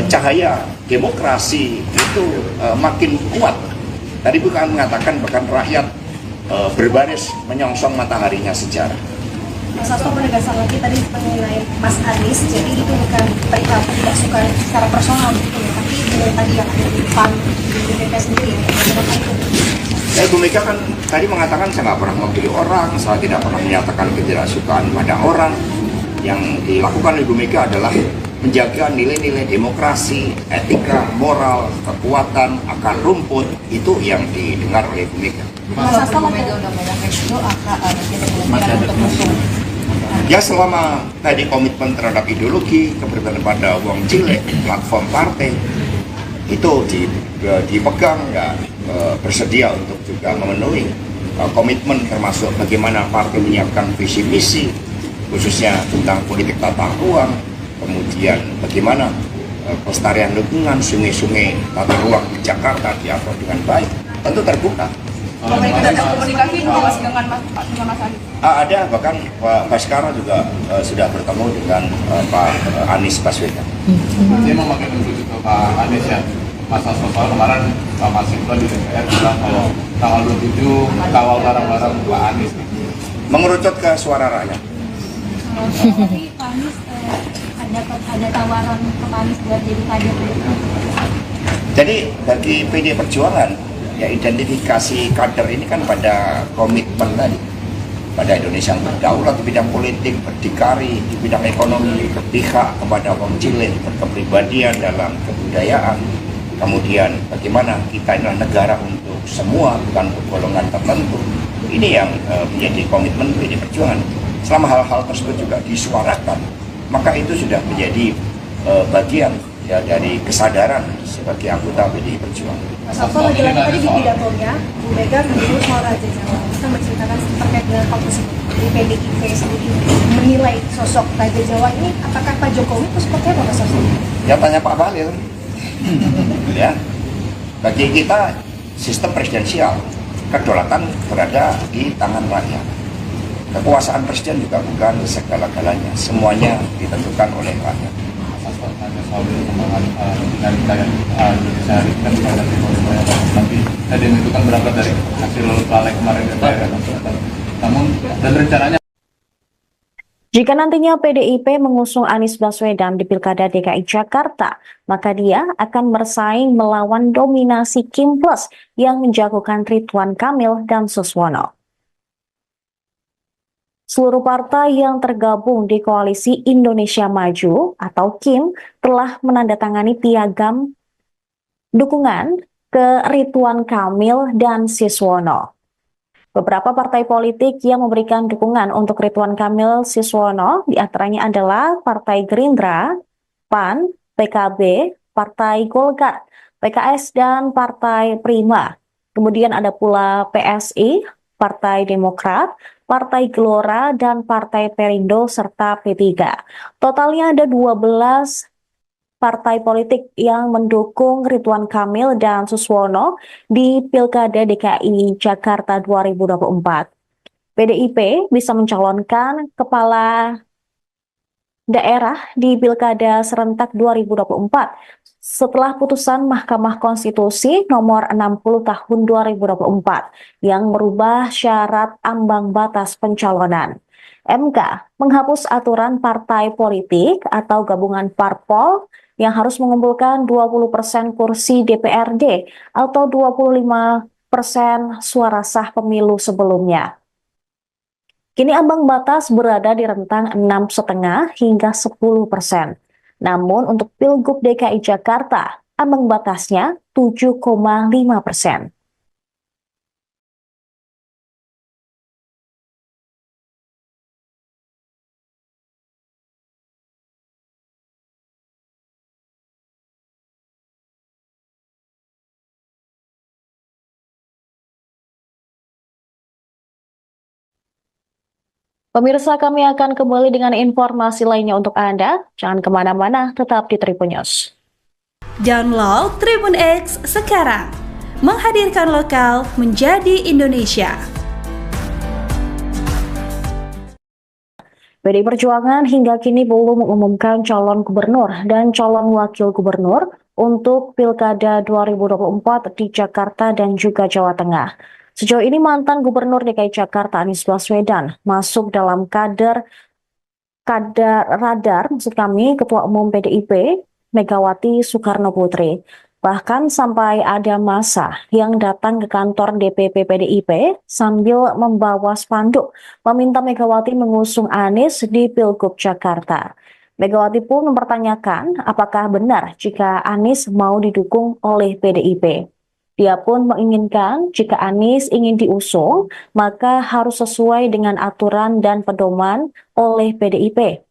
cahaya demokrasi itu makin kuat. Tadi bukan mengatakan bahkan rakyat berbaris menyongsong mataharinya sejarah. Mas Hasto penegasan lagi tadi mengenai Mas Anies, jadi itu bukan perihal tidak suka secara personal gitu ya, tapi dengan tadi yang ada di PAN di DPP sendiri ya, bagaimana itu? Ya, Ibu Mega kan tadi mengatakan saya nggak pernah memilih orang, saya tidak pernah menyatakan ketidaksukaan pada orang. Yang dilakukan Ibu Mega adalah menjaga nilai-nilai demokrasi, etika, moral, kekuatan, akar rumput, itu yang didengar oleh Ibu Mega. Mas Hasto Mega udah megang itu kemungkinan untuk musuh. Ya selama tadi komitmen terhadap ideologi, keberpihakan pada uang cilik, platform partai, itu dipegang dan bersedia untuk juga memenuhi komitmen termasuk bagaimana partai menyiapkan visi misi khususnya tentang politik tata ruang, kemudian bagaimana pelestarian lingkungan, sungai-sungai, tata ruang di Jakarta diatur dengan baik, tentu terbuka. Ada komunikasi Mas dengan Mas Anies? Ada, bahkan Pak Baskara juga sudah bertemu dengan Pak Anies Baswedan. Dia memakai unsur itu Pak Anies ya. Mas Hasto kemarin Pak Mas Ibran di DPR bilang kalau tanggal 27 kawal barang-barang Pak Anies. Mengerucut ke suara rakyat. Tapi Pak Anies ada tawaran ke Pak Anies buat jadi kader. Jadi bagi PD Perjuangan, ya identifikasi kader ini kan pada komitmen tadi, pada Indonesia yang berdaulat di bidang politik, berdikari di bidang ekonomi, berpihak kepada wong cilik, berkepribadian dalam kebudayaan. Kemudian bagaimana kita adalah negara untuk semua, bukan untuk golongan tertentu. Ini yang menjadi komitmen PD Perjuangan. Selama hal-hal tersebut juga disuarakan, maka itu sudah menjadi bagian ya dari kesadaran sebagai anggota PD Perjuangan. Mas Hasto lagi-lagi tadi di pidatonya, Bu Mega menyebut soal Raja Jawa. Kita menceritakan terkait dengan hal tersebut. Di PDIP sendiri menilai sosok Raja Jawa ini, apakah Pak Jokowi itu seperti apa Mas Hasto? Ya tanya Pak Bahlil. Ya, bagi kita sistem presidensial, kedaulatan berada di tangan rakyat. Kekuasaan presiden juga bukan segala-galanya, semuanya ditentukan oleh rakyat. Soal perkembangan dinamika yang Indonesia hari ini kan pada tapi demo itu kan berangkat dari hasil Balek kemarin DPR. Namun dan rencananya Jika nantinya PDIP mengusung Anies Baswedan di Pilkada DKI Jakarta, maka dia akan bersaing melawan dominasi Kim Plus yang menjagokan Ridwan Kamil dan Suswono. Seluruh partai yang tergabung di Koalisi Indonesia Maju atau KIM telah menandatangani piagam dukungan ke Ridwan Kamil dan Suswono. Beberapa partai politik yang memberikan dukungan untuk Ridwan Kamil Suswono diantaranya adalah Partai Gerindra, PAN, PKB, Partai Golkar, PKS, dan Partai Prima. Kemudian ada pula PSI, Partai Demokrat, Partai Gelora, dan Partai Perindo, serta P3. Totalnya ada 12 partai politik yang mendukung Ridwan Kamil dan Suswono di Pilkada DKI Jakarta 2024. PDIP bisa mencalonkan kepala daerah di Pilkada serentak 2024 setelah putusan Mahkamah Konstitusi nomor 60 tahun 2024 yang merubah syarat ambang batas pencalonan. MK menghapus aturan partai politik atau gabungan parpol yang harus mengumpulkan 20% kursi DPRD atau 25% suara sah pemilu sebelumnya. Kini ambang batas berada di rentang 6,5 hingga 10%. Namun untuk Pilgub DKI Jakarta, ambang batasnya 7,5%. Pemirsa, kami akan kembali dengan informasi lainnya untuk Anda. Jangan kemana-mana, tetap di Tribun News. Download Tribun X sekarang. menghadirkan lokal menjadi Indonesia. PDI Perjuangan hingga kini belum mengumumkan calon gubernur dan calon wakil gubernur untuk Pilkada 2024 di Jakarta dan juga Jawa Tengah. Sejauh ini mantan Gubernur DKI Jakarta Anies Baswedan masuk dalam radar Ketua Umum PDIP Megawati Soekarno Putri. Bahkan sampai ada massa yang datang ke kantor DPP PDIP sambil membawa spanduk meminta Megawati mengusung Anies di Pilgub Jakarta. Megawati pun mempertanyakan apakah benar jika Anies mau didukung oleh PDIP. Dia pun menginginkan jika Anies ingin diusung, maka harus sesuai dengan aturan dan pedoman oleh PDIP.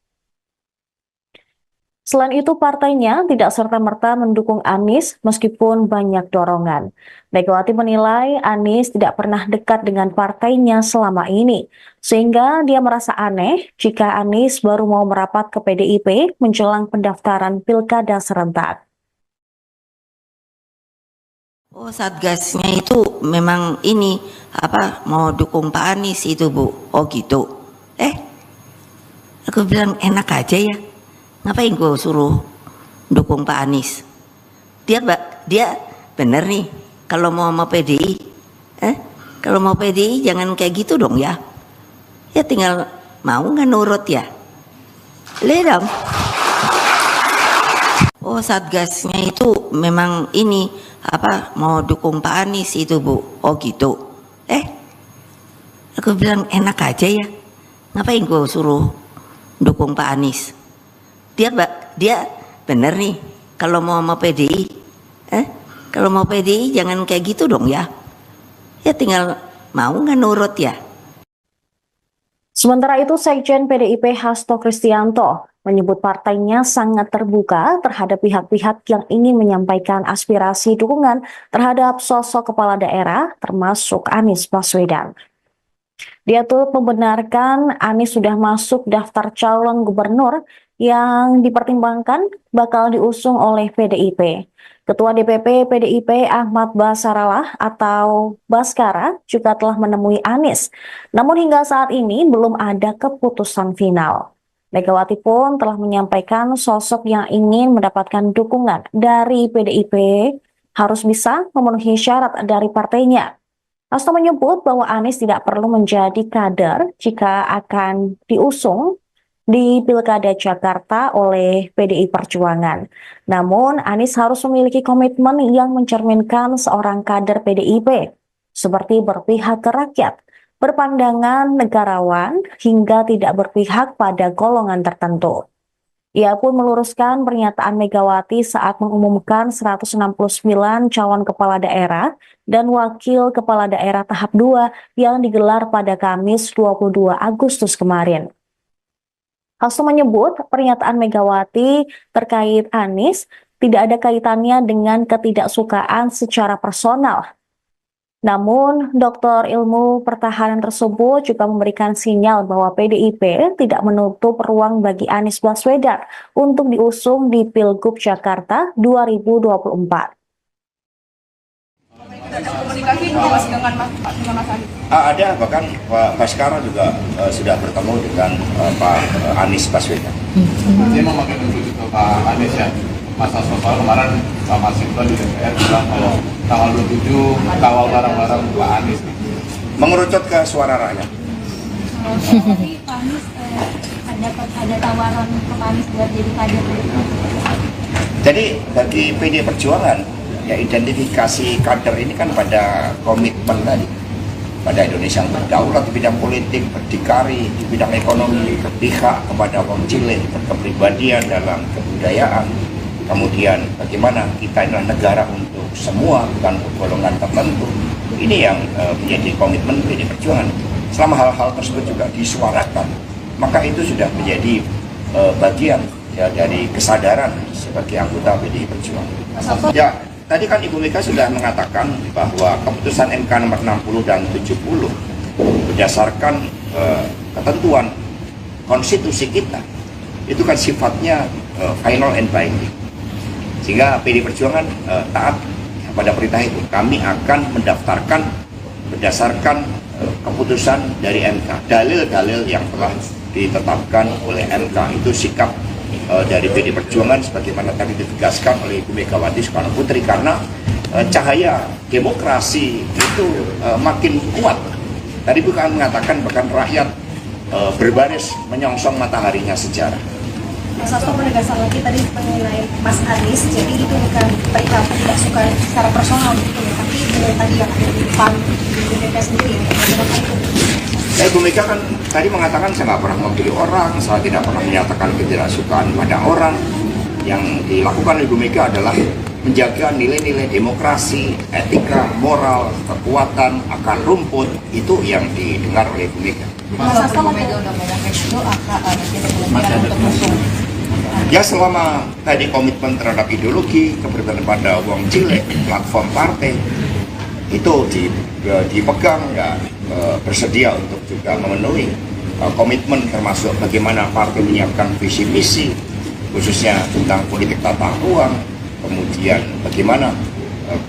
Selain itu, partainya tidak serta-merta mendukung Anies meskipun banyak dorongan. Megawati menilai Anies tidak pernah dekat dengan partainya selama ini, sehingga dia merasa aneh jika Anies baru mau merapat ke PDIP menjelang pendaftaran pilkada serentak. Oh, Satgasnya itu memang ini mau dukung Pak Anies itu, Bu. Oh gitu. Aku bilang enak aja ya. Ngapain gue suruh dukung Pak Anies? Dia bener nih kalau mau PDI. Kalau mau PDI jangan kayak gitu dong ya. Ya tinggal mau nggak nurut ya. Lihat dong. Oh, Satgasnya itu memang ini mau dukung Pak Anies itu, Bu. Oh gitu. Aku bilang enak aja ya. Ngapain gue suruh dukung Pak Anies? Dia bener nih kalau mau PDI. Kalau mau PDI jangan kayak gitu dong ya. Ya tinggal mau nggak nurut ya. Sementara itu, Sekjen PDIP Hasto Kristianto menyebut partainya sangat terbuka terhadap pihak-pihak yang ingin menyampaikan aspirasi dukungan terhadap sosok kepala daerah termasuk Anies Baswedan. Dia turut membenarkan Anies sudah masuk daftar calon gubernur yang dipertimbangkan bakal diusung oleh PDIP. Ketua DPP PDIP Ahmad Basarallah atau Baskara juga telah menemui Anies. Namun hingga saat ini belum ada keputusan final. Megawati pun telah menyampaikan sosok yang ingin mendapatkan dukungan dari PDIP harus bisa memenuhi syarat dari partainya. Hasto menyebut bahwa Anies tidak perlu menjadi kader jika akan diusung di Pilkada Jakarta oleh PDI Perjuangan. Namun, Anies harus memiliki komitmen yang mencerminkan seorang kader PDIP, seperti berpihak ke rakyat, berpandangan negarawan, hingga tidak berpihak pada golongan tertentu. Ia pun meluruskan pernyataan Megawati saat mengumumkan 169 calon kepala daerah dan wakil kepala daerah tahap 2 yang digelar pada Kamis 22 Agustus kemarin. Hasto menyebut pernyataan Megawati terkait Anies tidak ada kaitannya dengan ketidaksukaan secara personal. Namun, Doktor Ilmu Pertahanan tersebut juga memberikan sinyal bahwa PDIP tidak menutup ruang bagi Anies Baswedan untuk diusung di Pilgub Jakarta 2024. Ada komunikasi masih dengan Mas Anies? Ada, bahkan Pak Baskara juga sudah bertemu dengan Pak Anies Baswedan. Dia memakai menuju ke Pak Anies ya. Mas Hasto kemarin sama Sinta di DPR bilang kalau tanggal 27 kawal bareng-bareng Pak Anies. Mengerucut ke suara rakyat. Tapi Pak Anies ada tawaran ke Pak Anies buat jadi kader. Jadi bagi PDI Perjuangan, ya identifikasi kader ini kan pada komitmen tadi, pada Indonesia yang berdaulat di bidang politik, berdikari di bidang ekonomi, berpihak kepada kaum cilik, berkepribadian dalam kebudayaan. Kemudian bagaimana kita adalah negara untuk semua, bukan untuk golongan tertentu. Ini yang menjadi komitmen PDI Perjuangan. Selama hal-hal tersebut juga disuarakan, maka itu sudah menjadi bagian ya dari kesadaran sebagai anggota PDI Perjuangan. Ya, tadi kan Ibu Mega sudah mengatakan bahwa keputusan MK nomor 60 dan 70 berdasarkan ketentuan konstitusi kita itu kan sifatnya final and binding, sehingga PDI Perjuangan taat pada perintah itu. Kami akan mendaftarkan berdasarkan keputusan dari MK. Dalil-dalil yang telah ditetapkan oleh MK itu sikap dari PD Perjuangan sebagaimana tadi ditegaskan oleh Ibu Megawati Soekarno Putri, karena cahaya demokrasi itu makin kuat. Tadi bukan mengatakan bahkan rakyat berbaris menyongsong mataharinya sejarah. Mas Hasto menegaskan lagi tadi mengenai Mas Anies, jadi itu bukan perihal tidak suka secara personal gitu ya, tapi dengan tadi yang ada di depan di BPK sendiri ya, bagaimana itu? Ibu Mega kan tadi mengatakan saya nggak pernah memilih orang, saya tidak pernah menyatakan ketidaksukaan pada orang. Yang dilakukan Ibu Mega adalah menjaga nilai-nilai demokrasi, etika, moral, kekuatan, akar rumput, itu yang didengar oleh Ibu Mega. Mas Hasto Mega udah ngomong itu ada untuk musuh. Ya selama tadi komitmen terhadap ideologi, keberpihakan pada uang cilik, platform partai, itu dipegang, ya bersedia untuk juga memenuhi komitmen termasuk bagaimana partai menyiapkan visi misi, khususnya tentang politik tata ruang, kemudian bagaimana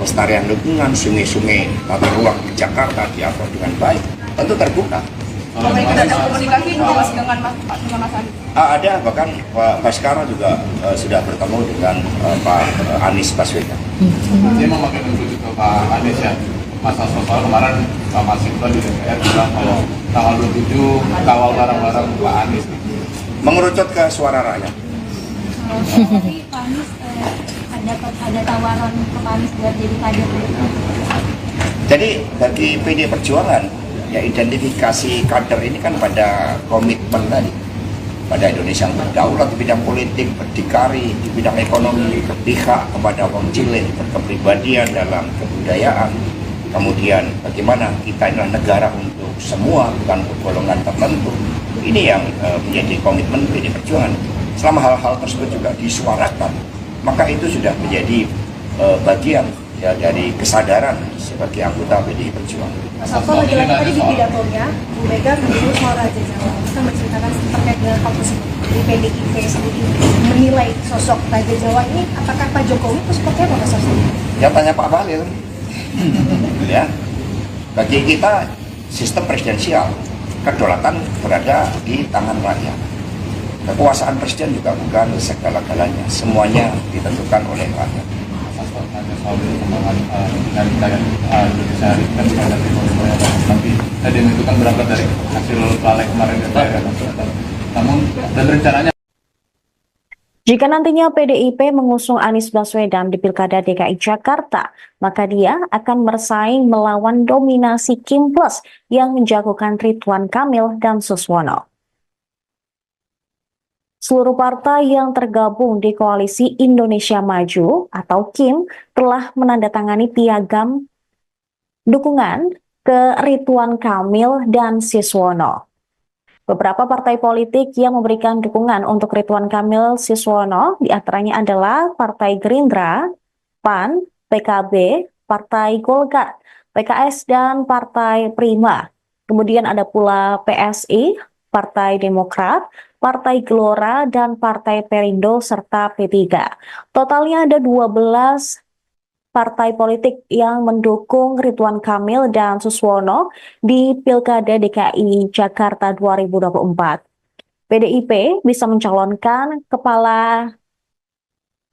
pelestarian lingkungan, sungai-sungai tata ruang di Jakarta diatur dengan baik, tentu terbuka. Ada komunikasi belum Mas dengan Mas Anies? Ada, bahkan Pak Baskara juga sudah bertemu dengan Pak Anies Baswedan. Dia memakai menuju ke Pak Anies ya. Mas Hasto soal kemarin Pak Mas Iqbal di DPR bilang kalau tanggal 27 kawal barang-barang Pak Anies. Mengerucut ke suara rakyat. Tapi Pak Anies ada tawaran ke Pak Anies buat jadi kader. Jadi bagi PD Perjuangan, ya identifikasi kader ini kan pada komitmen tadi, pada Indonesia yang berdaulat di bidang politik, berdikari di bidang ekonomi, berpihak kepada wong cilik, berkepribadian dalam kebudayaan. Kemudian bagaimana kita adalah negara untuk semua, bukan untuk golongan tertentu. Ini yang menjadi komitmen PD Perjuangan. Selama hal-hal tersebut juga disuarakan, maka itu sudah menjadi bagian ya dari kesadaran sebagai anggota PD Perjuangan. Mas Hasto lagi-lagi tadi di pidatonya, Bu Mega menyebut soal Raja Jawa. Kita menceritakan terkait dengan hal tersebut. Jadi PDIP sendiri menilai sosok Raja Jawa ini, apakah Pak Jokowi itu seperti apa Mas Hasto? Ya tanya Pak Bahlil. Ya, bagi kita sistem presidensial, kedaulatan berada di tangan rakyat. Kekuasaan presiden juga bukan segala-galanya, semuanya ditentukan oleh rakyat. Ada soal perkembangan Indonesia hari kan ada tapi tadi itu kan berangkat dari hasil balik kemarin DPR ya. Namun dan rencananya Jika nantinya PDIP mengusung Anies Baswedan di Pilkada DKI Jakarta, maka dia akan bersaing melawan dominasi Kim Plus yang menjagokan Ridwan Kamil dan Suswono. Seluruh partai yang tergabung di Koalisi Indonesia Maju atau KIM telah menandatangani piagam dukungan ke Ridwan Kamil dan Suswono. Beberapa partai politik yang memberikan dukungan untuk Ridwan Kamil Suswono diantaranya adalah Partai Gerindra, PAN, PKB, Partai Golkar, PKS, dan Partai Prima. Kemudian ada pula PSI, Partai Demokrat, Partai Gelora, dan Partai Perindo, serta P3. Totalnya ada 12 partai politik yang mendukung Ridwan Kamil dan Suswono di Pilkada DKI Jakarta 2024. PDIP bisa mencalonkan kepala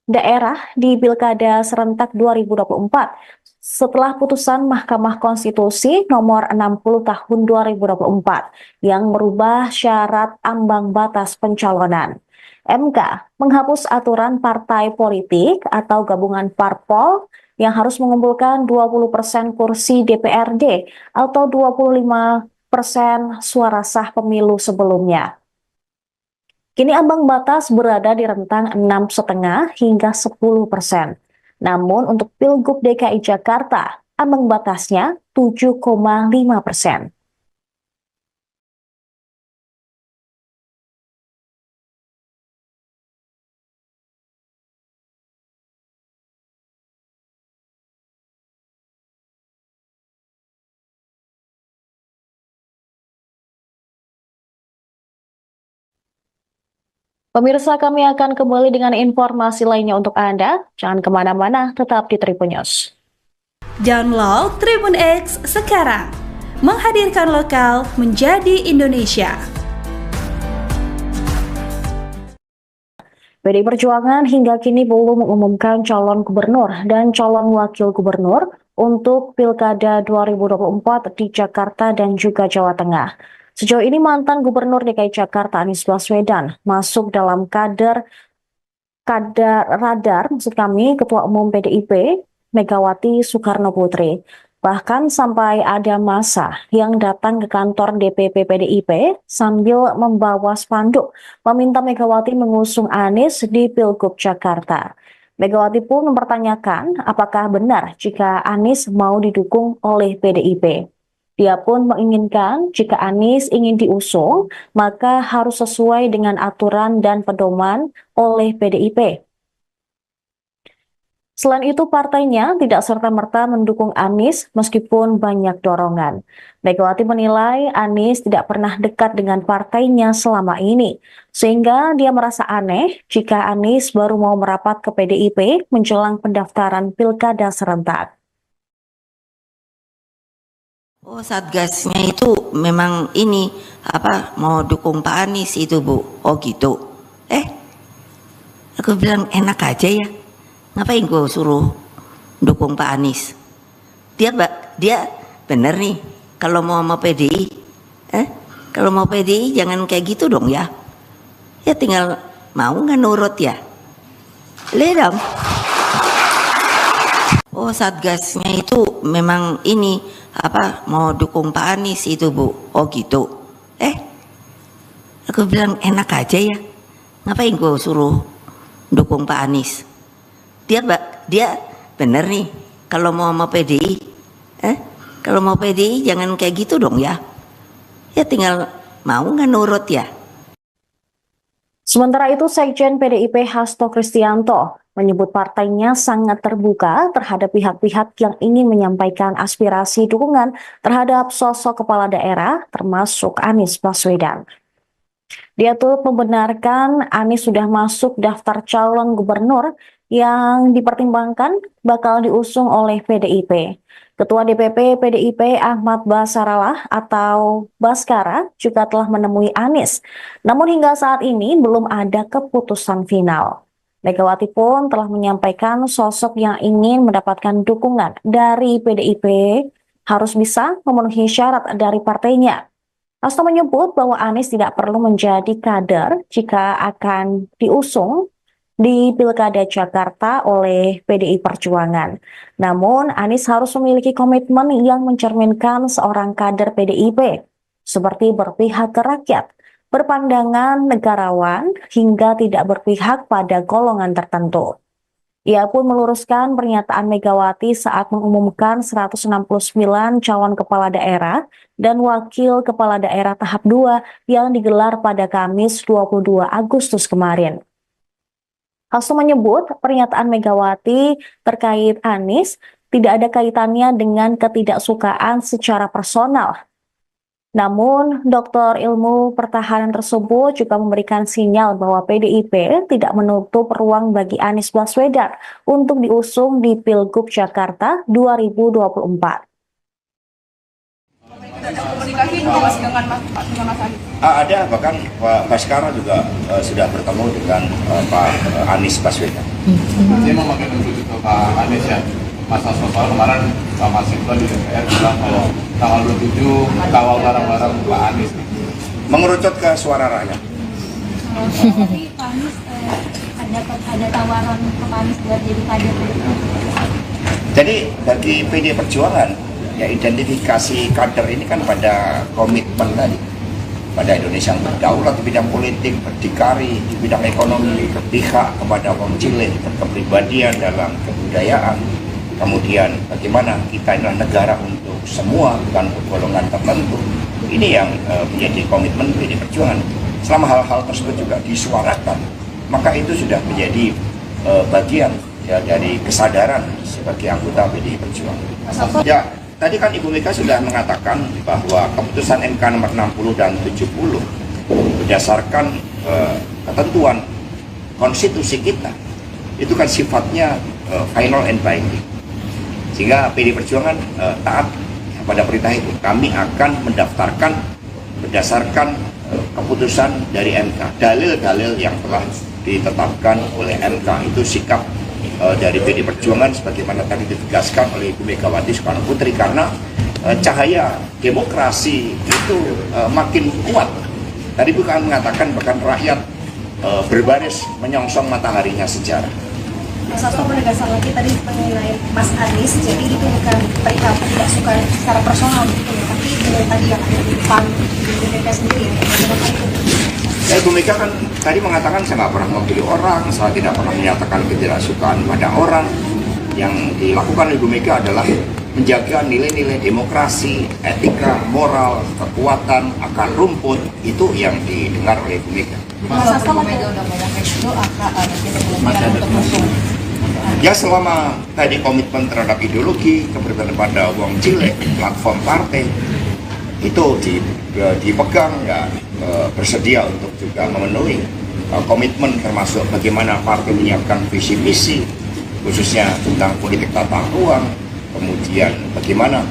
daerah di Pilkada serentak 2024 setelah putusan Mahkamah Konstitusi nomor 60 tahun 2024 yang merubah syarat ambang batas pencalonan. MK menghapus aturan partai politik atau gabungan parpol yang harus mengumpulkan 20% kursi DPRD atau 25% suara sah pemilu sebelumnya. Kini ambang batas berada di rentang 6,5 hingga 10%. Namun untuk Pilgub DKI Jakarta, ambang batasnya 7,5%. Pemirsa, kami akan kembali dengan informasi lainnya untuk Anda. Jangan kemana-mana, tetap di Tribun News. Download Tribun X sekarang. Menghadirkan lokal menjadi Indonesia. PDI Perjuangan hingga kini belum mengumumkan calon gubernur dan calon wakil gubernur untuk Pilkada 2024 di Jakarta dan juga Jawa Tengah. Sejauh ini mantan Gubernur DKI Jakarta Anies Baswedan masuk dalam radar Ketua Umum PDIP Megawati Soekarno Putri. Bahkan sampai ada massa yang datang ke kantor DPP PDIP sambil membawa spanduk meminta Megawati mengusung Anies di Pilgub Jakarta. Megawati pun mempertanyakan apakah benar jika Anies mau didukung oleh PDIP. Dia pun menginginkan jika Anies ingin diusung, maka harus sesuai dengan aturan dan pedoman oleh PDIP. Selain itu, partainya tidak serta-merta mendukung Anies meskipun banyak dorongan. Megawati menilai Anies tidak pernah dekat dengan partainya selama ini, sehingga dia merasa aneh jika Anies baru mau merapat ke PDIP menjelang pendaftaran pilkada serentak. Oh, Satgasnya itu memang ini mau dukung Pak Anies itu, Bu. Oh gitu. Aku bilang enak aja ya. Ngapain gue suruh dukung Pak Anies? Dia bener nih kalau mau PDI. Kalau mau PDI jangan kayak gitu dong ya. Ya tinggal mau nggak nurut ya. Lihat dong. Oh, Satgasnya itu memang ini mau dukung Pak Anies itu, Bu. Oh gitu. Aku bilang enak aja ya. Ngapain gue suruh dukung Pak Anies? Dia bener nih kalau mau PDI. Kalau mau PDI jangan kayak gitu dong ya. Ya tinggal mau nggak nurut ya. Sementara itu, Sekjen PDIP Hasto Kristianto menyebut partainya sangat terbuka terhadap pihak-pihak yang ingin menyampaikan aspirasi dukungan terhadap sosok kepala daerah termasuk Anies Baswedan. Dia turut membenarkan Anies sudah masuk daftar calon gubernur yang dipertimbangkan bakal diusung oleh PDIP. Ketua DPP PDIP Ahmad Basarallah atau Baskara juga telah menemui Anies. Namun hingga saat ini belum ada keputusan final. Megawati pun telah menyampaikan sosok yang ingin mendapatkan dukungan dari PDIP harus bisa memenuhi syarat dari partainya. Hasto menyebut bahwa Anies tidak perlu menjadi kader jika akan diusung di Pilkada Jakarta oleh PDI Perjuangan. Namun, Anies harus memiliki komitmen yang mencerminkan seorang kader PDIP, seperti berpihak ke rakyat, berpandangan negarawan, hingga tidak berpihak pada golongan tertentu. Ia pun meluruskan pernyataan Megawati saat mengumumkan 169 calon kepala daerah dan wakil kepala daerah tahap 2 yang digelar pada Kamis 22 Agustus kemarin. Hasto menyebut pernyataan Megawati terkait Anies tidak ada kaitannya dengan ketidaksukaan secara personal. Namun, Dr. Ilmu Pertahanan tersebut juga memberikan sinyal bahwa PDIP tidak menutup ruang bagi Anies Baswedan untuk diusung di Pilgub Jakarta 2024. Ada komunikasi belum Mas dengan Mas Anies? Ada, bahkan Pak Baskara juga sudah bertemu dengan Pak Anies Baswedan. Saya mau pakai menuju ke Pak Anies ya. Mas Hasto kemarin Pak Masito di DPR bilang kalau tanggal 27 kawal bareng-bareng Pak Anies. Mengerucut ke suara rakyat. Tapi Pak Anies ada tawaran ke Pak Anies buat jadi kader. Jadi bagi PDI Perjuangan, ya identifikasi kader ini kan pada komitmen tadi, pada Indonesia yang berdaulat di bidang politik, berdikari di bidang ekonomi, berpihak kepada kaum cilik, berkepribadian dalam kebudayaan. Kemudian bagaimana kita adalah negara untuk semua, bukan untuk golongan tertentu. Ini yang menjadi komitmen PDI Perjuangan. Selama hal-hal tersebut juga disuarakan, maka itu sudah menjadi bagian ya dari kesadaran sebagai anggota PDI Perjuangan. Ya, tadi kan Ibu Mega sudah mengatakan bahwa keputusan MK nomor 60 dan 70 berdasarkan ketentuan konstitusi kita itu kan sifatnya final and binding. Sehingga PD Perjuangan taat pada perintah itu. Kami akan mendaftarkan berdasarkan keputusan dari MK. Dalil-dalil yang telah ditetapkan oleh MK itu sikap dari PD Perjuangan sebagaimana tadi ditegaskan oleh Ibu Megawati Soekarno Putri, karena cahaya demokrasi itu makin kuat. Tadi bukan mengatakan bahkan rakyat berbaris menyongsong mataharinya sejarah. Mas Hasto menegaskan lagi tadi mengenai Mas Anies, jadi itu bukan perihal tidak suka secara personal gitu ya, tapi dengan tadi yang ada di PAN, di BPK sendiri ya, bagaimana itu? Ibu Mega kan tadi mengatakan saya nggak pernah memilih orang, saya tidak pernah menyatakan ketidaksukaan pada orang. Yang dilakukan Ibu Mega adalah menjaga nilai-nilai demokrasi, etika, moral, kekuatan, akar rumput, itu yang didengar oleh Ibu Mega. Mas Hasto Mega udah banyak itu kemungkinan untuk musuh. Ya selama tadi komitmen terhadap ideologi, keberpihakan pada uang cilik, platform partai, itu dipegang, ya bersedia untuk juga memenuhi komitmen termasuk bagaimana partai menyiapkan visi misi khususnya tentang politik tata ruang, kemudian bagaimana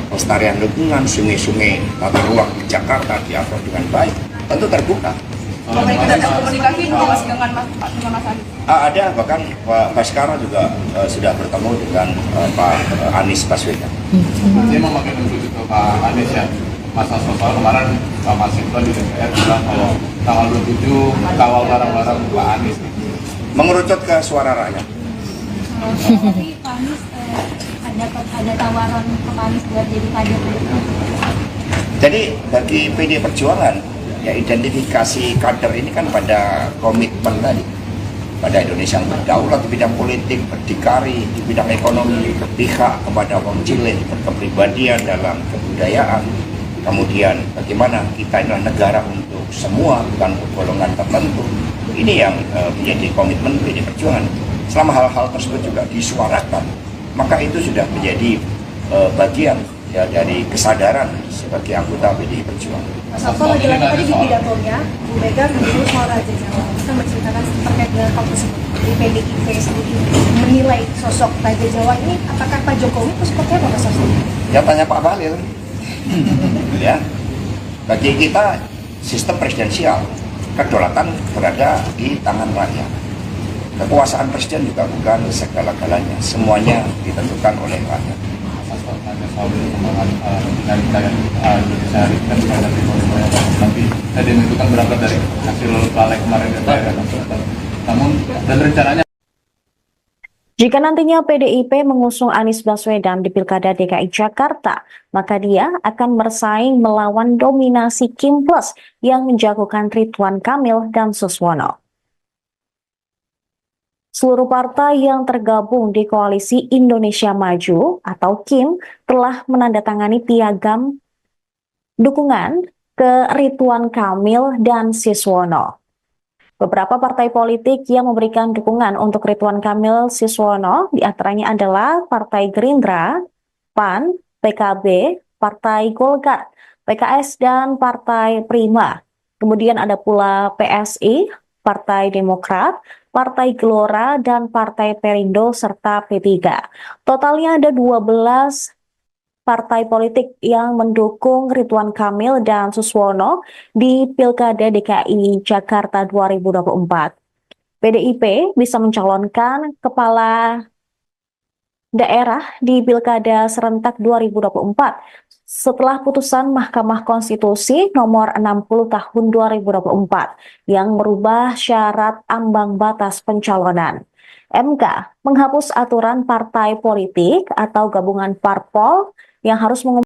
pelestarian lingkungan, sungai-sungai, tata ruang di Jakarta diatur dengan baik, tentu terbuka. Komunikasi Mas dengan Mas Anies. Ada, bahkan Pak Baskara juga sudah bertemu dengan Pak Anies Baswedan. Dia memakai menuju ke Pak Anies ya. Mas Hasto kemarin Pak Mas Hinton di DPR bilang kalau tanggal 27 kawal barang-barang Pak Anies. Mengerucut ke suara rakyat. Tapi Pak Anies ada tawaran ke Pak Anies buat jadi kader. Jadi bagi PD Perjuangan, ya identifikasi kader ini kan pada komitmen tadi, pada Indonesia yang berdaulat di bidang politik, berdikari di bidang ekonomi, berpihak kepada orang cilik, berkepribadian dalam kebudayaan. Kemudian bagaimana kita adalah negara untuk semua, bukan untuk golongan tertentu. Ini yang menjadi komitmen PD Perjuangan. Selama hal-hal tersebut juga disuarakan, maka itu sudah menjadi bagian ya dari kesadaran sebagai anggota PD Perjuangan. Mas Hasto lagi-lagi tadi di pidatonya, Bu Mega menyebut soal Raja Jawa. Kita menceritakan terkait dengan hal tersebut. Di PDIP sendiri menilai sosok Raja Jawa ini, apakah Pak Jokowi itu seperti apa Mas Hasto? Ya tanya Pak Bahlil. Ya, bagi kita sistem presidensial, kedaulatan berada di tangan rakyat. Kekuasaan presiden juga bukan segala-galanya, semuanya ditentukan oleh rakyat. Soal perkembangan dinamika yang Indonesia hari kan terhadap ekonomi nanti tadi itu kan berangkat dari hasil balik kemarin DPR ya. Namun dan rencananya Jika nantinya PDIP mengusung Anies Baswedan di Pilkada DKI Jakarta, maka dia akan bersaing melawan dominasi Kim Plus yang menjagokan Ridwan Kamil dan Suswono. Seluruh partai yang tergabung di Koalisi Indonesia Maju atau KIM telah menandatangani piagam dukungan ke Ridwan Kamil dan Suswono. Beberapa partai politik yang memberikan dukungan untuk Ridwan Kamil Suswono diantaranya adalah Partai Gerindra, PAN, PKB, Partai Golkar, PKS, dan Partai Prima. Kemudian ada pula PSI, Partai Demokrat, Partai Gelora, dan Partai Perindo, serta P3. Totalnya ada 12 partai politik yang mendukung Ridwan Kamil dan Suswono di Pilkada DKI Jakarta 2024. PDIP bisa mencalonkan kepala daerah di Pilkada serentak 2024 setelah putusan Mahkamah Konstitusi nomor 60 tahun 2024 yang merubah syarat ambang batas pencalonan. MK menghapus aturan partai politik atau gabungan parpol yang harus